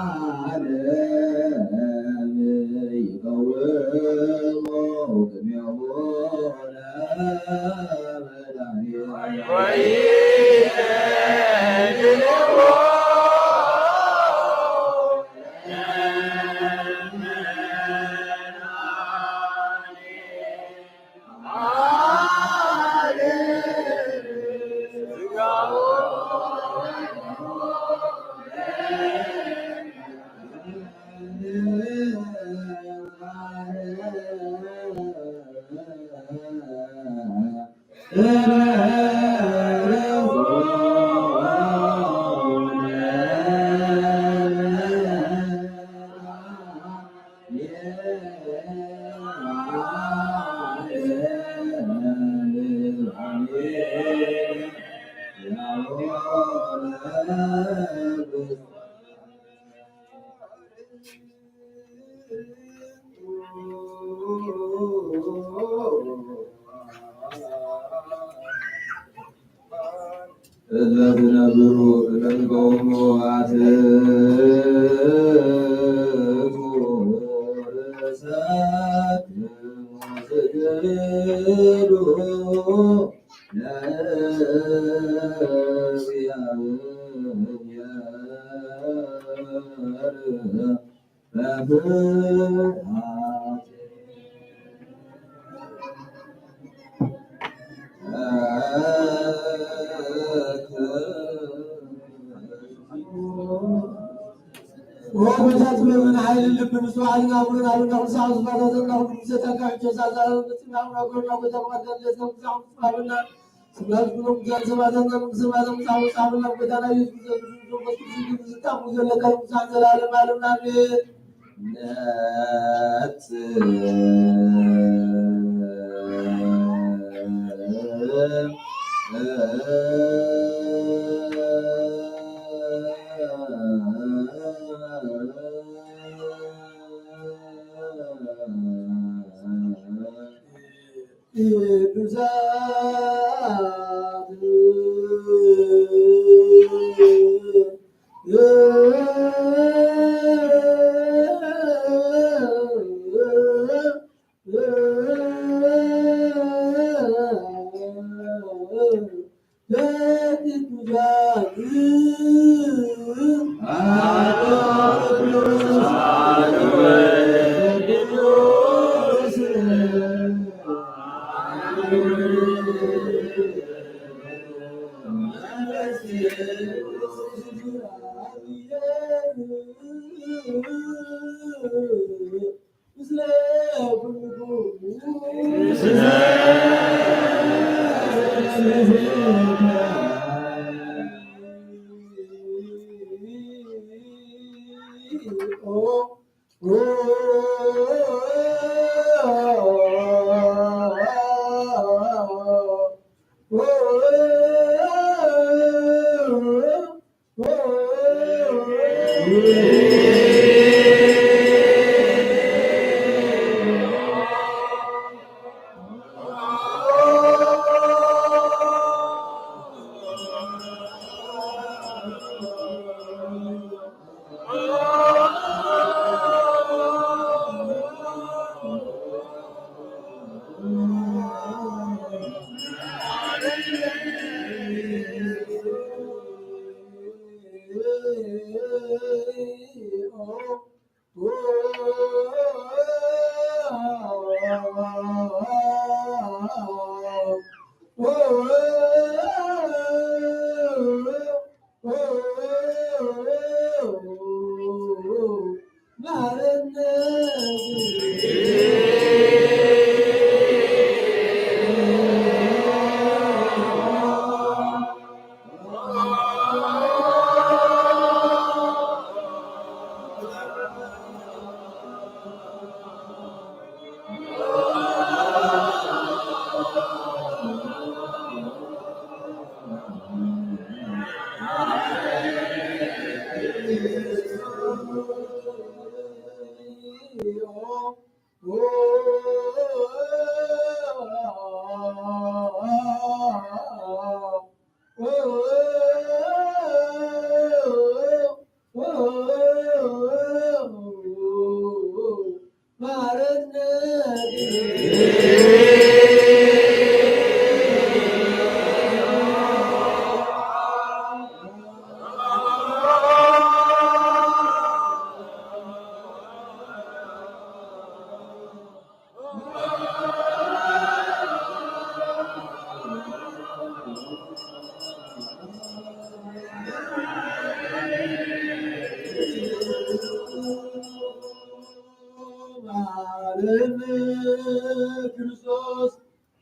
S5: وبجات من حي اللب مسوعنا ونحن نرسع صفاتنا ونمسك جزازا نسمع ونقول وتبغى لسنا نسمع صفاتنا سبحان كلهم جال سماتنا سماتنا مسع صفاتنا بدنا يسوع بس تامو زلك المسع زلال مالم نامي نات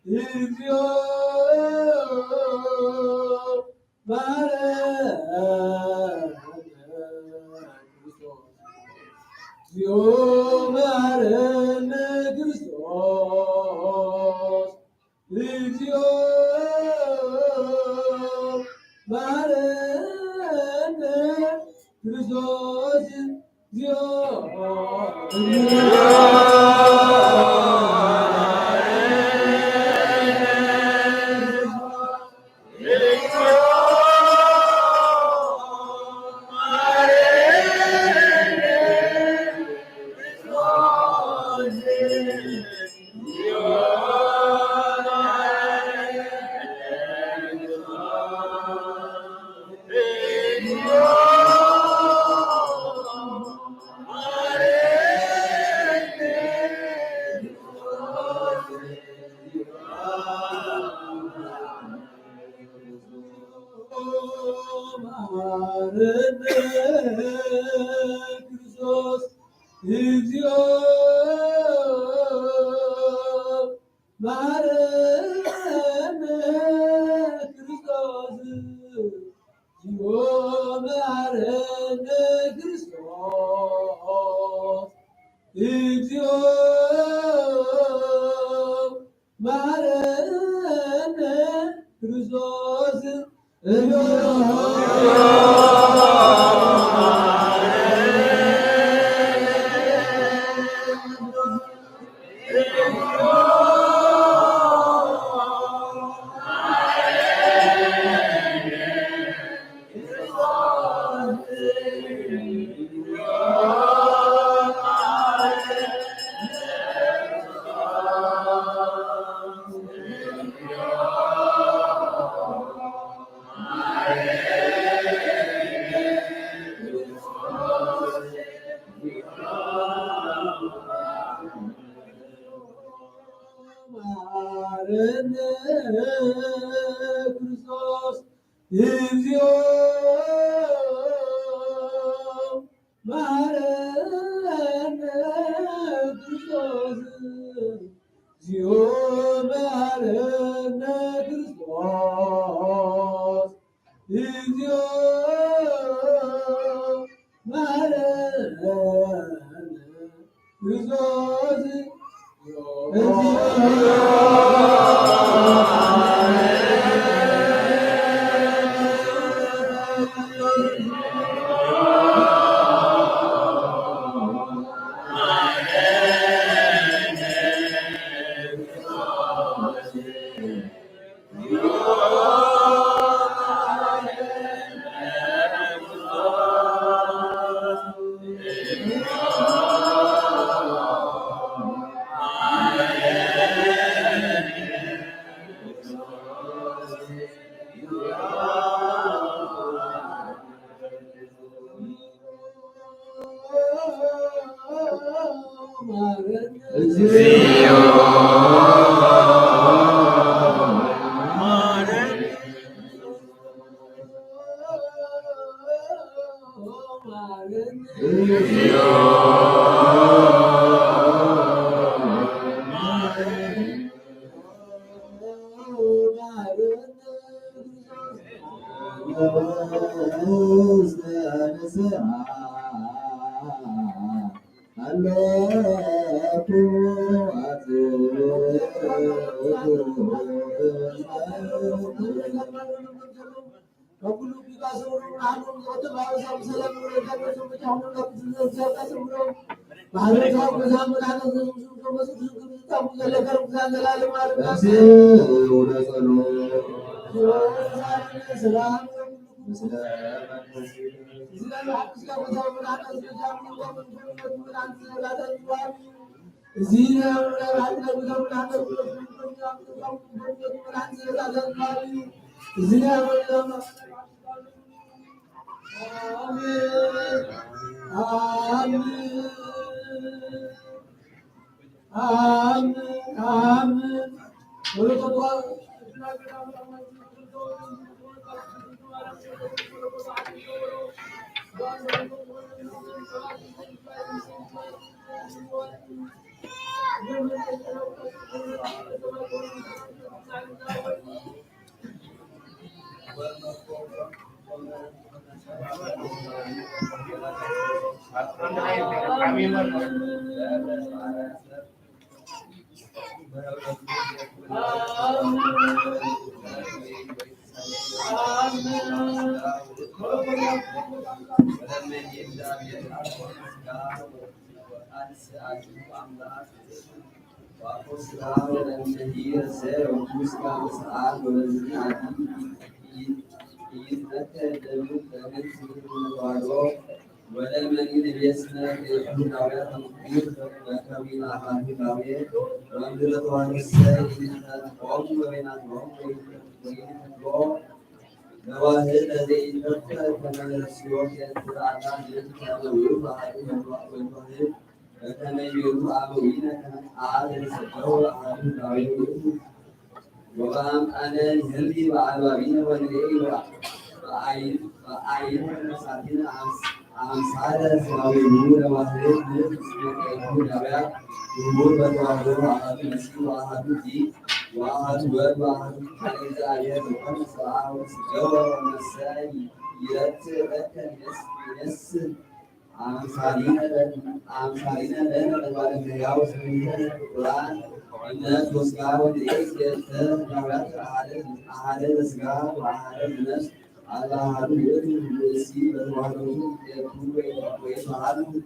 S5: እግዚኦ መሐረነ ክርስቶስ እግዚኦ መሐረነ ክርስቶስ ክርስቶስ እግዚኦ መሐረነ ክርስቶስ እግዚኦ መሐረነ ክርስቶስ እግዚኦ መሐረነ ክርስቶስ መሐረነ ክርስቶስ እግዚኦ መሐረነ ክርስቶስ እግዚኦ መሐረነ ክርስቶስ እግዚኦ መሐረነ ክርስቶስ
S3: وقام أنا هلي وعلوابين ونريد وعين ساكن عن سعادة سماوي نور وحيد نور نبات نور بدوار وعهد مسيح وعهد دي وعهد ورد وعهد حديث آيات وقم ساعة وسجوة ومساء يرتب يس عام سالين لنا نبات الهياء وسمينا القرآن الناس وسقاه ودريس نبات أحد سقاه وأحد الناس على هذا الشيء بدواره يكون ويفعل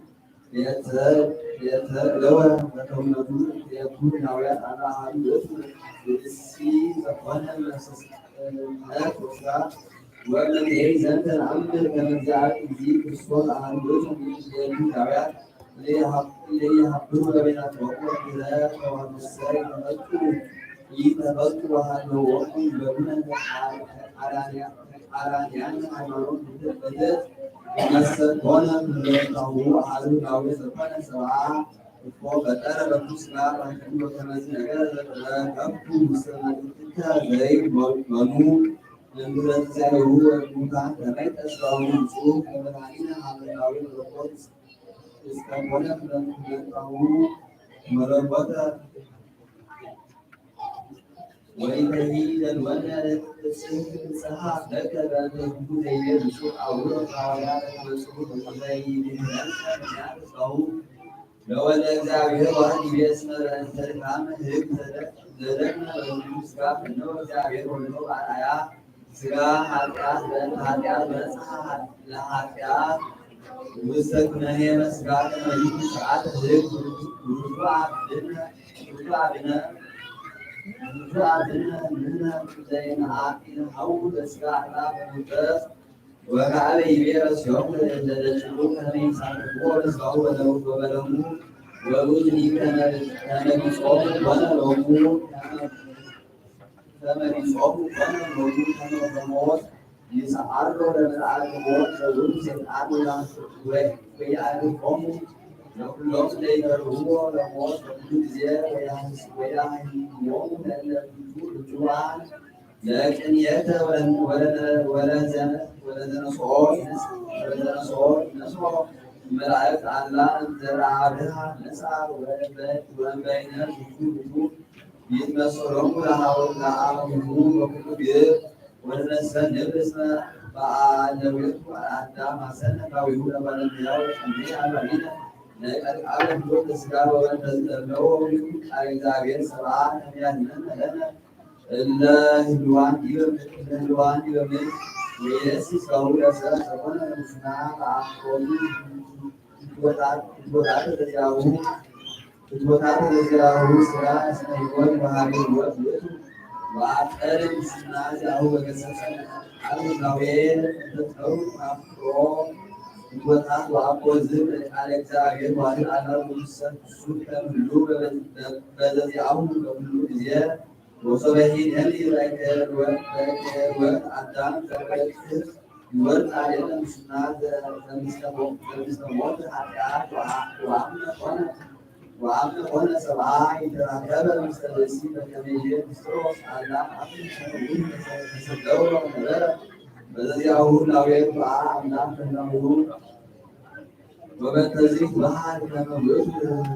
S3: يتلوى وتمنه يكون نوعات على هذا الشيء فقنا الناس وسقاه ومن يزن العمل كما جاء في الصوت عن وجه من نوعات ليحبون بين الوقوع إلى وعن السائل يتذكرها النوع يبنون على نعم حيوانات بدت يسكون من على نوع سكون سواء وبترى بمسكا وكما كما سنقول كم مسلمين زي بنو لمن زاهو المكان تبعت أسرار مسؤول كمالين على نوع الرقود استقبل من نوع مربوطة وإنهي الولد سحاب لك بأن يكون يمشي أو يقع مسؤول وغير ذلك لو الأجزاء واحد بيسمى أن تركام هيك ذلكنا المسكاف إنه جاء ولو على سكا حاتيات بس حاتيات وسكنا هي مسكات ما ساعات هيك رجوع بنا منا زين عاقل حول سكاحنا بمتاز وكعلي بيرس يوم للشروط من سنقول سعوا له وبلغوا ووجني كان بصوت وانا لومو كان بصوت وانا لومو كان بموت يسعر له العالمون فلوم سعر له ويعرفهم لو لينا هو لموت زيادة يوم الجوعان لكن يأتى ولا نصور ملعب على زرعها نسعى ولا بين الجذور يتمسرون لها والعالمون وكل بير ولا نسنبسنا بعد وعدام سنة ويقول ولا نياو الحمد لله لكن أعلم كل سكار وأنتظروا أجزاء سبعة يعني لنا الهلوان يوم ويأسس قول أساس أبونا المسنى عقول تبوتات تجاهه سرا سنيقول بهاري الوقت وأكثر المسنى جاهه وقصص النوين تتحول أفرو تبوتات وأبوزر على إجزاء وهل على المسنى سوكا ملوك بذاتعهم كملوك زيادة وصبحين هذه الأكثر والأدام تبكر يورد علينا مسناد المستموت حتى وعمل قلنا سبعة يتراكب المستلسين كمية مستروس على عقل شنوين تسدور ونبرة بذاتعه لو يطلع عمنا فنه وبالتزيك بحر كما يوجد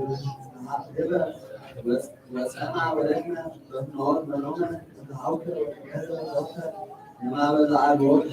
S3: وسمع ولكنا بنور منونا نتحوكر وكذا وكذا لما بدأ الوقت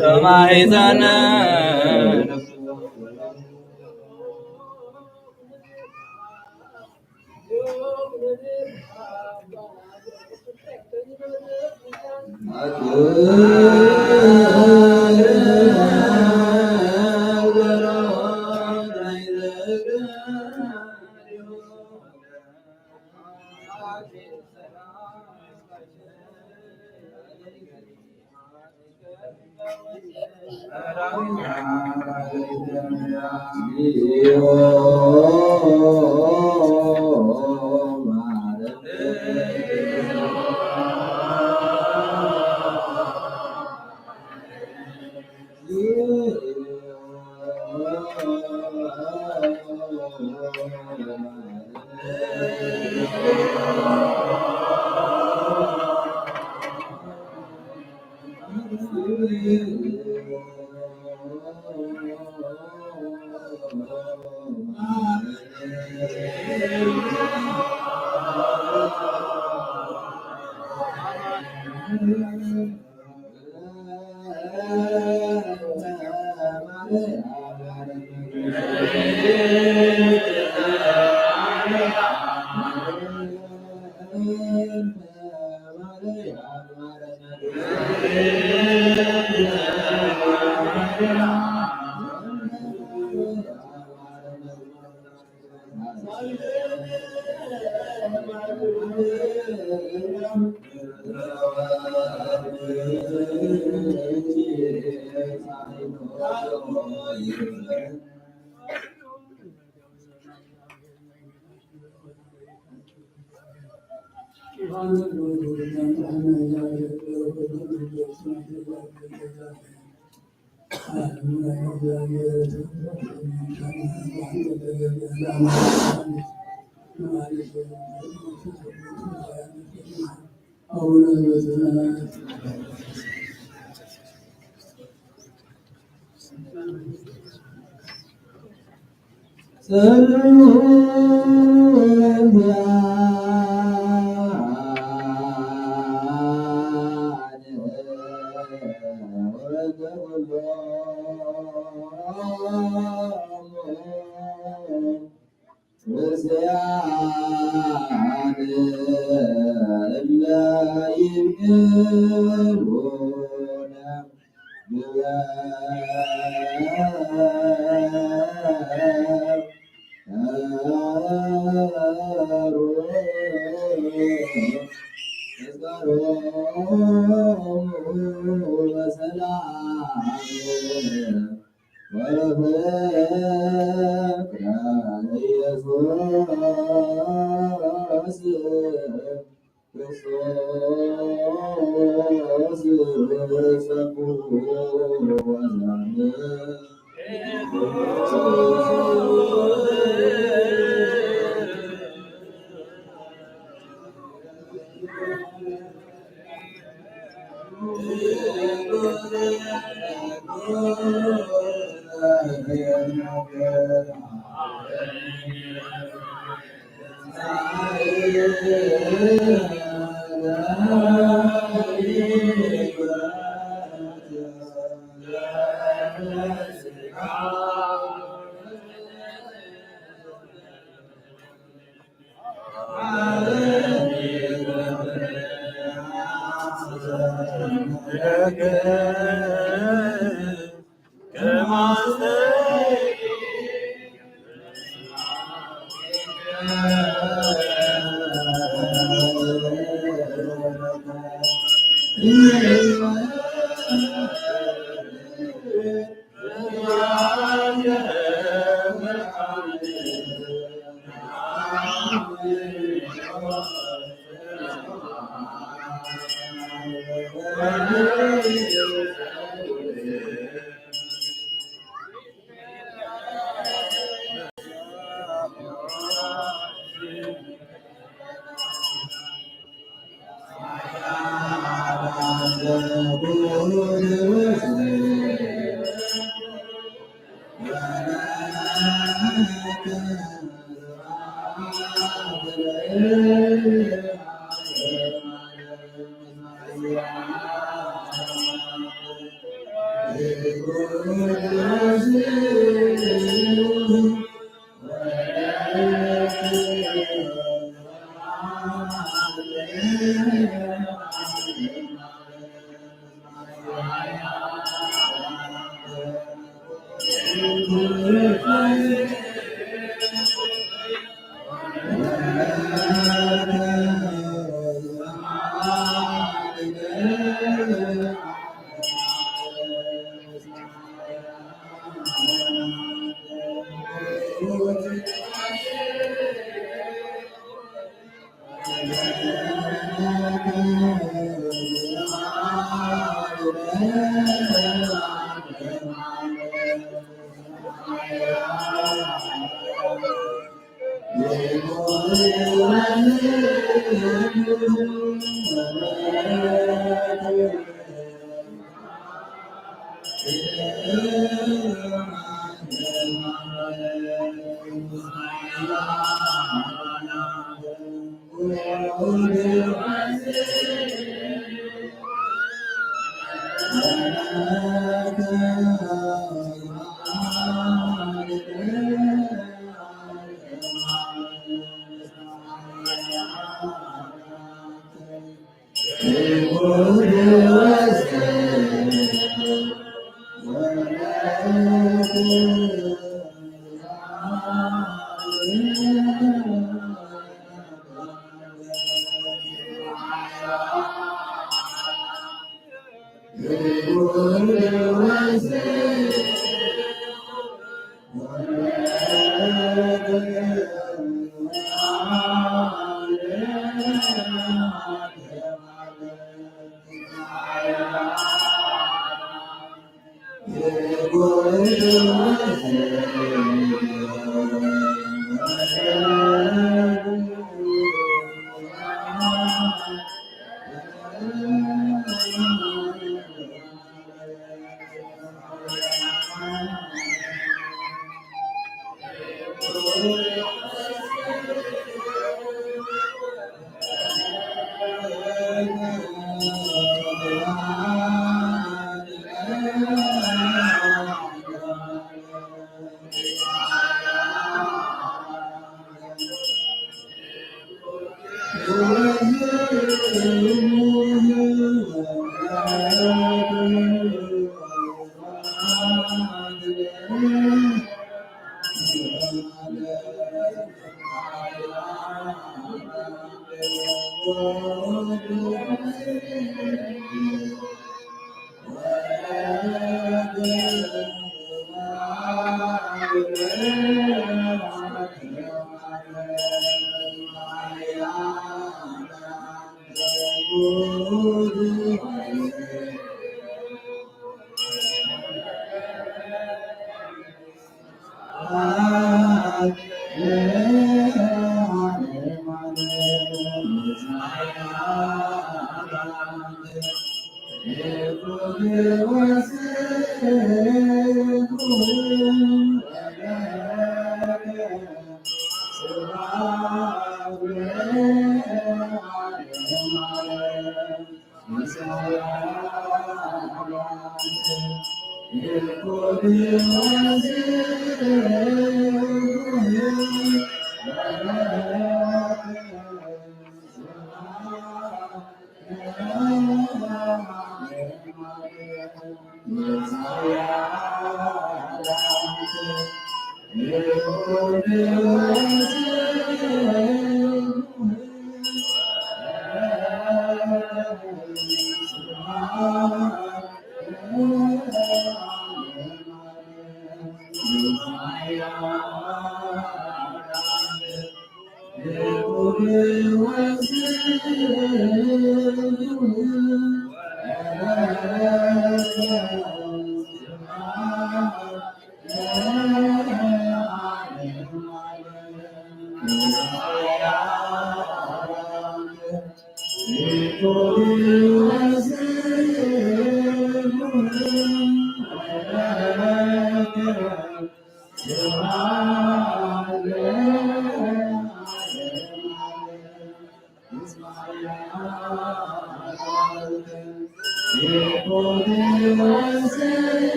S1: ተማይዘነ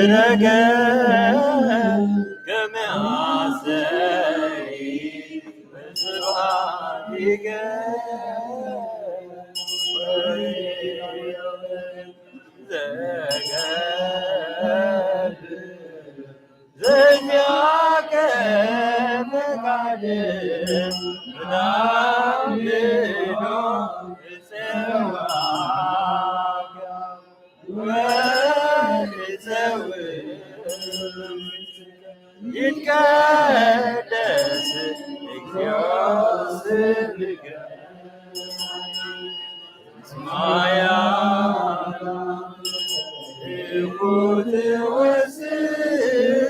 S6: ምድረገ ከመአሰሪ በስብሐቲከ ዘዚአከ ፈቃድ ምናምኖ እፀዋከ ወእፀውዕ ይትቀደስ እግዚኦ ስምከ ስማያ እኩት ወስብእ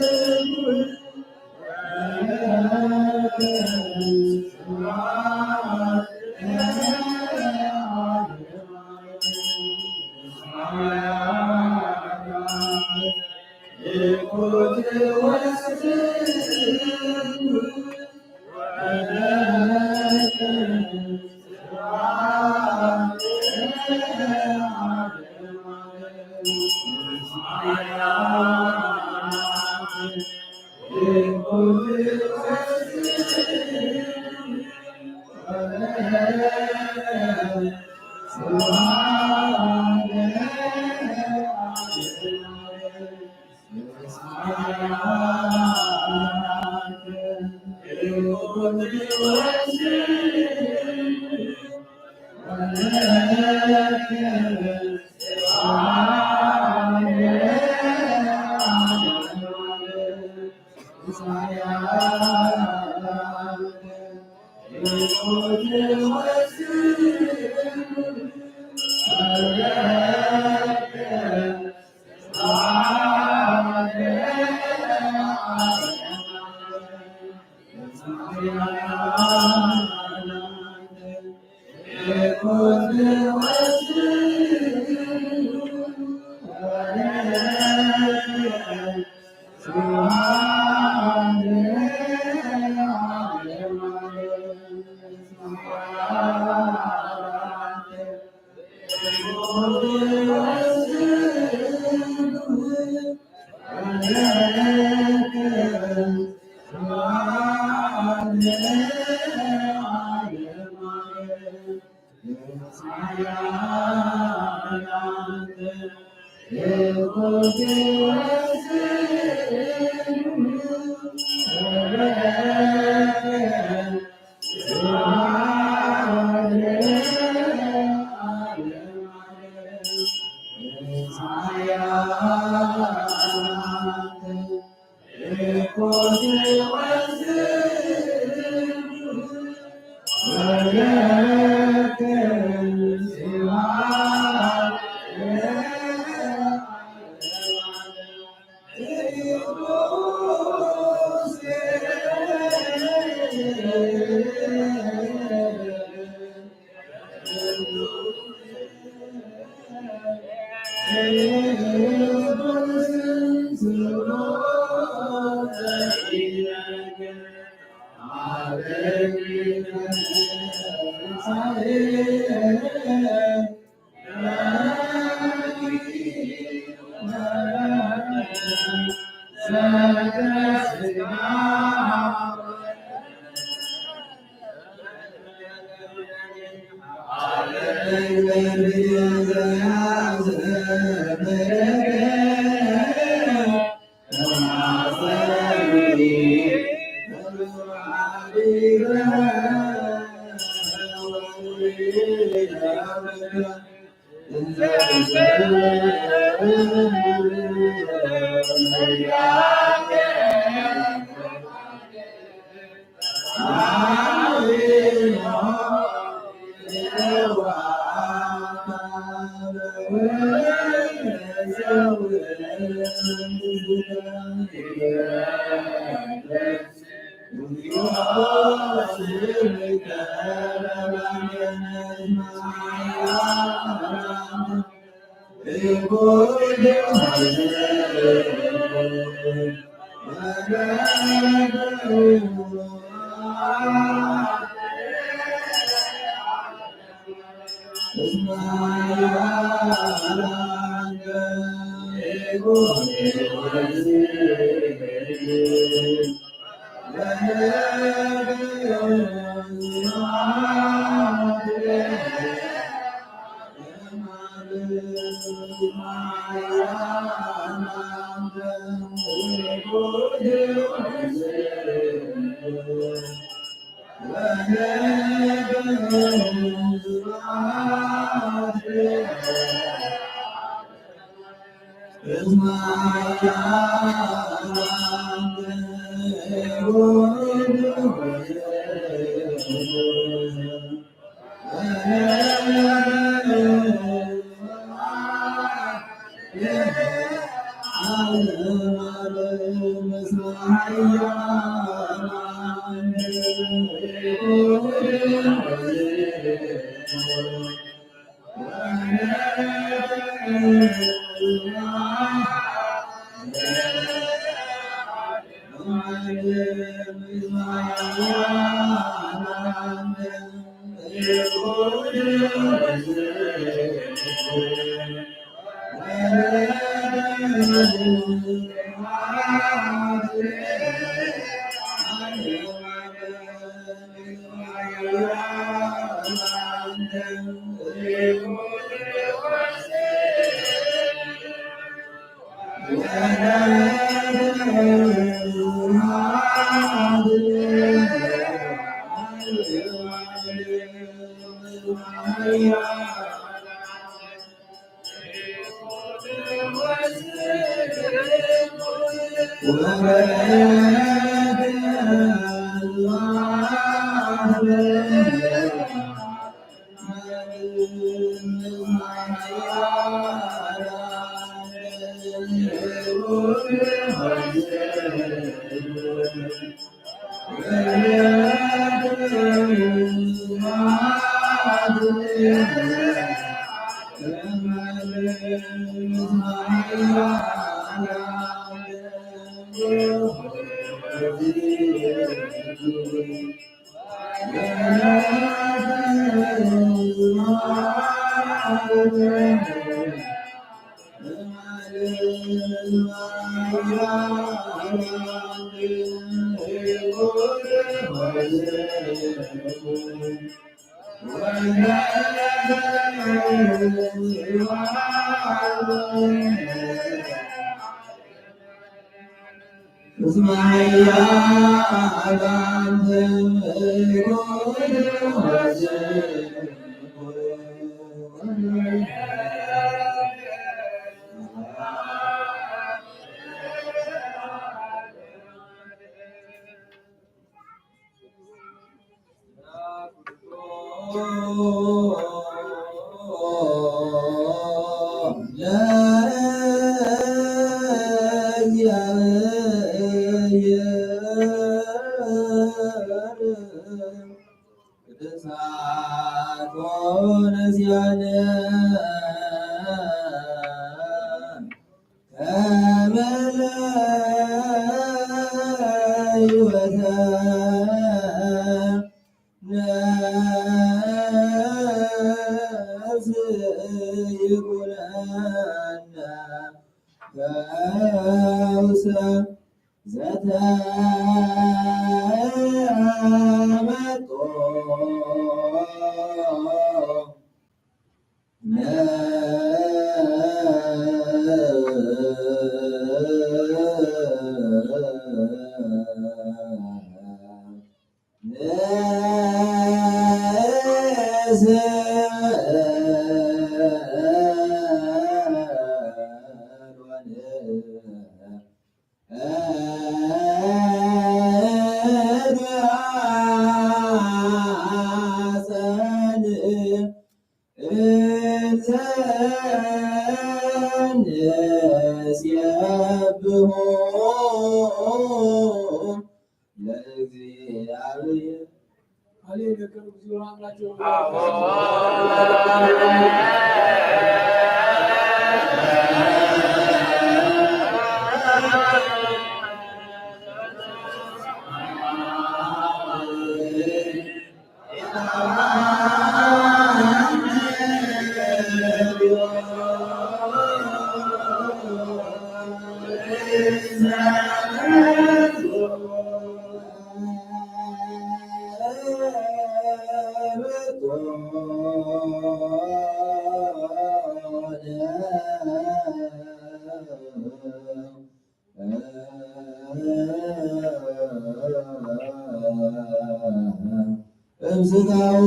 S4: እምስጋው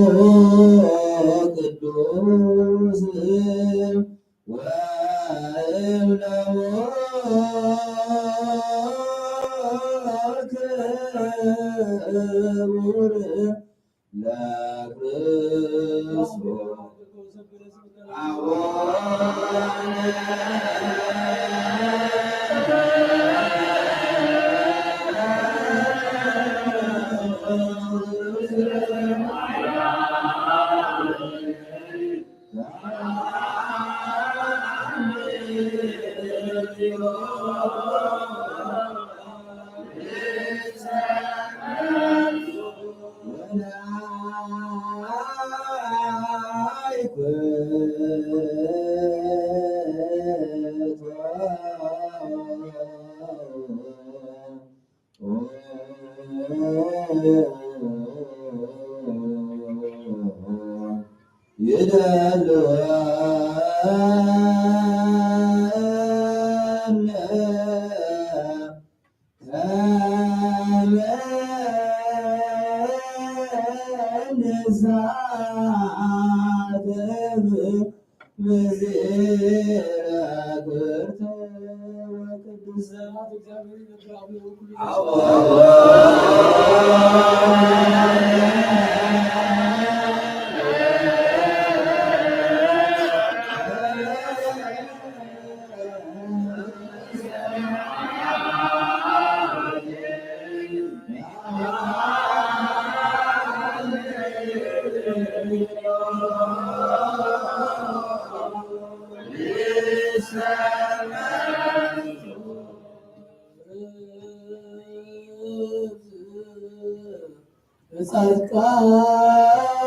S4: ቅዱስ ወእምነው ክቡር ለክርስቶስ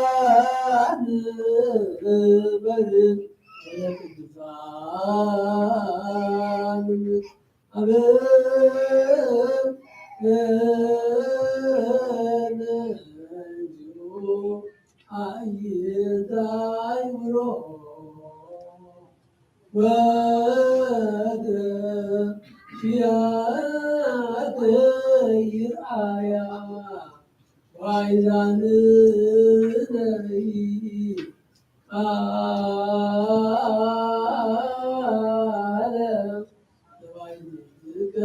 S4: ጻድቃን በልብ ቅዱሳን አይታይሮ ወደ ፊያት ይርአያ ዋይዛን ነይ አለ ለባይዝከ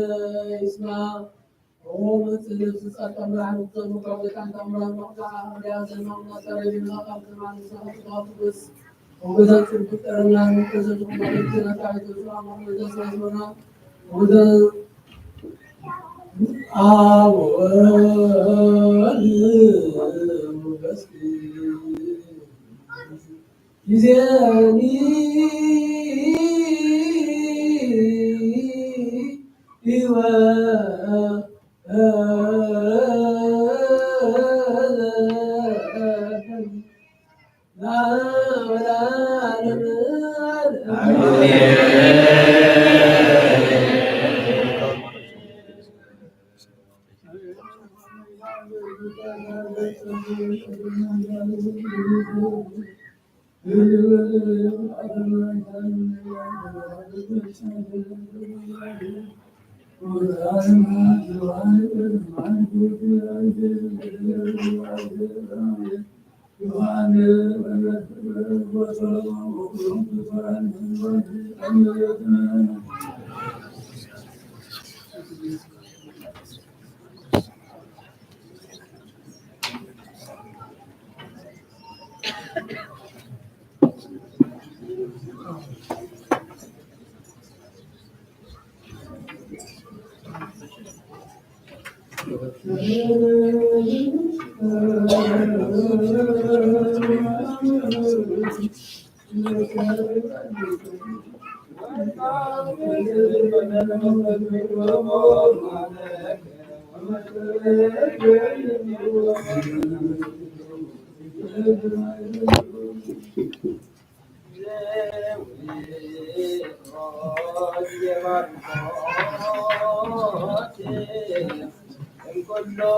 S4: ይስማ ወመት ልብስ ጻቀም ራን ተሙ ከወጣን ተምራን ወጣ ያዘናው ናተረጅና ካፍራን ሰዓት በስ ወገዛችን ፍቅርና ከዘዙ ማለት ተናካይቶ አማን ዘሰይዞና ወደ አወል ይዘኒ ይወ
S2: Thank you.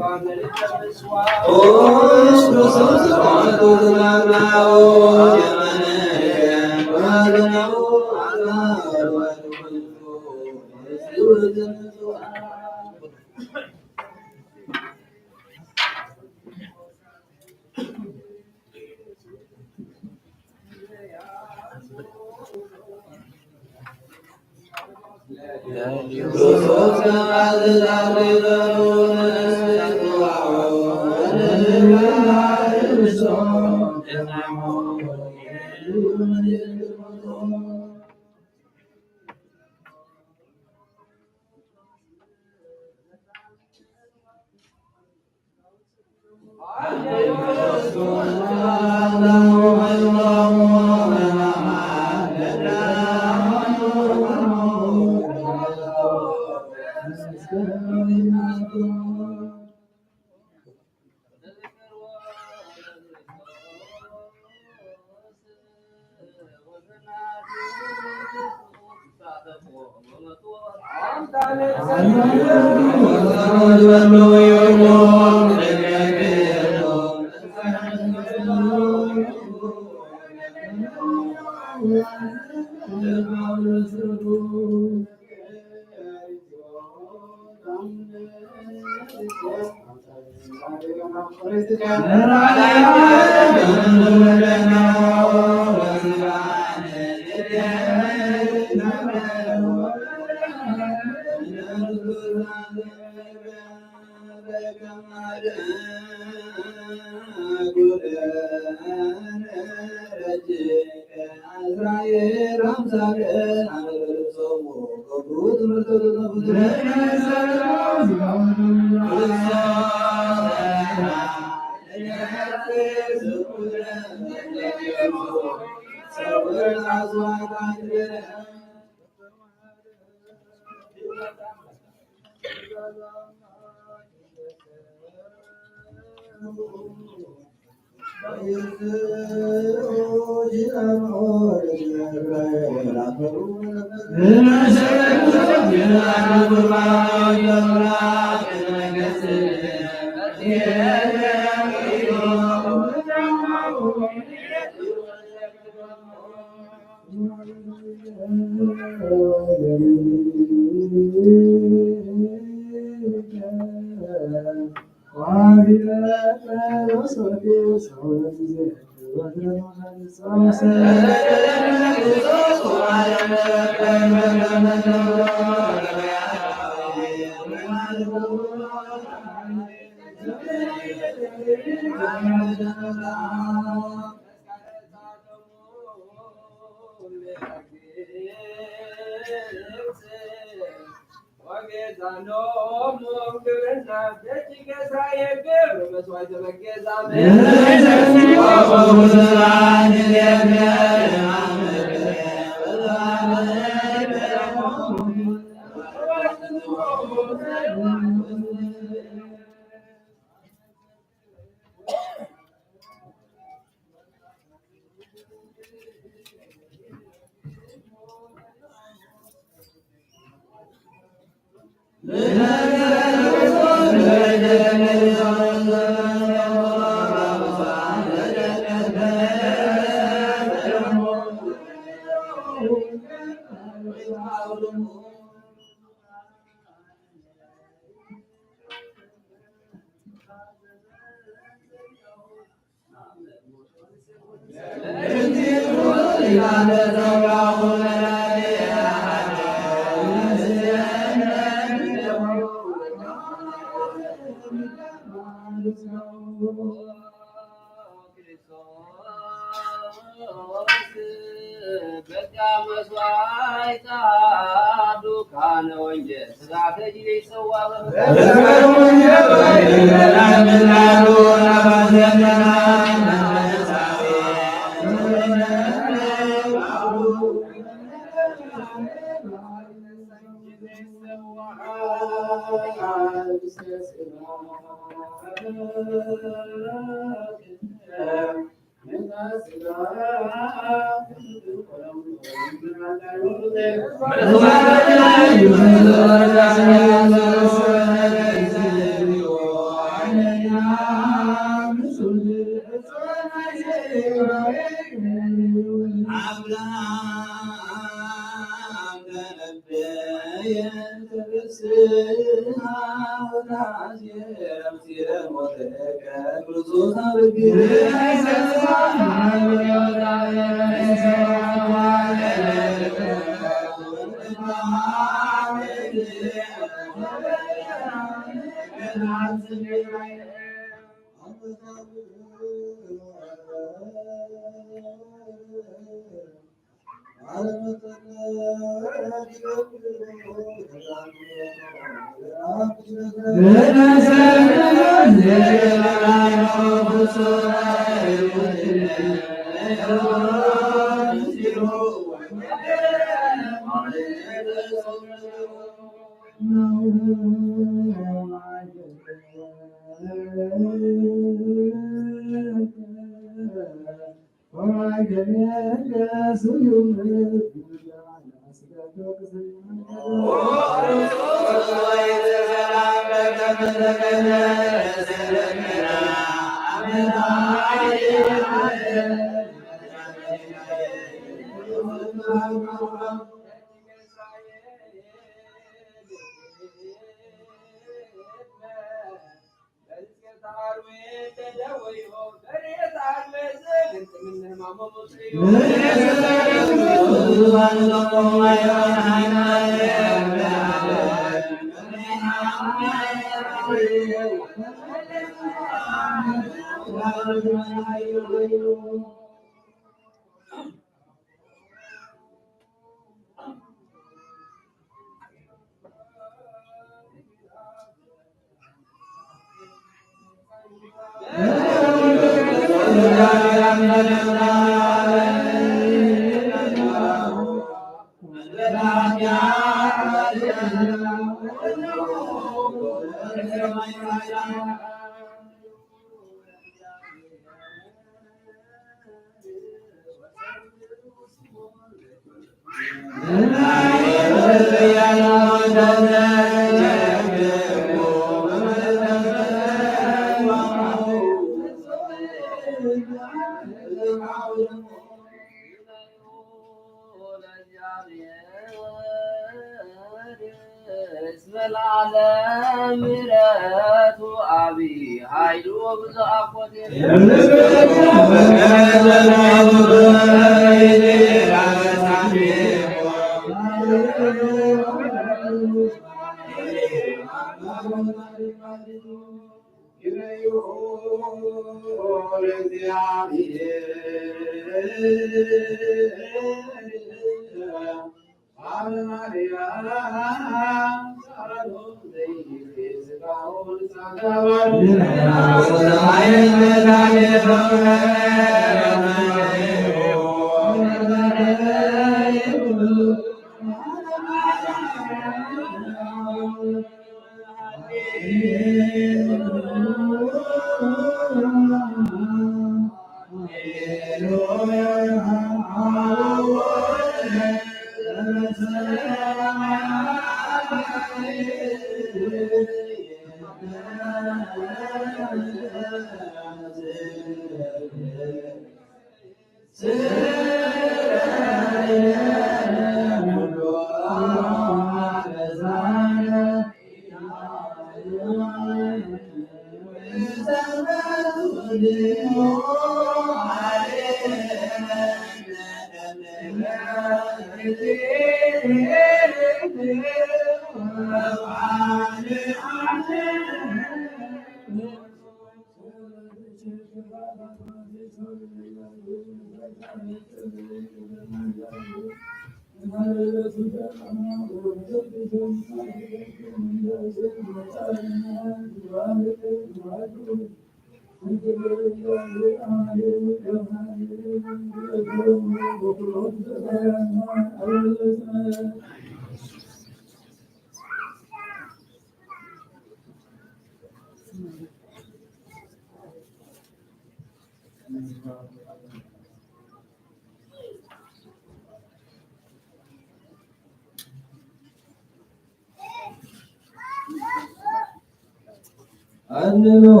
S4: أنه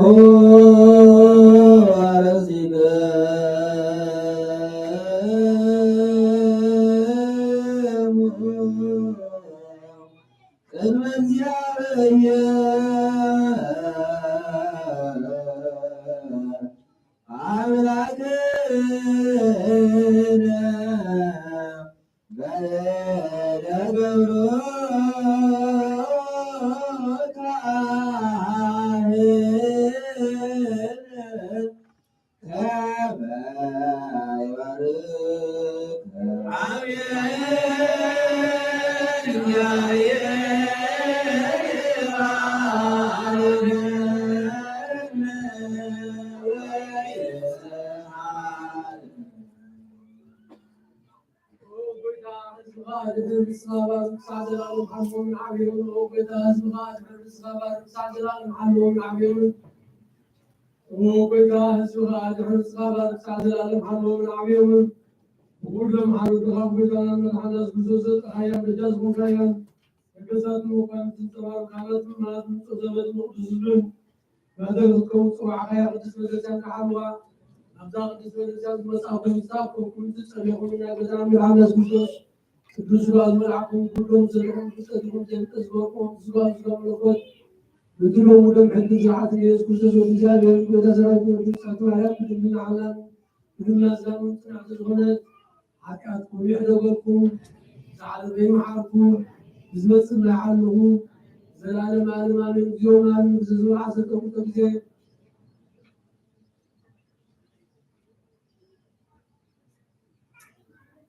S4: أرسل وكلهم حالوا تغفل من حدث بزوزة حياة بجاز مكاين الجزات موقعا تنتظر كانت ما تنتظر المقدسين هذا الكون سوى حياة قدس مجلسان كحلوة أبدا قدس مجلسان مساق المساق وكنت تسألهم من أجزام الحدث بزوز قدس الملعقون كلهم سلهم تسألهم تنتظرهم سلام الأخوة بدلهم ولم حد جاعت يسوس قدس وتجارهم وتسرهم وتسألهم حياة بدلنا على بدلنا زمان تنعتزغنات حكاتكم يحدوكم سعد بهم حركم بزمت الله عنه زلالم عالم من يوم عن بززو عسكم تكزي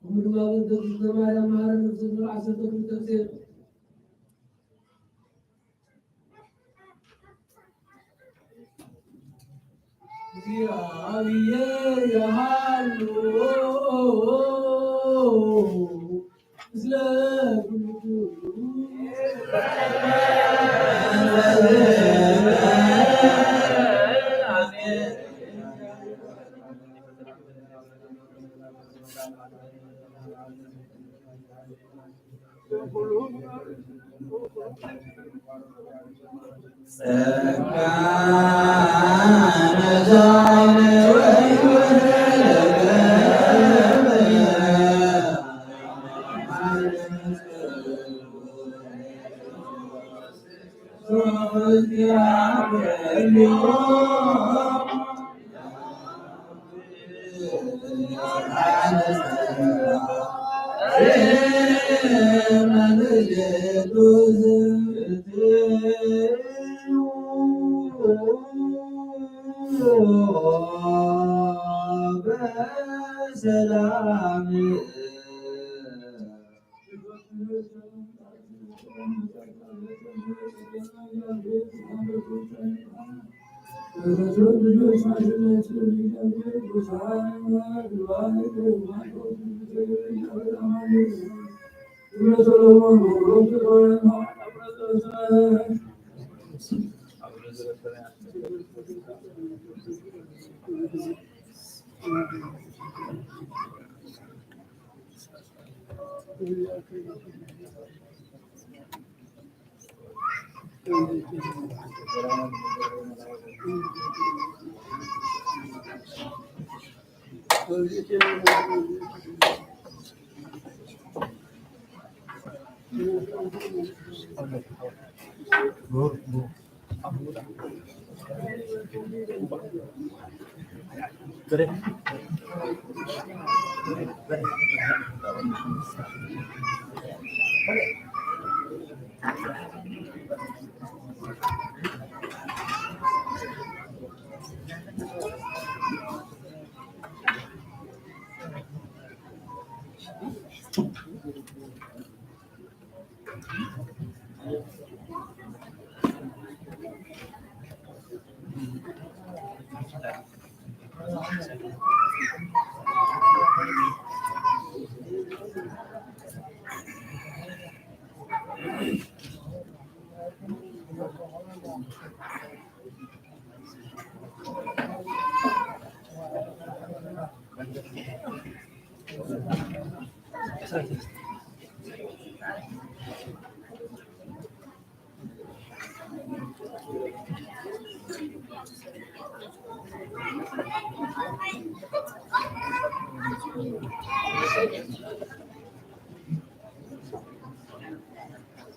S4: ومن ما بدت الزمان ما عن بززو عسكم تكزي يا هالو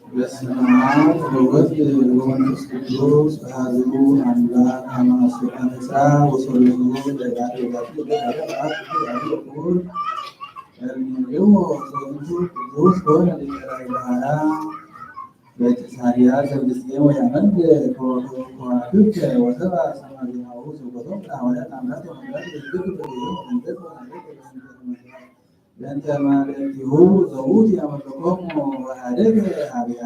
S7: በስመ አብ ወወልድ ወመንፈስ ቅዱስ አሐዱ አምላክ አማስያ ነሳ ወሰለሙ ለጋሪ ጋሪ ለጋሪ እርሚው ወሰንቱ ቅዱስ ሆነ ሊቀራይ ባህራ በተሳሪያ ዘብስቴ ወያመንድ ከዋክብት ወሰባ ሰማያዊ ዘጎቶም አወዳት አምራት ወመራት ዝግብ በየው እንዘት ወናለት ለእንተ ማለትሁ ዘውት ያመልኮም ወሀደግ አብያ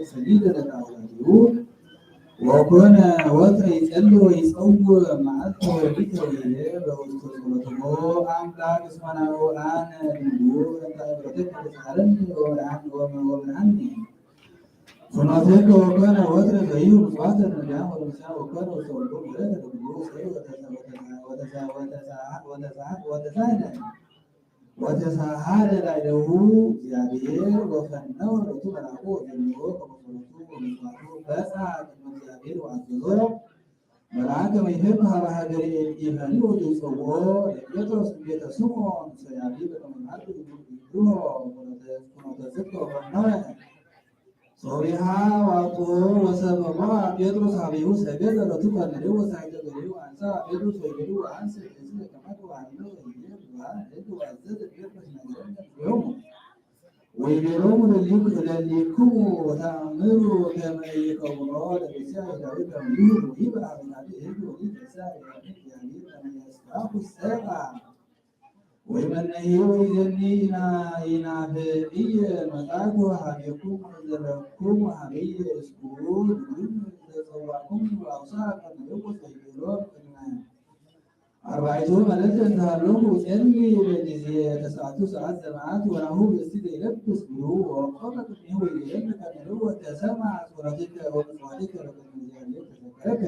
S7: ሰጊደ ለጣውላቲሁ ወኮነ ወትረ ይጸልይ ወይጸውዕ መዓልተ ወሌሊተ ወይቤ በውስተ ጸሎትሁ አምላክ እስመናሁ አነ ድንጉር እንተ እግረትከ ተሳሃለኒ ወምልአኒ ፍኖትከ ወኮነ ወትረ ገይሁ ምጽዋተ ነዳያን ወለምስያ ወኮነ ውስተ ወልዱ ምሕረተ ለኩሉ ወተሳሃለ ላዕሌሁ እግዚአብሔር ወፈነወ ሎቱ መልአኩ ወጀመሮ ከመሰረቱ ወመስዋዕቱ በጽሐ ቅድመ እግዚአብሔር ወአዘዞ መልአከ ወይህብ ሀበ ሀገረ ኢይፈንው ወይጸውዖ ለጴጥሮስ ቤተ ስምዖን ሰያቢ በከመ መዓልቱ ይብሉዖ ፍኖተ ጽድቅ ወፈነወ ሶሪሃ ዋጡኦ ወሰበሟ ጴጥሮስ ሀቤሁ ሰገደ ሎቱ ፈነደው ወሳዕደ ገሬሁ አንሳ ጴጥሮስ ወይቤሉ አንስ እዝነ ከመ ተዋህዶ ወይቤሎሙ ለሊክሙ ወተአምሩ ከመ ይከውኖ ለቤተሰብ ዳዊት ከመይሁ ወይብአ በናብዕ ሕግ ወይትነሣ እግዚአብሔር ከመ ያስፋኩ ሰብአ ወይመነሂ ወይዘኒ ይናፍቅየ መጻእኩ ሀቤክሙ ዘለኩሙ ሀበየ እስኩሩ ድግም ዘጸዋዕኩሙ በአውሳዕ ከመ ንጉሥ ወይቤሎ አርባዕቱ መለከት እንተሃሎሙ ጸልይ በጊዜ ተስዓቱ ሰዓት ዘመዓት ወናሁ ብእሲት ይለብስ ብሉ ወቆመ ቅድሜሁ ወይቤለኒ ከመ ንዑሕ ተሰምዐ ጾረትከ ወምጽዋዕትከ በከመ እግዚአብሔር ተዘከረከ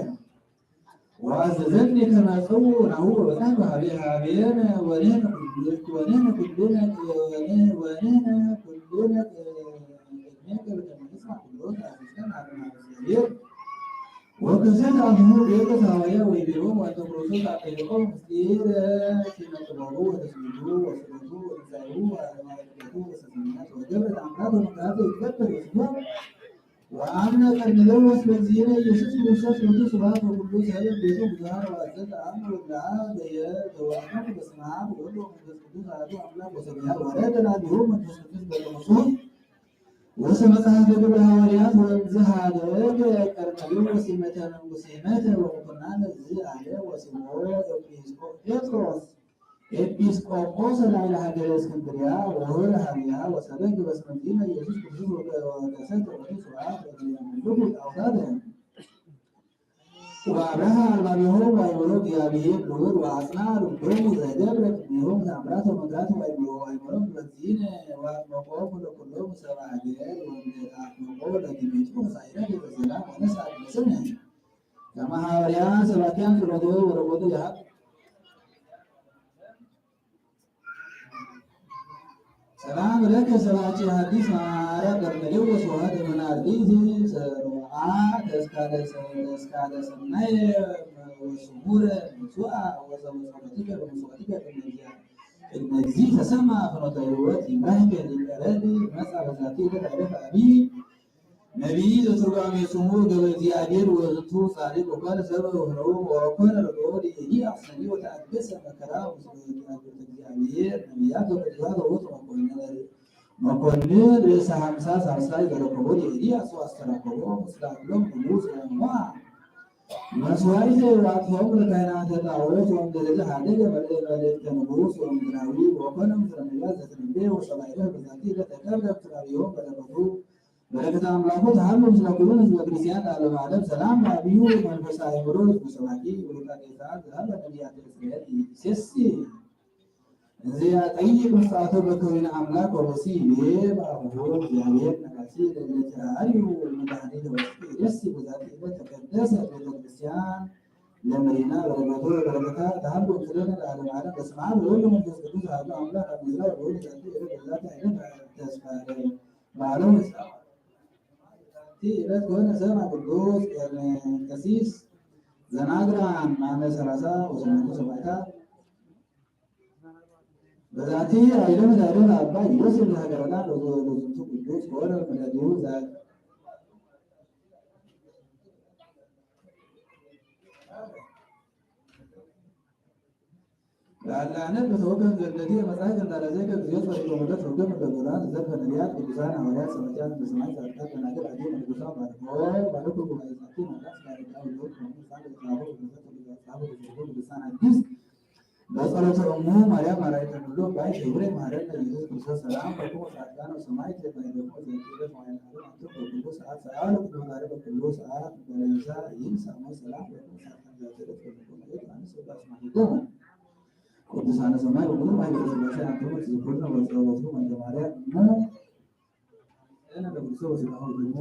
S7: ወአዘዘኒ ከመ እጸውዕ ናሁ ወበጽሐ ሀቤነ ወንሕነ ኩልነ ቅድሜከ በከመ ንስማዕ ኩሎ ተአዘዝከነ ኀበ እግዚአብሔር ወከሰት አብሁ ቤተ ሐዋርያ ወይቤሎሙ አንተ ክርስቶስ አጠየቆሙ ምስጢረ ሲመጥበቡ ወተስሚዱ ወስለቱ ወትንሣኤሁ ወአለማለክቱ ወሰማያት ወገብረ ተአምራት ወመከራተ ይትቀበል ወስሞ ወአምነ ቀርሜሎስ በእግዚእነ ኢየሱስ ክርስቶስ ሎቱ ስብሐት ወኩሉ ሰብእ ቤቱ ብዙኃን ወአዘዘ አብ ወለአብ ዘወአመኑ በስመ አብ ወወልድ ወመንፈስ ቅዱስ አሐዱ አምላክ ወሰብሐት ወረደ ላዕሌሁ መንፈስ ቅዱስ በቅዱሱ ወሰመጽሐፈ ግብረ ሐዋርያት ወእምዝሃለገ ቀርሜሎስ ሲመተ መንጉሥ ወምኩናን ዝአለ ወስሞ ጴጥሮስ ኤጲስቆጶስ ላዕለ ሀገረ እስክንድርያ ወሆረ ሀቢያ ወሰበክ በስመ እግዚእነ ኢየሱስ ክርስቶስ ወከሰተ ሎቱ ስብሐት ወለመንዱቅ ጣዖታተ ወአብርሃ አልባቢሆሙ ወአእምሮ እግዚአብሔር ልዑል ወአጽንዐ ልቦሙ ዘገብረ ቅድሜሆሙ ተአምራተ ወመከራተ ወአእምሮሙ በእግዚእነ ወአጥመቆሙ ለኵሎሙ ሰብአ ሀገር ወአጥመቆ ለዲሜጥሮስ ጻዕረ በሰላም ወነሥአ በስምዕ ከመ ሐዋርያት ሰባክያን ፍኖቶ ወረቦቱ ያህብ ሰላም ለከ ሰባኪ ሐዲስ ማርያም ቀርሜሎስ ወኀደ መናርዲት ሰሮዓ ተስካለ ሰናይ ወስሙረ ምጽዋ ወዘመጽዋዕትከ በመጽዋዕትከ ቅድመ እግዚእ ተሰምዐ ፍኖተ ሕይወት ይምራህከ ሊቀረድ መጽአ በዛቲ ዕለት አዕረፈ አቢይ ነቢይ ዘትርጓሜ ስሙ ገብረ እግዚአብሔር ወዝንቱ ጻድቅ ወኮነ ሰብእ ወፍረው ወኮነ ርግኦ ዲኤኒ አስነኒ ወተአገሰ መከራ ምስለ እግዚአብሔር ነቢያት ወቅዱሳት ወውእቱ መኮንን ርእሰ ሀምሳ ሳልሳይ ዘረከቦ ዲኤኒ አስተራከቦ ምስለ አክሎም ንጉሥ ወሞዐ መስዋዕት ወአጥፍኦሙ ለካህናተ ጣዖት ወእምድኅረ ኀደገ መልእክተ ንጉሥ ወምድራዊ ወኮነ ምስለ ነቢያት ዘትንቤ ወሰማዕረ በዛቲ ዕለት ተቀብረ ትራቢሆሙ በረከተ አምላኩ ተሃሉ ምስለ ኩሉ ሕዝበ ክርስቲያን ለዓለመ ዓለም ሰላም ለአብዩ መንፈሰ አእምሮ በሰባኪ ወሉቃነ ሰዓት ዘሃለ ነቢያተ እስራኤል ይሴሲ እዚያ ጠይቅ መስዋዕተ በከዊነ አምላክ ወበሲ በአብሁ እግዚአብሔር ነቃሲ ለተራእዩ መድኃኒተ ወስቂ ደስ በዛቲ ዕለት ተቀደሰ ቤተ ክርስቲያን ለመሪና በረከታ ተሃሉ ምስለ ለዓለመ ዓለም በስመ አብ ወወልድ ወመንፈስ ቅዱስ አሐዱ አምላክ አሜን። ወወልድ ዛቲ ዕለት በዛቲ ዕለት ተስፋ በዓለም ዕለት ከሆነ ሰማ ቅዱስ ቀሲስ ዘናግራ ማነ 30 ወሰነቱ ሰማዕታት በዛቲ አይለም ዛሬን አባ ይወስድ ለሀገረና ለዝንቱ ቅዱስ ከሆነ መለዲሁ ዛት ለአላነ በተወገን ዘለቲ መጽሐፍ እንዳለዘገ ጊዜት በተወገን ተወገን በጎላን ዘርፈ ነቢያት ቅዱሳን ሐዋርያት ሰማዕታት በሰማይ ጻድቃን ተናገር አዲ ቅዱሳን ባረኮ ጉባኤ ጻድቃን ማለት ካሪታ ሁሉ ቅዱሳን አዲስ በጸሎተ እሙ ማርያም ማራይተ ሁሉ ባይ ሽብሬ ማረን ኢየሱስ ክርስቶስ ሰላም በቁም ጻድቃን ሰማይ ተባይደሞ ዘኪለ ማርያም አንተ በሁሉ ሰዓት ሰላም በማረ በሁሉ ሰዓት በለዛ ይህን ሰላም ሰላም በቁም ጻድቃን ዘኪለ በሁሉ አንተ ሰላም ማይቆም ቅዱሳነ ሰማይ ሁሉ ማይገዛ አንተም ዝኩርና ወጸሎቱ ማርያም ነው እና ለብዙ ሰው ደግሞ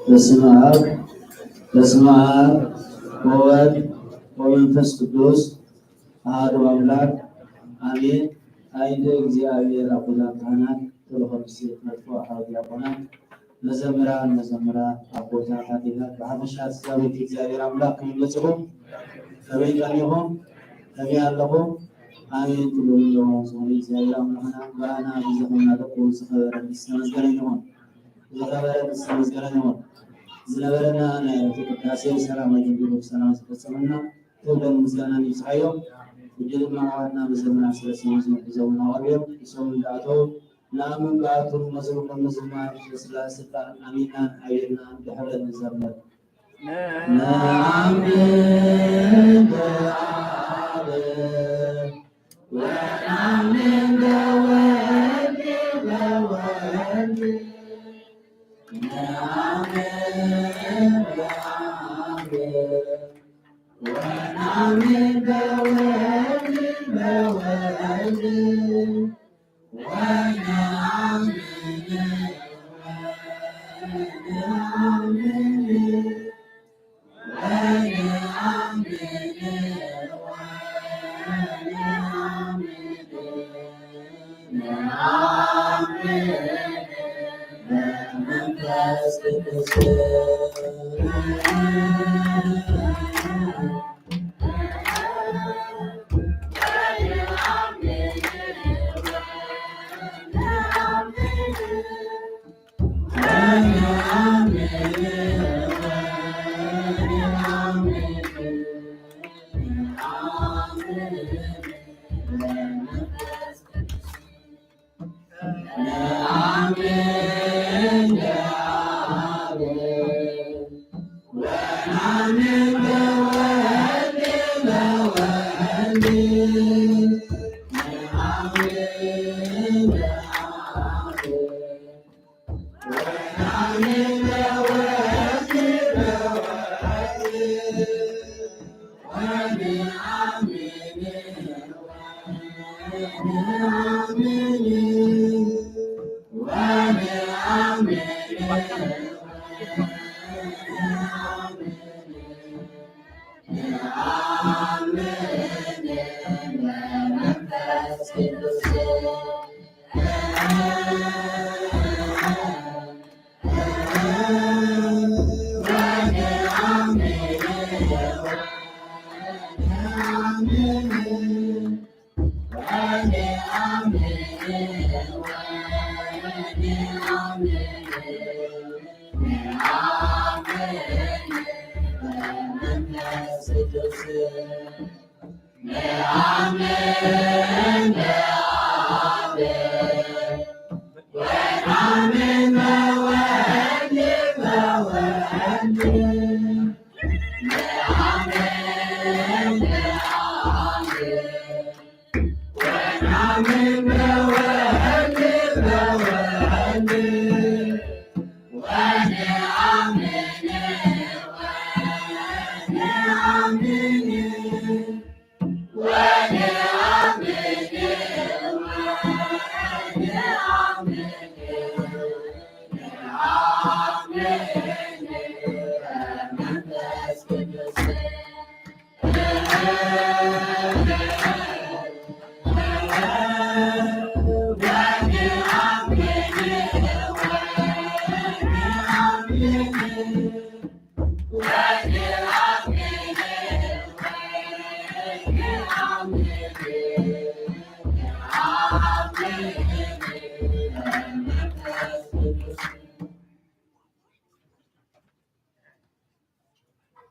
S7: በስመ አብ ወወልድ ወመንፈስ ቅዱስ አሐዱ አምላክ አሜን። አይደ እግዚአብሔር አቡነ ካህናት ተለሆምስ መጥፎ አሐዱ ዲያቆናት መዘምራን አቦታት አዲላት በሐበሻት እግዚአብሔር እግዚአብሔር አምላክ ይመጽኦም ከበይቃኒሆም ከሚያለሆም አሜን ብሎ ለሆነ እግዚአብሔር አምላክ ባና bizሆና ተቆ ሰፈረ መስገን ይሆን ለተባረ መስገን ይሆን ዝነበረና ናይ ተቀዳሴ ሰላም አጅንዶ ሰላም ተፈጸመና ተወደን ምስጋና ይሳየው ወጀልና ዋና በዘመና ስለሰሙዝ ነው አብየው ሰው እንዳቶ ለምን ባቱ መስሩቅ መስማር ስላሴ አሚና አይና በሐረን ዘመር አሜን በአብ ወአሜን በወልድ በወልድ አሜን በአብ ወአሜን በወልድ በወልድ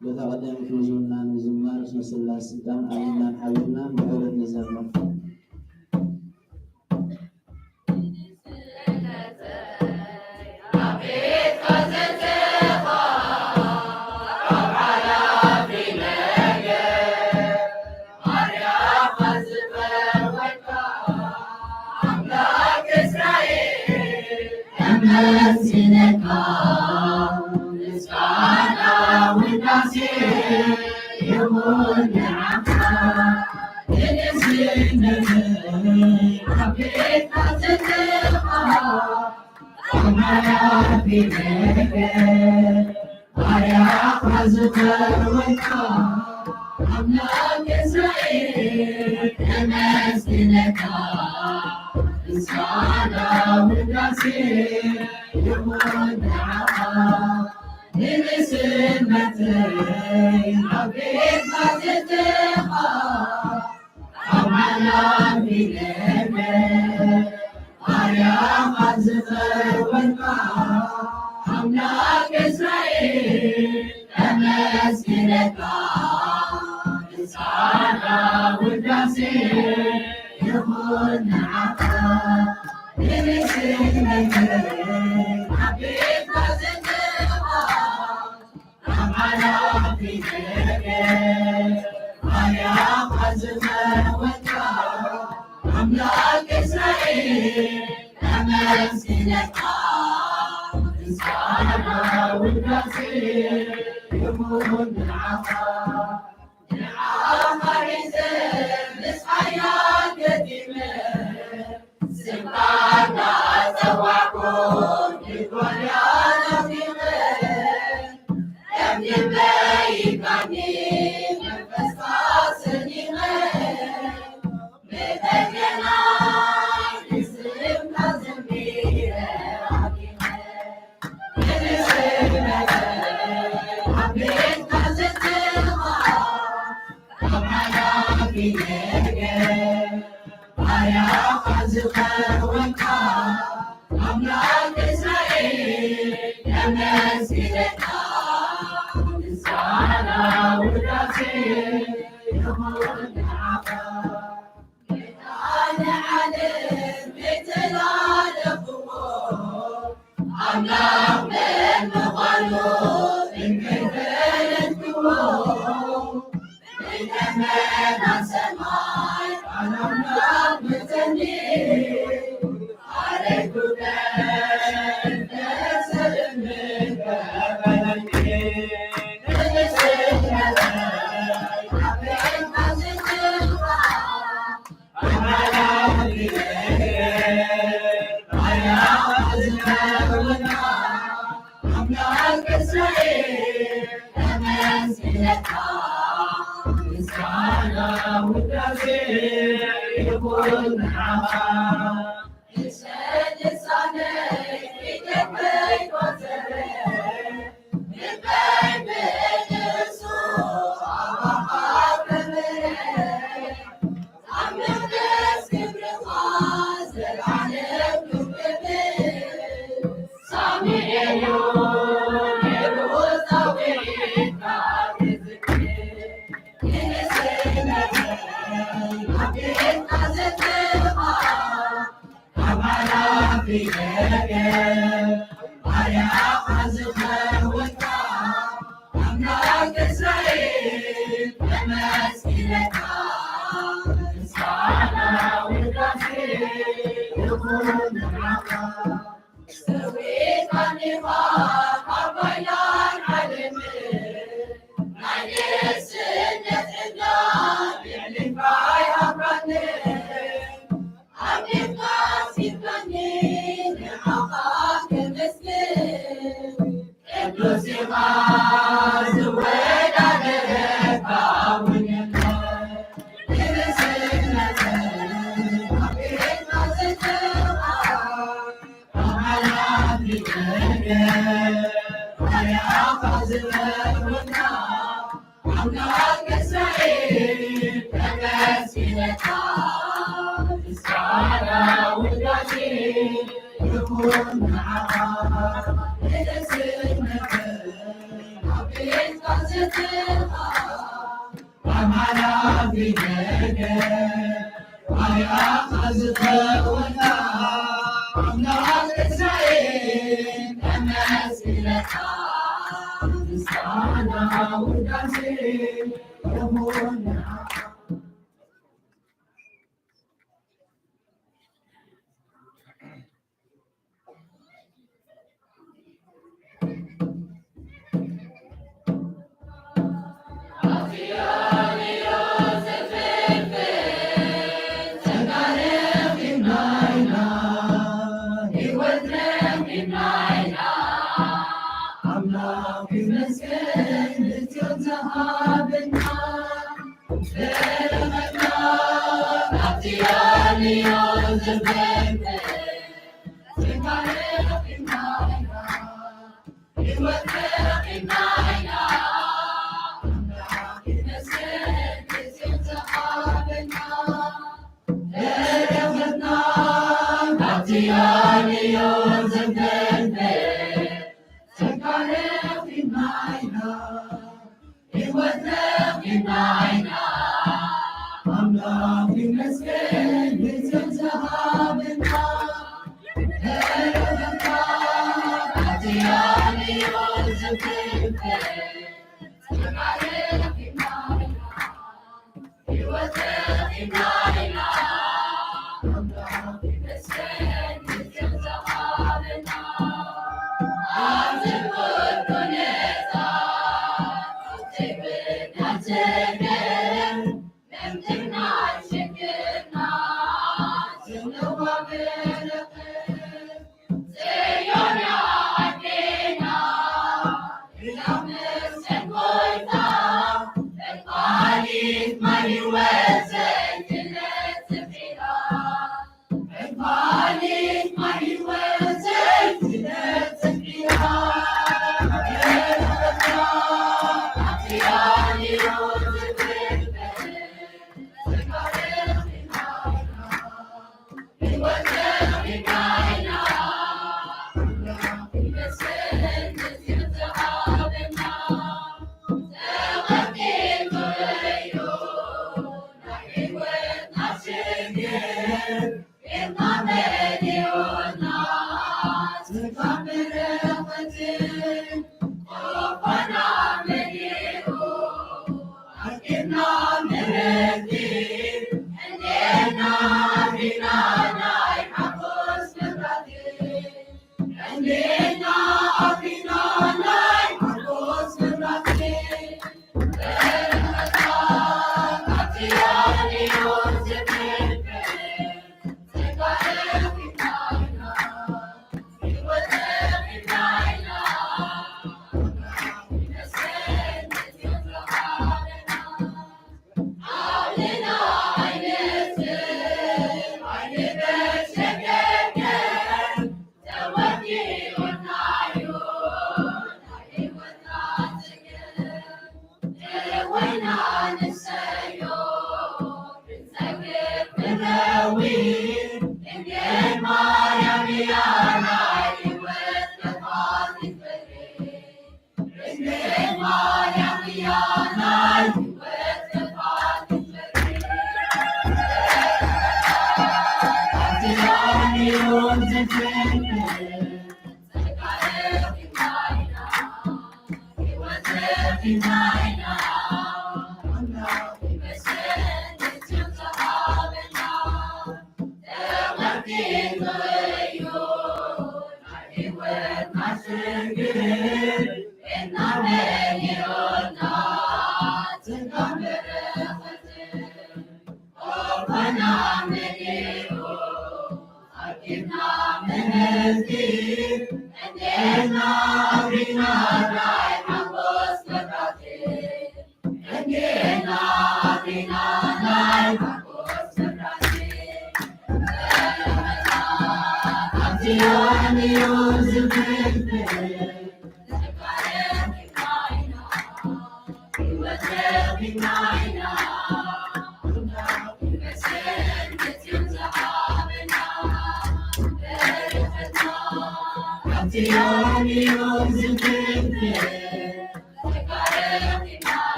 S4: በተቀደም ብዙና ዝማር ስላሴ ስልጣን አይናን ሐዊና በሁለት ነዘርነው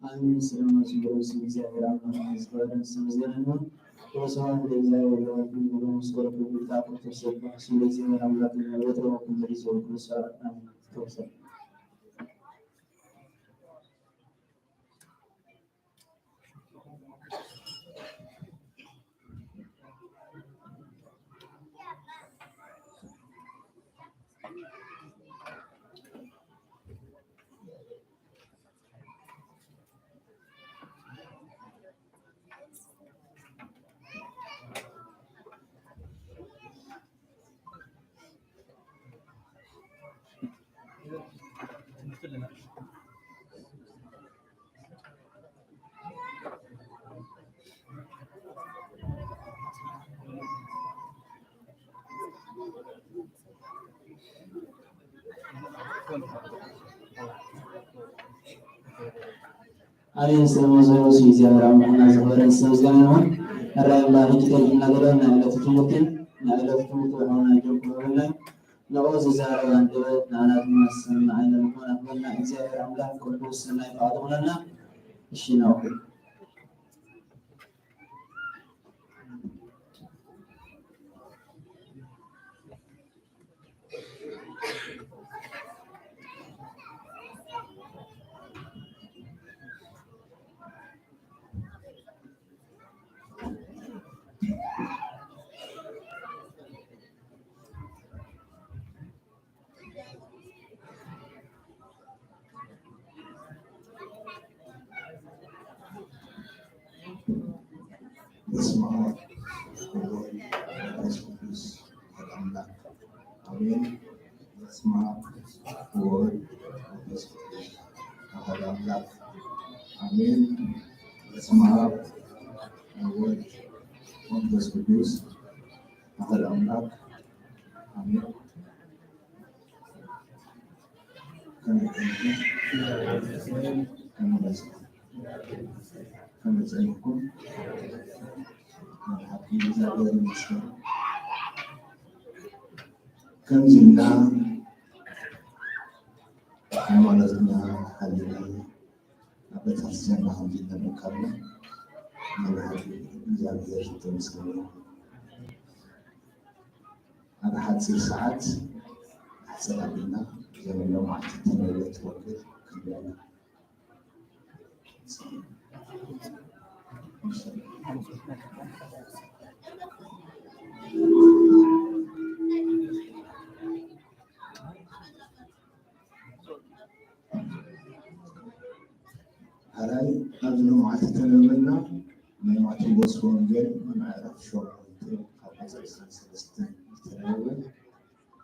S4: አሜን። ስለማስገሩ ስም እግዚአብሔር አምላክ ይመስገን። ስም ዘላለም ወሰዋን ለእግዚአብሔር ለወልድ ለመስቀል ሁሉ ታቆ ተሰጣ። ስም እግዚአብሔር አምላክ ወጥሮ ኩንደሪ ሰው ክርስቲያን ተወሰነ። عليه السلام وزيروس يزيار عمنا زهورا السوزانون الرأي الله كتاب نقرأنا على تطمتين على تطمت وحونا جمهورنا نعوذ زهر وانتوات نعنات من السنة عين المكان أقبلنا إزيار عملا كل السنة يقعدون لنا الشينا وحي
S8: بسم الله القدوس الأملاك آمين. بسم الله القدوس الأملاك آمين. بسم الله القدوس الأملاك آمين. كما زيكم الحكيم زادر المسلم كم زلنا حمالتنا حلنا أبتحسن لهم جدا مكرمة من الحكيم زادر جدا مسلمين هذا حادث ساعات أحسن بنا زمن يوم عتتنا ويتوكل كلنا هاي أبنو معتتنا من معتوبس وانجل ما نعرف شو عملتين خلاص أحسن سلستين تناول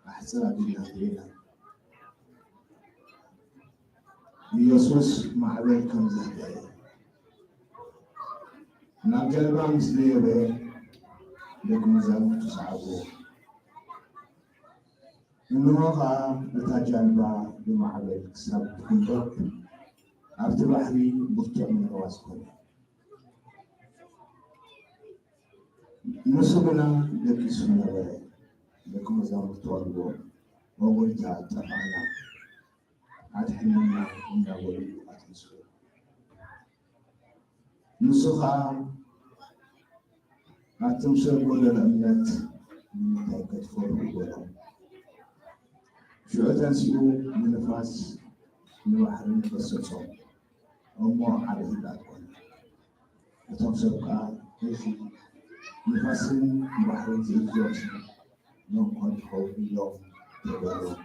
S8: أحسن بنا بينا يسوس معبر كم زهداي ناجل رامس ليه لكم زمان تصعبوا إنه ها بتجنبا بمعبر كسب كنتر عبد بحري بطء من رواسكم نسبنا لكسونا بره لكم زمان تطلبوا وقلت تعالى أتحننا ونقول أتنسوا نسخة أتمسك ولا الأمنات متأكد فوق ولا شو أتنسوا من نفاس من واحد بسيطة أمور على الأقوال أتمسك إيش نفاس واحد يجوز نقول فوق يوم تبارك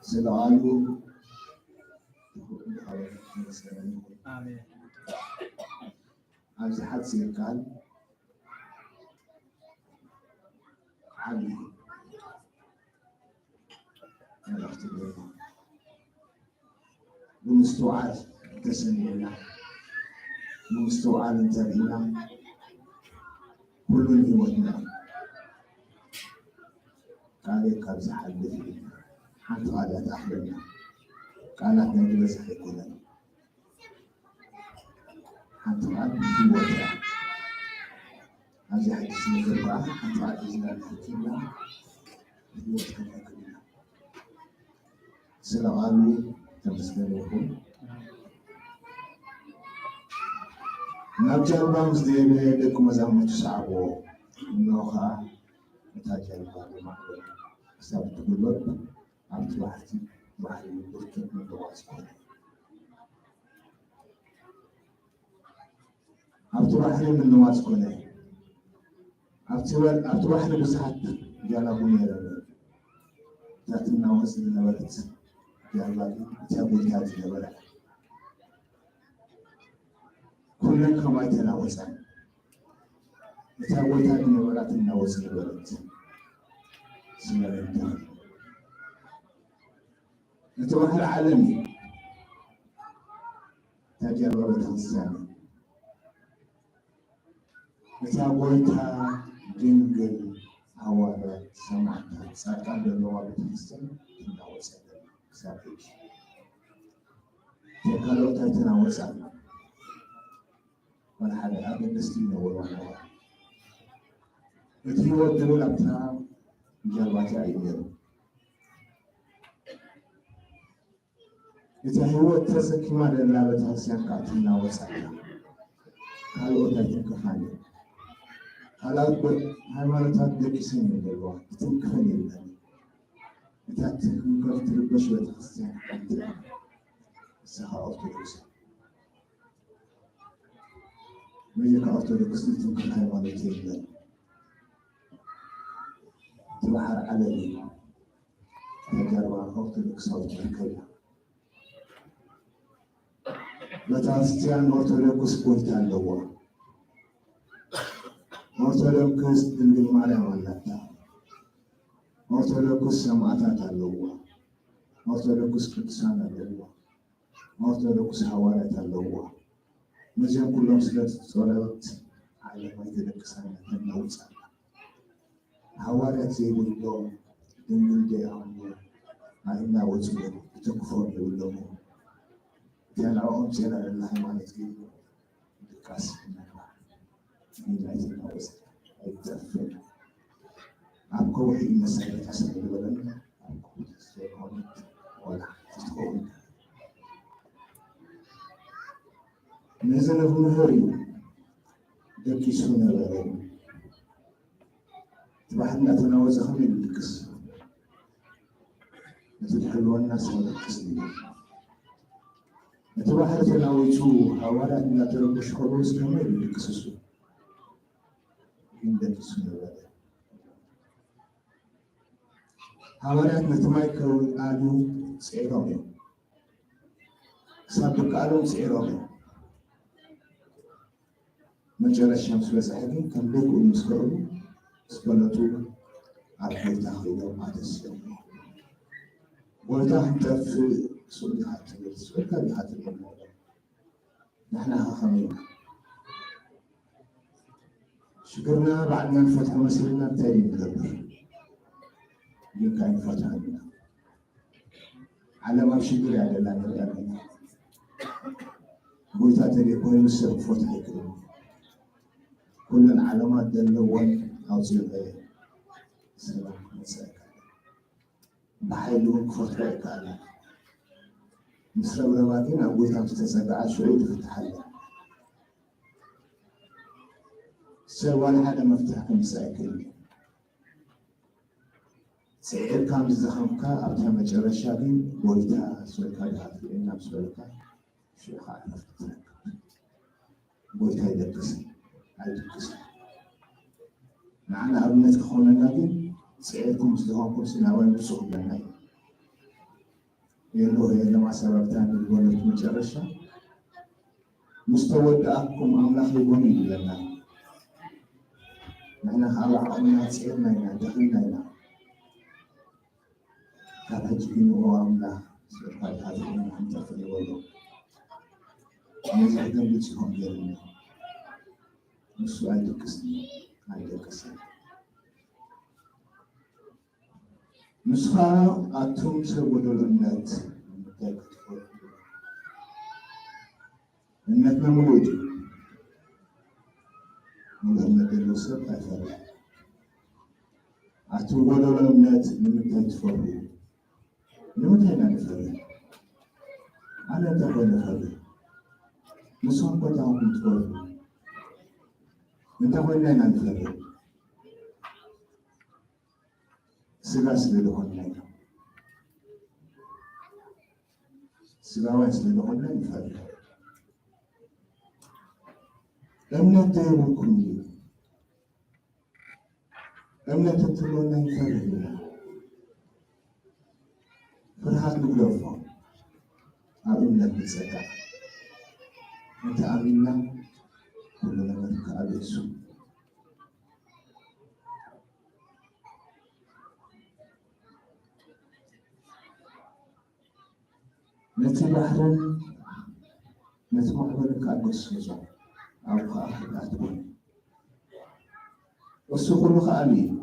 S8: سلالو
S1: آمين.
S8: عايز حد سيركال علي عرفت ليه بمستوعب تسمينا بمستوعب انتبهنا كل يومنا قال كابز حدثي حتى على تحلنا كانت نجلس حكونا حتى على الوضع هذه حديث نجربها حتى على إذن الحكيمة في وقت الحكيمة سلام تمسكنكم نرجع بامس ديبه لكم زعما تسعبوا نوخا نتاجر بامس سبت كلوب عبد واحد يبركن من دواسكم عبد واحد من دواسكم عبد واحد بسحت جانا بنيرة تاتنا وصل النبات جانا تابوت هذه النبات كلنا كما يتناوزان تابوت هذه النبات تناوز النبات سمعنا نتوحى العالمي تجربة الإنسان نتابوتها جنجل هوارات سمعتها ساكن باللغة الإنسان تناوزان سافيش ካልኦት ኣይተናወፅን ወላ ሓደ ኣገደስቲ ይነብሩ ኣለዋ እቲ ህይወት ድብል ኣብታ ጀርባታ እዩ ነይሩ እቲ ህይወት ተሰኪማ ዘላ ቤተክርስትያን ከዓ ትናወፅ ኣላ ካልኦት ኣይትንከፋን ካልኦት ሃይማኖታት ደቂሰን እዩ ዘለዋ ትንክፈን የለን እታ ትንከፍ ትልበሽ ቤተክርስትያን ሓንቲ እስኻ ኦርቶዶክስ ወይካ ኦርቶዶክስ ትንክፍ ሃይማኖት የለን ትባሕር ዓለም እዩ ተጀርባ ኦርቶዶክሳዊት ትርከብ ቤተክርስቲያን ኦርቶዶክስ ቦታ ኣለዋ ኦርቶዶክስ ድንግል ማርያም ኣላታ ኦርቶዶክስ ሰማዕታት ኣለዋ ኦርቶዶክስ ቅዱሳን ኣለዋ ኦርቶዶክስ ሃዋርያት ኣለዋ ነዚኦም ኩሎም ስለ ጸሎት ዓለማዊ ተደቅሳነት ተናውፃላ ሃዋርያት ዘይብሎም ድንግል ደያሞ ኣይናወፅሎም ተክፎም ይብሎም ያላውን ጀነራል ሃይማኖት ግን ድቃስ ይናይተናወፅ አይተፈል አብኮ ይህ መሰረት አስነብበለን አብኮ ተስፋውን ወላ ተስፋውን ነዘነብ ምህር እዩ ደቂሱ ነበረ ትባሕልና ተናወፀ ከመይ ይልክስ እቲ ድሕልወና ሰለክስ እዩ እቲ ባሕሪ ተናዊቱ ሃዋርያት እናተረበሹ ከለዉ እስከመይ ይልክስሱ ግን ደቂሱ ነበረ ሃዋርያት ነቲ ማይ ከውቃሉ ፅዒሮም እዮም ክሳብ ብቃሎም ፅዒሮም እዮም መጨረሻ ምስ በፅሐ ግን ከም ደግኡ ምስ ክእሉ ስበለቱ ኣብ ጎይታ ከይዶም ኣደስዮም ጎይታ ክንጠፍእ سؤال حتى السؤال كان حتى نحن خمينا شكرنا بعدنا الفتح مسيرنا التالي نكبر يمكن فتحنا على ما شكر على الله نرجعنا قلت أتري كل مسير فتح كده كل العلامات دلوان أو زيادة سلام مساك بحيلون فتح كده مسرب رواقين أبوي كان تتسابع شعور فتح الله سوال هذا مفتاح كمساكين سعير كان بالزخمكا أبتها مجرى شابين بويتها سوالكا لها في الإنام سوالكا شيخا عرفتها بويتها يدركسي عيدكسي معنا أبنات أخونا النبي سعيركم مسلحونكم سنوان بسوء لنا يلو هي لما سببتان الولد مجرشة مستودعكم أملاك يبوني لنا نحن خلقنا سيرنا هنا دخلنا هنا كان هجبين وأملاك سيرنا هذا هنا أنت في الولد نزعدنا بيتهم جرنا نسوا عيدك كسني عيدك كسني نسخة أتوم سودوا النت النت موجود مهمة الوسط أثر أتوم سودوا النت من تدفر لمتى نفر أنا تقول نفر نسخة بتاعهم تقول من تقول لنا نفر سلاس للهن سلاس للهن يفرق أمنا تيركم أمنا تتلون يفرق فرحات مقلوفة أمنا بسكة أنت أمنا كلنا نركع بيسو نتي بحرن نتي محبرك أقص وزع أو خاطر أتبون وسو كل خالي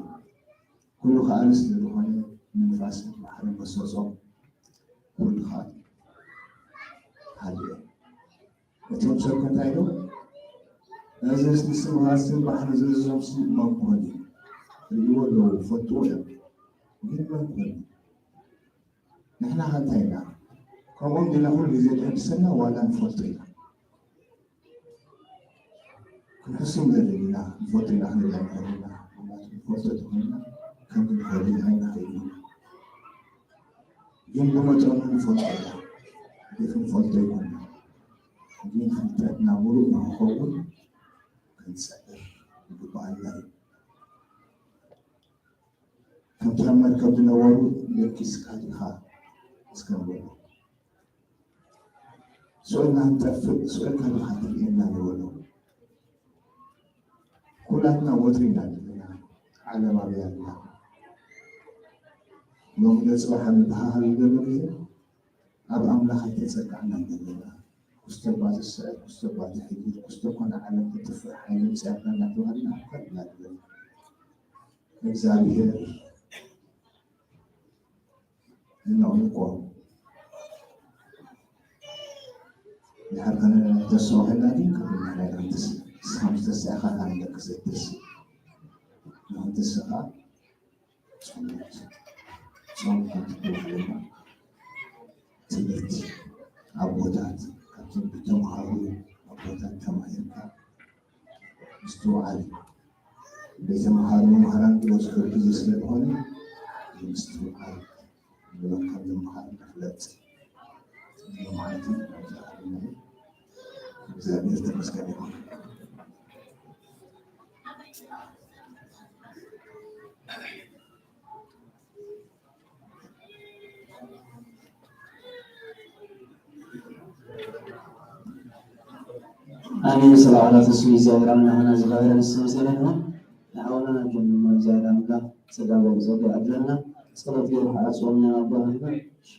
S8: كل خالص للروحاني من فاس بحرن بسوزو كل خالي هذه أتوم سكون تايلو نزل نسمع هذا بحر نزل جمس ما كوني يقولوا فتوى جد ما كوني نحن هاتينا كمان دينا كل جزء حبسنا ولا نفوتينا كنحسن دليلنا نفوتينا احنا لنا وما نفوتنا كم نفوتي هاي هاي جن لما جانا نفوتينا كيف نفوتينا جن خلتنا مرو مع خوون كنسأل بقى الله كم تعمل كبدنا ورو يكيس كاريخا اسكندر سؤالنا هنتفق سؤال كان حاطط لنا نقوله كلنا وترينا على ما بيعنا يوم يصبح البحر الجبلي أبى أملاك يتسكعنا الجبلي كستبات السعد كستبات الحديد كستبنا على التفاح حين سألنا نتوهنا قدنا الجبلي إكزابير إنه يقوم لحركنا تسوق النادي كنا نحن خمسة ساعات عندك ست ساعات نحن ساعات صوم كتبنا تبت عبودات كتب بتوم هارون عبودات تمايرك مستوعب بيت هارون هران يذكر بجسد هون مستوعب لما كان هارون فلت يوم عادي እግዚአብሔር ተመስገን ይሁን።
S4: አሜን። ስለዓላት እሱ እግዚአብሔር አምላክና እግዚአብሔር ይመስገን ነው። አሁን ጀምሮ እግዚአብሔር አምላክ ሰላም ወዘተ አድለና ጸሎት ይሁን አጽዋና አባህና እሺ